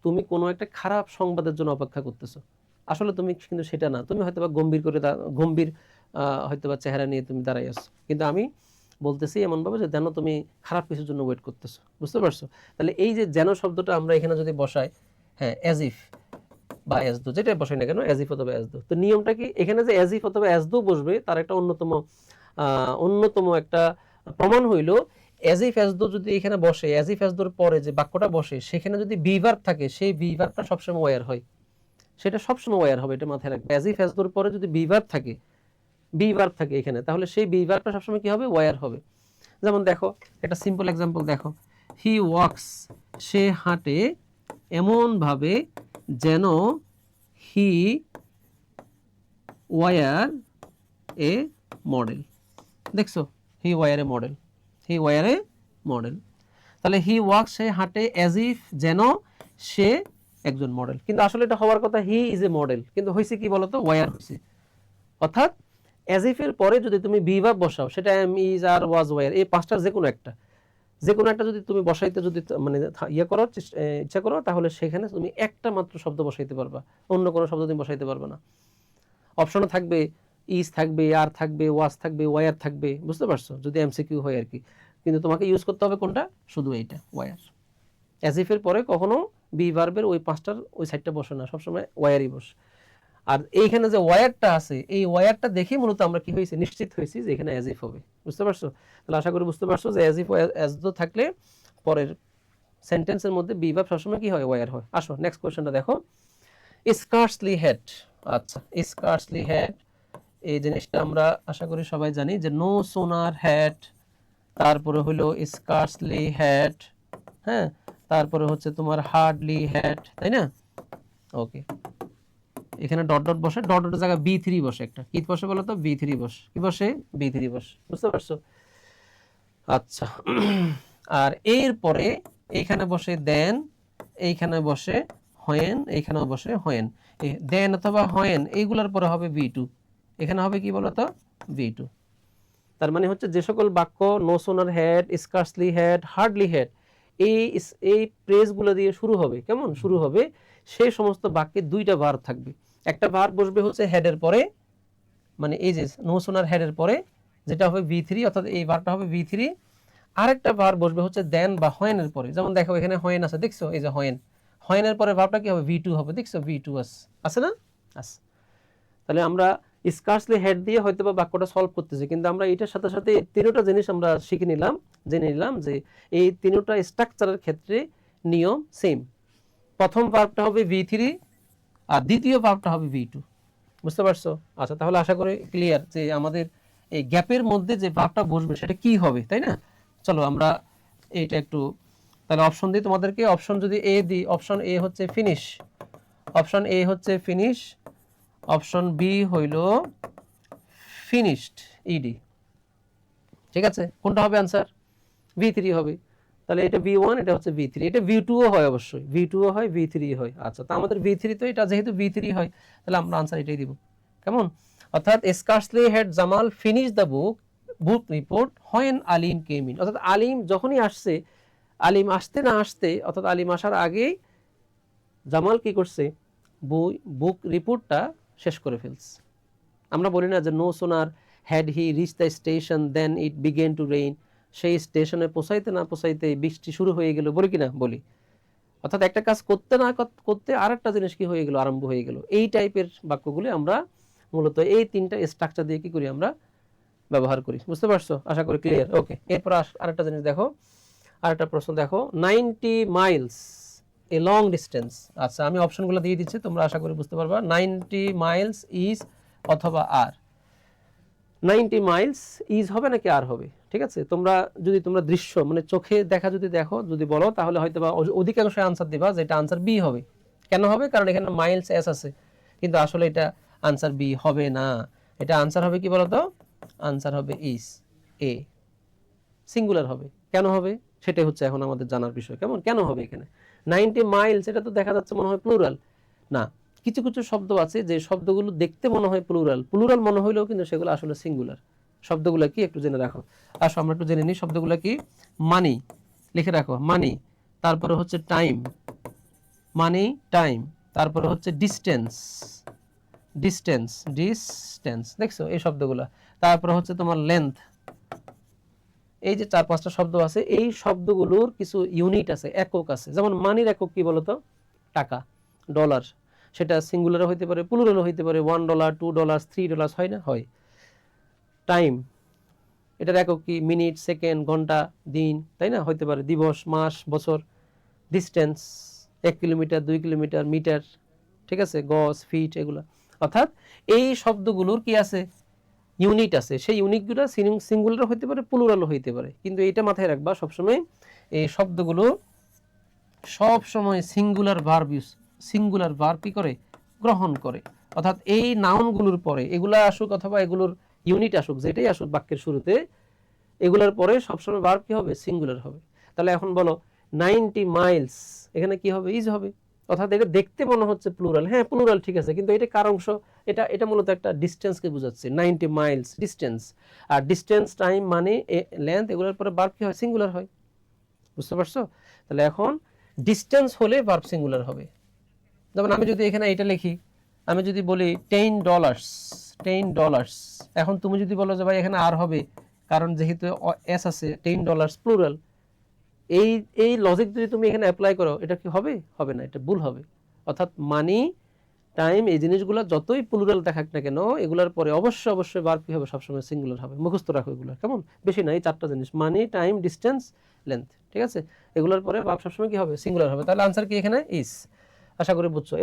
তুমি কোনো একটা খারাপ সংবাদের জন্য অপেক্ষা করতেছো, আসলে তুমি কিন্তু সেটা না। তুমি হয়তো বা গম্ভীর হয়তো বা চেহারা নিয়ে তুমি দাঁড়াই আছো, কিন্তু আমি বলতেছি এমনভাবে যে যেন তুমি খারাপ কিছুর জন্য ওয়েট করতেছো। বুঝতে পারছো? তাহলে এই যে যেন শব্দটা আমরা এখানে যদি বসাই, হ্যাঁ, অ্যাজ ইফ বা অ্যাজ দো, যেটা বসাই না কেন, অ্যাজ ইফ অথবা অ্যাজ দো, তো নিয়মটা কি এখানে যে অ্যাজ ইফ অথবা অ্যাজ দো বসবে তার একটা অন্যতম একটা প্রমাণ হইল, অ্যাজ ইফ অ্যাজ দো যদি এখানে বসে, অ্যাজ ইফ অ্যাজ দোর পরে যে বাক্যটা বসে সেখানে যদি বি ভার্ব থাকে, সেই বি ভার্বটা সবসময় ওয়্যার হয়, সেটা সবসময় ওয়্যার হবে, এটা মাথায় রাখবে। অ্যাজ ইফ অ্যাজ দোর পরে যদি বি ভার্ব থাকে এখানে, তাহলে সেই বি ভার্বটা সবসময় কি হবে? ওয়্যার হবে। যেমন দেখো একটা সিম্পল এক্সাম্পল দেখো, হি ওয়াকস, সে হাঁটে, এমন ভাবে যেন হি ওয়ার এ মডেল। দেখছো? হি ওয়ার এ মডেল, হি ওয়ার এ মডেল। তাহলে হি ওয়াকস, সে হাঁটে, অ্যাজ ইফ, যেন সে একজন মডেল, কিন্তু আসলে এটা হওয়ার কথা হি ইজ এ মডেল, কিন্তু হয়েছে কি বলতো? ওয়ার হয়েছে। অর্থাৎ অ্যাজ ইফ এর পরে যদি তুমি বি ভার্ব বসাও, সেটা am, is, are, was, were, এই পাঁচটার যে কোনো একটা যদি তুমি বসাইতে যদি মানে করো, ইচ্ছা করো, তাহলে সেখানে তুমি একটা মাত্র শব্দ বসাইতে পারবা, অন্য কোনো শব্দ তুমি বসাইতে পারবে না। অপশনে থাকবে ইজ থাকবে, আর থাকবে, ওয়াজ থাকবে, ওয়ার থাকবে। বুঝতে পারছো? যদি এমসিকিউ হয় আর কি, কিন্তু তোমাকে ইউজ করতে হবে কোনটা? শুধু এইটা, ওয়ার। অ্যাজ ইফ এর পরে কখনো বি ভার্বের ওই পাঁচটার ওই সাইডটা বসে না, সবসময় ওয়ারই বসে। আর এইখানে যে ওয়ারটা আছে, এই ওয়ারটা দেখে মূলত আমরা কি হয়েছে? নিশ্চিত হয়েছি যে এখানে অ্যাজ ইফ হবে। বুঝতে পারছো? তাহলে আশা করি বুঝতে পারছো যে অ্যাজ ইফ অ্যাজ দো থাকলে পরের সেন্টেন্সের মধ্যে বি ভার্ব সবসময় কি হয়? ওয়ার হয়। আসো নেক্সট কোশ্চেনটা দেখো, স্কার্সলি হ্যাড। আচ্ছা, স্কার্সলি হ্যাড এই জিনিসটা আমরা আশা করি সবাই জানি যে নো সোনার হ্যাড, তারপরে হলো স্কার্সলি হ্যাড, হ্যাঁ, তারপরে হচ্ছে তোমার হার্ডলি হ্যাড, তাই না? ওকে, এখানে ডট ডট বসে, ডট ডটের জায়গায় বি থ্রি বসে, একটা কি বসে বলো তো? বি থ্রি বসে, কি বসে? বি থ্রি বসে। বুঝতে পারছো? আচ্ছা, আর এরপরে এইখানে বসে দেন, এইখানে বসে হয়েন, এইখানেও বসে হয়েন। দেন অথবা হয়েন এইগুলোর পরে হবে বি টু, এখানে হবে কি বলতো? Be to. তার মানে হচ্ছে যে সকল বাক্য no sooner had, scarcely had, hardly had এই প্রেসগুলো দিয়ে শুরু হবে, কেমন শুরু হবে? সেই সমস্ত বাক্যে দুইটা ভার্ব থাকবে। একটা ভার্ব বসবে হচ্ছে হেডের পরে, মানে এই যে নো সোনার হেডের পরে, যেটা হবে বি থ্রি, অর্থাৎ এই ভার্বটা হবে বি থ্রি। আরেকটা ভার্ব বসবে হচ্ছে দেন বা হয়েনের পরে। যেমন দেখো এখানে হয়েন আছে, দেখছো? এই যে হয়েন, হয়েনের পরে ভার্বটা কি হবে? ভি টু হবে। দেখছো? ভি টু আছে না? আছে। তাহলে আমরা স্কার্সলি হেড দিয়ে হয়তো বা বাক্যটা সলভ করতেছি, কিন্তু আমরা এটার সাথে সাথে তিনটা জিনিস আমরা জেনে নিলাম যে এই তিনটা স্ট্রাকচারের ক্ষেত্রে নিয়ম সেম। প্রথম ভার্বটা হবে ভি থ্রি, আর দ্বিতীয় ভার্বটা হবে ভি টু। বুঝতে পারছো? আচ্ছা, তাহলে আশা করি ক্লিয়ার যে আমাদের এই গ্যাপের মধ্যে যে ভার্বটা বসবে সেটা কি হবে, তাই না? চলো আমরা এইটা একটু তাহলে অপশন দিই তোমাদেরকে। অপশন যদি এ দিই, অপশন এ হচ্ছে ফিনিশ, অপশন এ হচ্ছে ফিনিশ, অপশন বি হইল ফিনিশড, ইডি। ঠিক আছে? কোনটা হবে আনসার? ভি থ্রি হবে। তাহলে এটা ভি ওয়ান, এটা হচ্ছে ভি থ্রি, এটা ভি টুও হয়, অবশ্যই ভি টুও হয়, ভি থ্রি হয়। আচ্ছা, তা আমাদের ভি থ্রি, তো এটা যেহেতু ভি থ্রি হয় তাহলে আমরা আনসার এটাই দিব। কেমন? অর্থাৎ scarcely had Jamal finish the book report when Alim came in. অর্থাৎ আলিম যখনই আসছে, আলিম আসতে না আসতে, অর্থাৎ আলিম আসার আগেই জামাল কি করছে? বুক রিপোর্টটা শেষ করে ফেলছে। আমরা বলি না যে no sooner had he reach the station then it began to rain, সেই স্টেশনে পৌঁছাইতে না পৌঁছাইতে বৃষ্টি শুরু হয়ে গেল, বলি কিনা? বলি। অর্থাৎ একটা কাজ করতে না করতে আর একটা জিনিস কি হয়ে গেল? আরম্ভ হয়ে গেল। এই টাইপের বাক্যগুলি আমরা মূলত এই তিনটা স্ট্রাকচার দিয়ে কি করি? আমরা ব্যবহার করি। বুঝতে পারছো? আশা করি ক্লিয়ার। ওকে, এরপর আরেকটা জিনিস দেখো, আরেকটা প্রশ্ন দেখো, 90 মাইলস এ লং ডিস্টেন্স। আচ্ছা, আমি অপশনগুলো দিয়ে দিচ্ছি, তোমরা আশা করি বুঝতে পারবা। 90 মাইলস ইজ অথবা আর, 90 মাইলস ইজ হবে নাকি আর হবে, ঠিক আছে? তোমরা দৃশ্য মানে চোখে দেখা যদি দেখো, যদি বলো, তাহলে হয়তো বা অধিকাংশ আনসার দিবা যে এটা আনসার বি হবে। কেন হবে? কারণ এখানে মাইলস এস আছে, কিন্তু আসলে এটা আনসার বি হবে না। এটা আনসার হবে কি বলতো? আনসার হবে ইজ, এ, সিঙ্গুলার হবে। কেন হবে সেটাই হচ্ছে এখন আমাদের জানার বিষয়। কেমন, কেন হবে এখানে 90 মাইলস? এটা তো দেখা যাচ্ছে মনে হয় প্লুরাল না। কিছু কিছু শব্দ আছে যে শব্দগুলো দেখতে মনে হয় প্লুরাল, প্লুরাল মনে হইলেও কিন্তু সেগুলো আসলে সিঙ্গুলার। শব্দগুলো কি একটু জেনে রাখো। আসো আমরা একটু জেনে নিই শব্দগুলো কি। মানি, লিখে রাখো মানি। তারপরে হচ্ছে টাইম, মানি টাইম। তারপরে হচ্ছে ডিস্টেন্স, ডিস্টেন্স, ডিস্টেন্স, দেখছো এই শব্দগুলো। তারপরে হচ্ছে তোমার লেন্থ। এই যে 4-5টা শব্দ আছে, এই শব্দগুলোর কিছু ইউনিট আছে, একক আছে। যেমন মানির একক কি বলতো? টাকা, ডলার। সেটা সিঙ্গুলারও হইতে পারে, প্লুরালও হইতে পারে। $1, $2, $3 হয় না? হয়। টাইম, এটার একক কি? মিনিট, সেকেন্ড, ঘন্টা, দিন, তাই না? হইতে পারে দিবস, মাস, বছর। ডিস্টেন্স, 1 কিলোমিটার, 2 কিলোমিটার, মিটার, ঠিক আছে, গজ, ফিট, এগুলা। অর্থাৎ এই শব্দগুলোর কি আছে? ইউনিট আছে। সেই ইউনিটগুলো সিঙ্গুলার হইতে পারে, প্লুরালও হইতে পারে। কিন্তু এইটা মাথায় রাখবা সবসময়, এই শব্দগুলো সবসময় singular verb use, singular verb কি করে? গ্রহণ করে। অর্থাৎ এই নাউনগুলোর পরে এগুলা আসুক অথবা এগুলোর ইউনিট আসুক, যেটাই আসুক বাক্যের শুরুতে, এগুলার পরে সবসময় ভার্ব কি হবে? সিঙ্গুলার হবে। তাহলে এখন বলো 90 মাইলস, এখানে কি হবে? ইজ হবে। অর্থাৎ এটা দেখতে মনে হচ্ছে প্লুরাল, হ্যাঁ প্লুরাল ঠিক আছে, কিন্তু এটা কার অংশ? এটা মূলত একটা ডিস্টেন্সকে বোঝাচ্ছে। 90 মাইলস ডিস্টেন্স। আর ডিস্টেন্স, টাইম, মানে লেন্থ, এগুলোর পরে ভার্ব কি হয়? সিঙ্গুলার হয়। বুঝতে পারছো? তাহলে এখন ডিস্টেন্স হলে ভার্ব সিঙ্গুলার হবে। যেমন আমি যদি এখানে এটা লিখি, আমি যদি বলি $10, $10, এখন তুমি যদি বলো যে ভাই এখানে আর হবে, কারণ যেহেতু এস আছে, $10 প্লুরাল, এই এই লজিক যদি তুমি এখানে অ্যাপ্লাই করো, এটা কি হবে? হবে না, এটা ভুল হবে। অর্থাৎ মানি, টাইম, এই জিনিসগুলো যতই প্লুরাল দেখাক না কেন, এগুলোর পরে অবশ্যই ভার্ব কি হবে? সবসময় সিঙ্গুলার হবে। মুখস্থ রাখো এগুলো, কেমন? বেশি না, এই 4টা জিনিস, মানি, টাইম, ডিস্টেন্স, লেন্থ, ঠিক আছে? এগুলোর পরে ভার্ব সবসময় কি হবে? সিঙ্গুলার হবে। তাহলে আনসার কি এখানে? ইজ। আশা করি বুঝছো।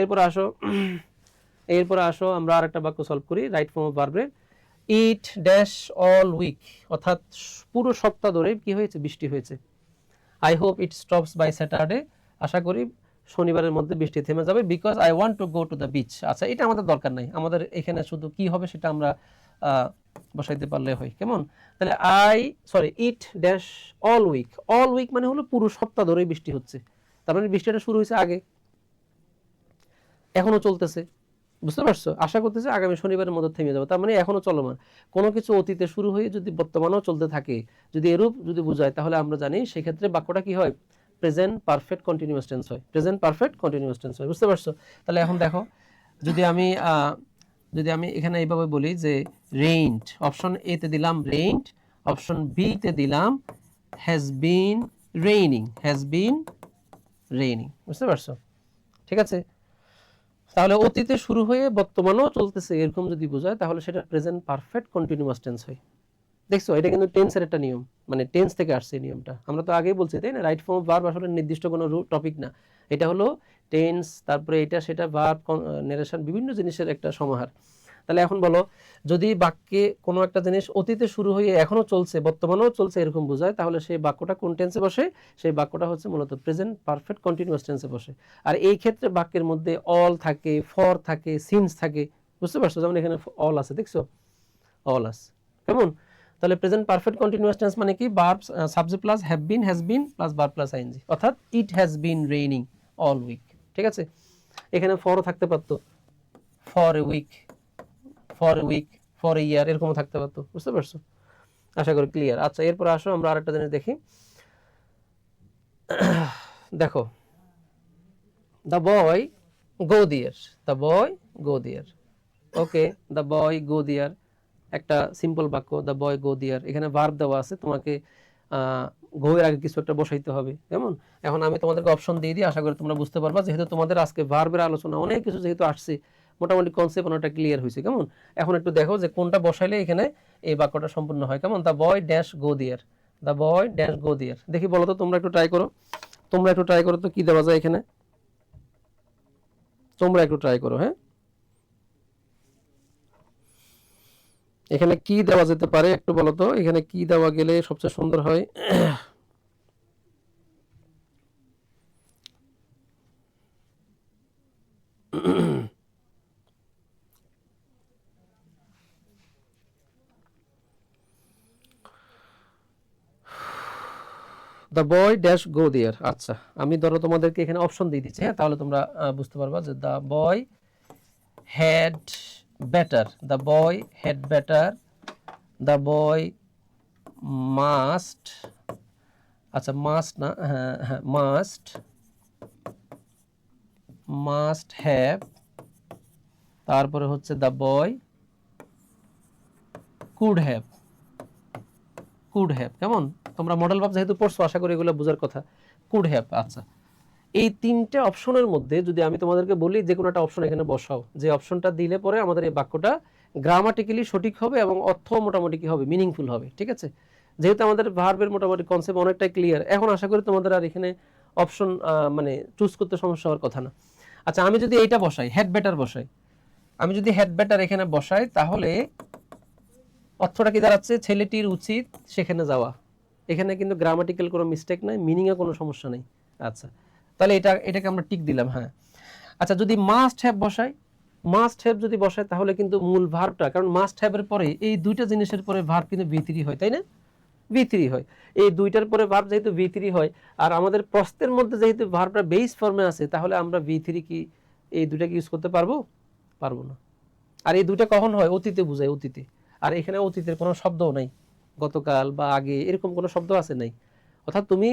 এরপরে আসো আমরা আরেকটা বাক্য সলভ করি। রাইট ফর্ম অফ ভার্বের ইট ড্যাশ অল উইক, অর্থাৎ পুরো সপ্তাহ ধরে কি হয়েছে? বৃষ্টি হয়েছে। I hope it stops by Saturday, আশা করি শনিবারের মধ্যে বৃষ্টি থেমে যাবে। Because I want to go to the beach. আচ্ছা, এটা আমাদের দরকার নাই, আমাদের এখানে শুধু কি হবে সেটা আমরা বসাইতে পারলে হয়। কেমন? তাহলে it dash all week, all week মানে হলো পুরো সপ্তাহ ধরেই বৃষ্টি হচ্ছে। তার মানে বৃষ্টিটা শুরু হয়েছে আগে, এখনো চলতেছে। বুঝতে পারছো? আশা করতেছে আগামী শনিবারের মধ্যে থেমে যাবে, তার মানে এখনো চলমান। কোনো কিছু অতীতে শুরু হয়ে যদি বর্তমানেও চলতে থাকে, যদি এরূপ যদি বোঝায়, তাহলে আমরা জানি সেক্ষেত্রে বাক্যটা কি হয়? প্রেজেন্ট পারফেক্ট কন্টিনিউয়াস টেন্স হয়। প্রেজেন্ট পারফেক্ট কন্টিনিউয়াস টেন্স হয়। বুঝতে পারছো? তাহলে এখন দেখো, যদি আমি এখানে এইভাবে বলি যে রেইনড, অপশন এ তে দিলাম রেইনড, অপশন বি তে দিলাম has been raining, has been raining. বুঝতে পারছো? ঠিক আছে? তাহলে অতীতে শুরু হয়ে বর্তমানেও চলতেছে এরকম যদি বোঝায়, তাহলে সেটা প্রেজেন্ট পারফেক্ট কন্টিনিউয়াস টেন্স হয়। দেখছো, এটা কিন্তু টেন্সের একটা নিয়ম, মানে টেন্স থেকে আসছে এই নিয়মটা। আমরা তো আগেই বলছি, তাই না? রাইট ফর্ম অফ ভার্ব আসলে নির্দিষ্ট কোনো টপিক না, এটা হলো টেন্স, তারপরে এটা সেটা, ভার্ব, নারেশন, বিভিন্ন জিনিসের একটা সমাহার। তাহলে এখন বলো, যদি বাক্যে কোনো একটা জিনিস অতীতে শুরু হয়ে এখনো চলছে, বর্তমানেও চলছে এরকম বোঝায়, তাহলে সেই বাক্যটা কোন টেন্সে বসে? সেই বাক্যটা হচ্ছে মূলত প্রেজেন্ট পারফেক্ট কন্টিনিউয়াস টেন্সে বসে। আর এই ক্ষেত্রে বাক্যের মধ্যে অল থাকে, ফর থাকে, সিন্স থাকে। বুঝতে পারছো? যেমন এখানে অল আছে, দেখছো, অল আছে। কেমন? তাহলে প্রেজেন্ট পারফেক্ট কন্টিনিউয়াস টেন্স মানে কি? Verb subject plus have been, has been plus verb plus ING, অর্থাৎ it has been raining all week. ঠিক আছে? এখানে ফরও থাকতে পারতো, for a week, for a week, for a year, এরকমও থাকতে পারতো। বুঝতে পারছো? আশা করি ক্লিয়ার। আচ্ছা, এরপর আসো আমরা আরেকটা জিনিস দেখি। দেখো, দ্য বয় গো দিয়ার, দ্য বয় গো দিয়ার। ওকে, দ্য বয় গো দিয়ার একটা সিম্পল বাক্য, দ্য বয় গো দিয়ার। এখানে ভার্ব দেওয়া আছে, তোমাকে গো এর আগে কিছু একটা বসাইতে হবে। কেমন? এখন আমি তোমাদেরকে অপশন দিয়ে দিই, আশা করি তোমরা বুঝতে পারবা। যেহেতু তোমাদের আজকে ভার্বের আলোচনা অনেক কিছু যেহেতু আসছে, মোটামুটি কনসেপ্ট অনেকটা ক্লিয়ার হয়েছে। কেমন? এখন একটু দেখো যে কোনটা বসাইলে এখানে এই বাক্যটা সম্পূর্ণ হয়। কেমন? দ্য বয় ড্যাশ গো দিয়ার, দ্য বয় ড্যাশ গো দিয়ার। দেখি বলো তো, তোমরা একটু ট্রাই করো, তোমরা একটু ট্রাই করো তো কি দেওয়া যায় এখানে, তোমরা একটু ট্রাই করো। হ্যাঁ, এখানে কি দেওয়া যেতে পারে একটু বলো তো, এখানে কি দেওয়া গেলে সবচেয়ে সুন্দর হয়? দ্য বয় ড্যাশ গো দেয়ার। আচ্ছা, আমি ধরো তোমাদেরকে এখানে অপশন দিয়ে দিচ্ছি, হ্যাঁ, তাহলে তোমরা বুঝতে পারবা যে the boy had better, the boy had better, the boy must, আচ্ছা মাস্ট না, হ্যাঁ হ্যাঁ মাস্ট হ্যাভ, তারপরে হচ্ছে the boy could have, could have. কেমন? তোমরা মডেল ভাব যেহেতু পড়ছো, আশা করি এগুলো বোঝার কথা। Could have. আচ্ছা, এই তিনটে অপশনের মধ্যে যদি আমি তোমাদেরকে বলি যে কোনো একটা অপশন এখানে বসাও, যে অপশনটা দিলে পরে আমাদের এই বাক্যটা গ্রামাটিক্যালি সঠিক হবে এবং অর্থ মোটামুটি কি হবে, মিনিংফুল হবে। ঠিক আছে, যেহেতু আমাদের ভার্বের মোটামুটি কনসেপ্ট অনেকটাই ক্লিয়ার, এখন আশা করি তোমাদের আর এখানে অপশন মানে চুজ করতে সমস্যা হওয়ার কথা না। আচ্ছা, আমি যদি এইটা বসাই, হেড বেটার বসাই, আমি যদি হেড বেটার এখানে বসাই, তাহলে অর্থটা কি দাঁড়াচ্ছে? ছেলেটির উচিত সেখানে যাওয়া। এখানে কিন্তু গ্রামাটিক্যাল কোনো মিস্টেক নাই, মিনিংয়ে কোনো সমস্যা নেই। আচ্ছা, তাহলে এটাকে আমরা টিক দিলাম। হ্যাঁ, আচ্ছা, যদি মাস্ট হ্যাভ বসাই, মাস্ট হ্যাভ যদি বসাই, তাহলে কিন্তু মূল ভার্বটা, কারণ মাস্ট হ্যাভের পরে এই দুইটা জিনিসের পরে ভার্ব কিন্তু V3 হয়, তাই না? V3 হয়। এই দুইটার পরে ভার্ব যেহেতু V3 হয়, আর আমাদের প্রশ্নের মধ্যে যেহেতু ভার্বটা বেস ফর্মে আছে, তাহলে আমরা V3 কি এই দুইটাকে ইউজ করতে পারবো? পারবো না। আর এই দুইটা কখন হয়? অতীতে বোঝায়, অতীতে। আর এখানে অতীতের কোনো শব্দও নাই, গতকাল বা আগে এরকম কোনো শব্দ আছে নাই। অর্থাৎ তুমি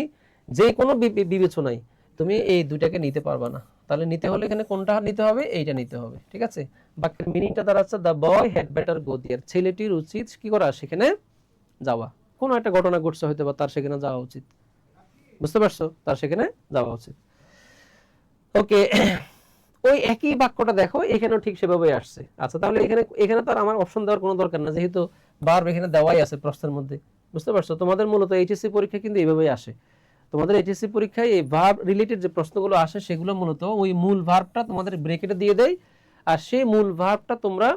যে কোনো বিবেচনায় তুমি এই দুইটাকে নিতে পারবা না। তাহলে নিতে হলে এখানে কোনটা নিতে হবে? এইটা নিতে হবে। ঠিক আছে, বাক্যের মিনিংটা দাঁড়াচ্ছে the boy had better go there, ছেলেটির উচিত কি করা? সেখানে যাওয়া। কোনো একটা ঘটনা ঘটছে হয়তো, বা তার সেখানে যাওয়া উচিত। বুঝতে পারছো? তার সেখানে যাওয়া উচিত। ওকে, ওই একই বাক্যটা দেখো এখানেও ঠিক সেভাবেই আসছে। আচ্ছা, তাহলে এখানে এখানে তো আর আমার অপশন দেওয়ার কোনো দরকার না, যেহেতু ভার্ব এখানে দেওয়াই আছে প্রশ্নের মধ্যে। বুঝতে পারছো? তোমাদের মূলত এইচএসসি পরীক্ষা কিন্তু এইভাবেই আসে। তোমাদের এইচএসসি পরীক্ষায় এই ভার্ব রিলেটেড যে প্রশ্নগুলো আসে, সেগুলো মূলত ওই মূল ভার্বটা তোমাদের ব্রেকেটে দিয়ে দেয়, আর সেই মূল ভার্বটা তোমরা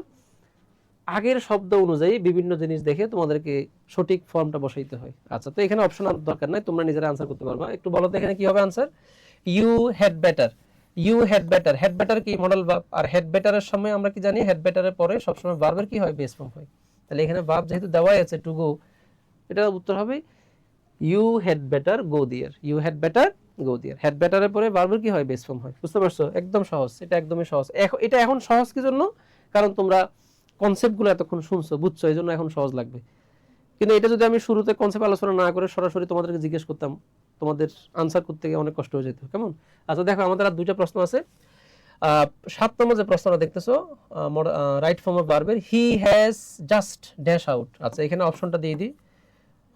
আগের শব্দ অনুযায়ী বিভিন্ন জিনিস দেখে তোমাদেরকে সঠিক ফর্মটা বসাইতে হয়। আচ্ছা, তো এখানে অপশন আর দরকার নাই, তোমরা নিজেরা আনসার করতে পারবা। একটু বলো তো এখানে কি হবে answer? You had better, you had better, had better কি? Model verb. আর হ্যাড বেটারের সময় আমরা কি জানি? হ্যাড বেটারের পরে সবসময় ভার্বের কি হয়? বেস ফর্ম হয়। তাহলে এখানে ভার্ব যেহেতু দেওয়াই আছে টু গো, এটা উত্তর হবে you had better go there, you had better go there. Had বেটারের পরে ভার্বের কি হয়? বেস ফর্ম হয়। বুঝতে পারছো? একদম সহজ, এটা একদমই সহজ। এটা এখন সহজ কি জন্য? কারণ তোমরা কনসেপ্টগুলো এতক্ষণ শুনছো, বুঝছো, এই জন্য এখন সহজ লাগবে। কিন্তু এটা যদি আমি শুরুতে কনসেপ্ট আলোচনা না করে সরাসরি তোমাদেরকে জিজ্ঞেস করতাম, তোমাদের আনসার করতে গিয়ে অনেক কষ্ট হয়ে যেত। কেমন? আচ্ছা, দেখো আমাদের আর দুইটা প্রশ্ন আছে। 7 নম্বর যে প্রশ্নটা দেখতেছো, রাইট ফর্ম অফ ভার্বের, he has just dash out. আচ্ছা, এখানে অপশনটা দিয়ে দিই,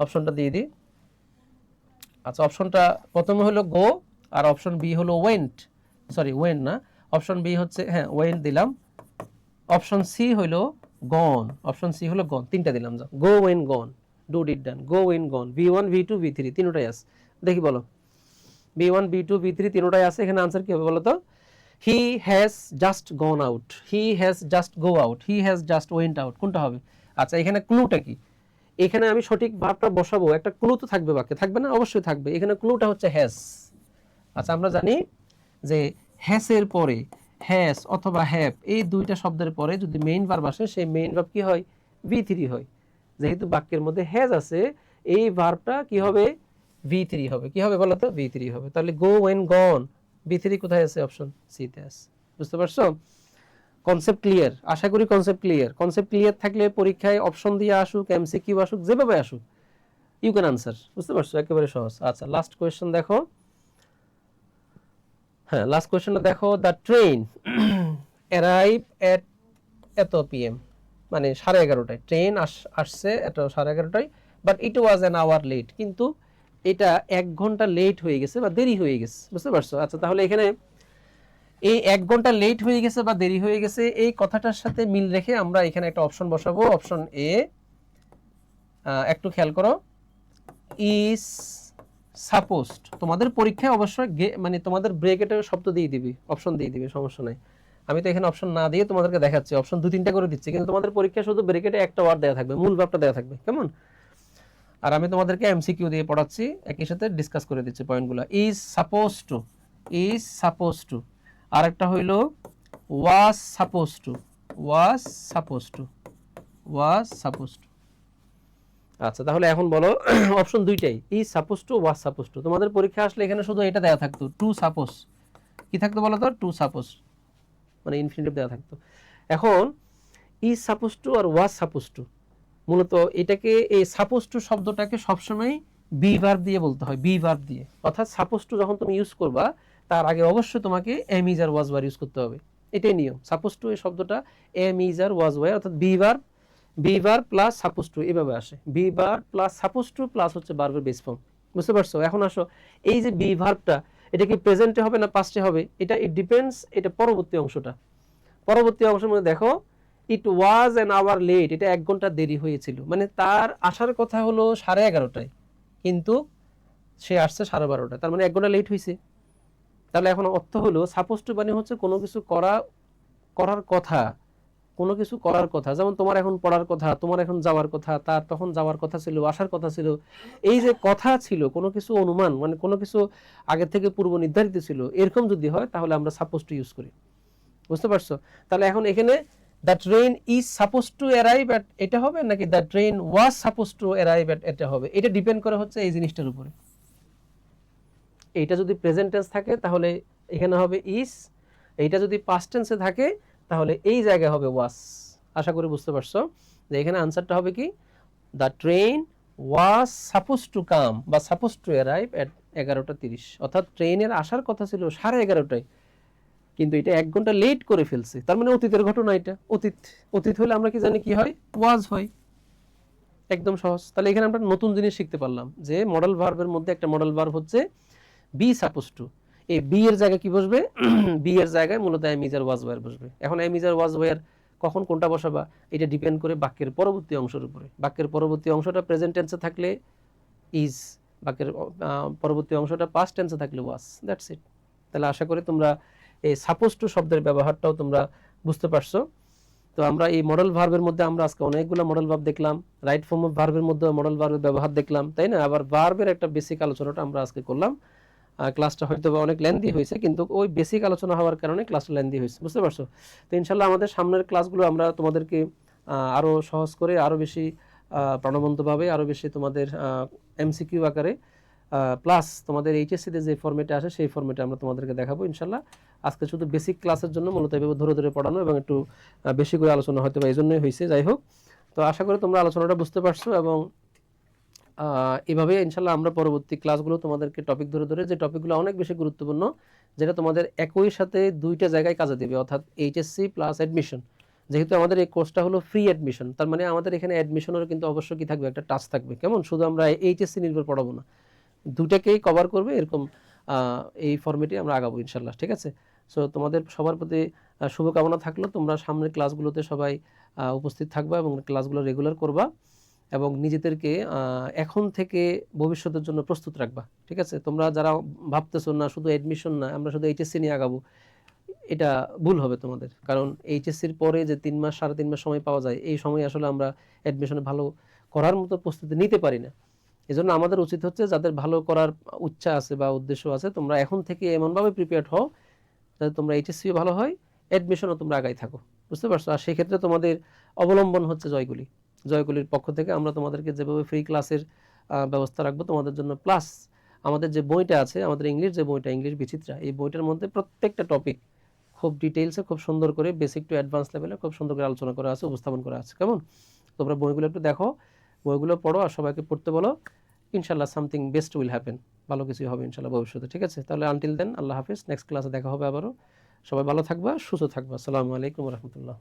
অপশনটা দিয়ে দিই। আচ্ছা, অপশনটা প্রথমে হলো গো, আর অপশন বি হলো ওয়েন্ট, সরি ওয়েন্ট না, অপশন বি হচ্ছে, হ্যাঁ ওয়েন্ট দিলাম। অপশন সি হলো গন, অপশন সি হলো গন, তিনটা দিলাম। যাও, গো when gone, do did done, go when gone, V1 V2 V3 তিনটাই আছে। দেখি বলো, V1 V2 V3 তিনটাই আছে। এখানে আনসার কি হবে বলো তো? He has just gone out, he has just go out, he has just went out, কোনটা হবে? আচ্ছা, এখানে ক্লুটা কি? এখানে আমি সঠিক ভাবটা বসাবো, একটা ক্লু তো থাকবে বাক্যে, থাকবে না? অবশ্যই থাকবে। এখানে ক্লুটা হচ্ছে হ্যাজ। আচ্ছা, আমরা জানি যে হ্যাসের পরে, হ্যাস অথবা হ্যাভ, এই দুইটা শব্দের পরে যদি মেইন ভার্ব আসে, সেই মেইন ভার্ব কি হয়? V3 হয়। যেহেতু বাক্যের মধ্যে হ্যাজ আছে, এই ভার্বটা কি হবে? V3 হবে। কি হবে বলো তো? V3 হবে। তাহলে গো ওয়েন গন, V3 কোথায় আছে? অপশন সি তে আছে। বুঝতে পারছো? Concept clear? আশা করি কনসেপ্ট ক্লিয়ার। কনসেপ্ট ক্লিয়ার থাকলে পরীক্ষায় অপশন দিয়ে আসুক, MCQ আসুক, যেভাবে আসুক, ইউ ক্যান আনসার। বুঝতে পারছো? একেবারে সহজ। আচ্ছা, লাস্ট কোয়েশ্চেন দেখো। হ্যাঁ, লাস্ট কোয়েশ্চেনটা দেখো। দ্য ট্রেন অ্যারাইভ এট এত PM, মানে 11:30টায় ট্রেন আসছে এত 11:30টায়, but it was an hour late, কিন্তু এটা 1 ঘন্টা লেট হয়ে গেছে বা দেরি হয়ে গেছে। বুঝতে পারছো? আচ্ছা, তাহলে এখানে এই 1 ঘন্টা লেট হয়ে গেছে বা দেরি হয়ে গেছে, এই কথাটার সাথে মিল রেখে আমরা এখানে একটা অপশন বসাবো। অপশন এ, একটু খেয়াল করো, ইজ সাপোজড। তোমাদের পরীক্ষায় অবশ্যই মানে তোমাদের ব্রেকেটের শব্দ দিয়ে দিবি, অপশন দিয়ে দিবি, সমস্যা নাই। আমি তো এখানে অপশন না দিয়ে তোমাদেরকে দেখাচ্ছি, অপশন 2-3টা করে দিচ্ছি, কিন্তু তোমাদের পরীক্ষা শুধু ব্রেকেটে একটা ওয়ার্ড দেওয়া থাকবে, মূল ভাবটা দেওয়া থাকবে, কেমন? আর আমি তোমাদেরকে এমসিকিউ দিয়ে পড়াচ্ছি, একই সাথে ডিসকাস করে দিচ্ছি পয়েন্টগুলো। ইজ সাপোজ টু, আর একটা হইল ওয়াজ সাপোজ টু, আচ্ছা তাহলে এখন বলো অপশন দুইটাই, is suppose two, was suppose two. তোমাদের পরীক্ষা আসলে এখানে শুধু এটা দেওয়া থাকতো, টু সাপোজ, কি থাকতো বলো তো, টু সাপোজ মানে ইনফিনিটিভ দেওয়া থাকতো। এখন ইজ সাপোজ টু আর ওয়াজ সাপোজ টু, মূলত এটাকে, এই সাপোজ টু শব্দটাকে সবসময় বি ভার্ব দিয়ে বলতে হয়, বি ভার্ব দিয়ে। অর্থাৎ সাপোজ টু যখন তুমি ইউজ করবা তার আগে অবশ্যই তোমাকে am is are was were use করতে হবে, এটাই নিয়ম। সাপোজ টু এই শব্দটা am is are was were, অর্থাৎ be verb plus suppose to এভাবে আসে, be verb plus suppose to plus হচ্ছে ভার্বের বেস ফর্ম। বুঝতে পারছো? এখন আসো, এই যে বি ভার্বটা, এটা কি প্রেজেন্টে হবে না পাস্টে হবে, এটা ইট ডিপেন্ডস, এটা পরবর্তী অংশটা। পরবর্তী অংশের মধ্যে দেখো, ইট ওয়াজ অ্যান আওয়ার লেট, এটা 1 ঘন্টা দেরি হয়েছিল, মানে তার আসার কথা হলো 11:30টায়, কিন্তু সে আসছে 12:30টায়, তার মানে 1 ঘন্টা লেট হয়েছে। তাহলে এখন অর্থ হলো সাপোজ টু মানে হচ্ছে কোনো কিছু করার কথা, কোনো কিছু করার কথা, যেমন তোমার এখন পড়ার কথা, তোমার এখন যাওয়ার কথা, তার তখন যাওয়ার কথা ছিল, আসার কথা ছিল, এই যে কথা ছিল, কোনো কিছু অনুমান, মানে কোনো কিছু আগে থেকে পূর্ব নির্ধারিত ছিল, এরকম যদি হয় তাহলে আমরা সাপোজ টু ইউজ করি। বুঝতে পারছো? তাহলে এখন এখানে the train is suppose to arrive at এটা হবে, নাকি the train was suppose to arrive at এটা হবে, এটা ডিপেন্ড করে হচ্ছে এই জিনিসটার উপরে। এইটা যদি প্রেজেন্ট টেন্স থাকে তাহলে এখানে হবে ইজ, এইটা যদি পাস্ট টেন্সে থাকে তাহলে এই জায়গায় হবে ওয়াজ। আশা করি বুঝতে পারছো যে এখানে আনসারটা হবে কি, the train was suppose to come বা সাপোজ টু অ্যারাইভ অ্যাট 11:30, অর্থাৎ ট্রেনের আসার কথা ছিল 11:30টায়, কিন্তু এটা 1 ঘন্টা লেট করে ফেলছে, তার মানে অতীতের ঘটনা। এটা অতীত হলে আমরা কি জানি কি হয়, ওয়াজ হয়। একদম সহজ। তাহলে এখানে আমরা নতুন জিনিস শিখতে পারলাম যে মডেল ভার্বের মধ্যে একটা মডেল ভার্ব হচ্ছে বি সাপোজ টু, এই বি এর জায়গায় কি বসবে, বি এর জায়গায় মূলত am is are was were বসবে। এখন am is are was were কখন কোনটা বসাবা, এটা ডিপেন্ড করে বাক্যের পরবর্তী অংশের উপরে। বাক্যের পরবর্তী অংশটা প্রেজেন্ট টেন্সে থাকলে ইজ, বাক্যের পরবর্তী অংশটা পাস্ট টেন্সে থাকলে ওয়াজ, দ্যাটস ইট। তাহলে আশা করি তোমরা এই সাপোজ টু শব্দের ব্যবহারটাও তোমরা বুঝতে পারছো। তো আমরা এই মডেল ভার্বের মধ্যে আমরা আজকে অনেকগুলো মডেল ভার্ব দেখলাম, রাইট ফর্ম অফ ভার্বের মধ্যে মডেল ভার্বের ব্যবহার দেখলাম, তাই না? আবার ভার্বের একটা বেসিক আলোচনাটা আমরা আজকে করলাম। ক্লাসটা হয়তো অনেক লেন্দি হয়েছে, কিন্তু ওই বেসিক আলোচনা হওয়ার কারণে ক্লাসটা লেন্দি হয়েছে, বুঝতে পারছো? তো ইনশাল্লাহ আমাদের সামনের ক্লাসগুলো আমরা তোমাদেরকে আরও সহজ করে, আরও বেশি প্রাণবন্তভাবে, আরও বেশি তোমাদের এমসিকিউ আকারে, প্লাস তোমাদের এইচএসসিতে যে ফরম্যাটে আসে সেই ফরম্যাটে আমরা তোমাদেরকে দেখাবো ইনশাল্লাহ। আজকে শুধু বেসিক ক্লাসের জন্য মূলত এভাবে ধরে ধরে পড়ানো এবং একটু বেশি করে আলোচনা হয়তো বা এই জন্যই হয়েছে। যাই হোক, তো আশা করি তোমরা আলোচনাটা বুঝতে পারছো, এবং এভাবে ইনশাল্লাহ আমরা পরবর্তী ক্লাসগুলো তোমাদেরকে টপিক ধরে ধরে, যে টপিকগুলো অনেক বেশি গুরুত্বপূর্ণ, যেটা তোমাদের একই সাথে দুইটা জায়গায় কাজে দেবে, অর্থাৎ এইচএসসি প্লাস অ্যাডমিশন। যেহেতু আমাদের এই কোর্সটা হলো ফ্রি অ্যাডমিশন, তার মানে আমাদের এখানে অ্যাডমিশনেরও কিন্তু অবশ্যই কি থাকবে, একটা টাচ থাকবে, কেমন? শুধু আমরা এইচএসসি নির্ভর পড়াবো না, দুটাকেই কভার করবে, এরকম এই ফরম্যাটে আমরা আগাবো ইনশাল্লাহ। ঠিক আছে? সো তোমাদের সবার প্রতি শুভকামনা থাকলো, তোমরা সামনের ক্লাসগুলোতে সবাই উপস্থিত থাকবা এবং ক্লাসগুলো রেগুলার করবা, এবং নিজেদেরকে এখন থেকে ভবিষ্যতের জন্য প্রস্তুত রাখবা। ঠিক আছে? তোমরা যারা ভাবতেছো না শুধু অ্যাডমিশন না, আমরা শুধু এইচএসসি নিয়ে আগাবো, এটা ভুল হবে তোমাদের। কারণ এইচএসসির পরে যে 3 মাস 3.5 মাস সময় পাওয়া যায়, এই সময় আসলে আমরা অ্যাডমিশনে ভালো করার মতো প্রস্তুতি নিতে পারি না। এজন্য আমাদের উচিত হচ্ছে, যাদের ভালো করার ইচ্ছা আছে বা উদ্দেশ্য আছে, তোমরা এখন থেকে এমনভাবে প্রিপেয়ার্ড হও যাতে তোমরা এইচএসসিও ভালো হয়, অ্যাডমিশনও তোমরা আগাই থাকো। বুঝতে পারছো? আর সেক্ষেত্রে তোমাদের অবলম্বন হচ্ছে জয়গুলির পক্ষ থেকে আমরা তোমাদেরকে যেভাবে ফ্রি ক্লাসের ব্যবস্থা রাখবো তোমাদের জন্য, প্লাস আমাদের যে বইটা আছে, আমাদের ইংলিশ যে বইটা, ইংলিশ বিচিত্রা, এই বইটার মধ্যে প্রত্যেকটা টপিক খুব ডিটেইলসে, খুব সুন্দর করে, বেসিক টু অ্যাডভান্স লেভেলে খুব সুন্দর করে আলোচনা করা আছে, উপস্থাপন করা আছে। কেমন? তোমরা বইগুলো একটু দেখো, বইগুলো পড়ো আর সবাইকে পড়তে বলো। ইনশাল্লাহ সামথিং বেস্ট উইল হ্যাপেন, ভালো কিছুই হবে ইনশাল্লাহ ভবিষ্যতে। ঠিক আছে? তাহলে আনটিল দেন, আল্লাহ হাফিজ। নেক্সট ক্লাসে দেখা হবে আবারও। সবাই ভালো থাকবা, সুস্থ থাকবা। আসসালামু আলাইকুম রহমতুল্লাহ।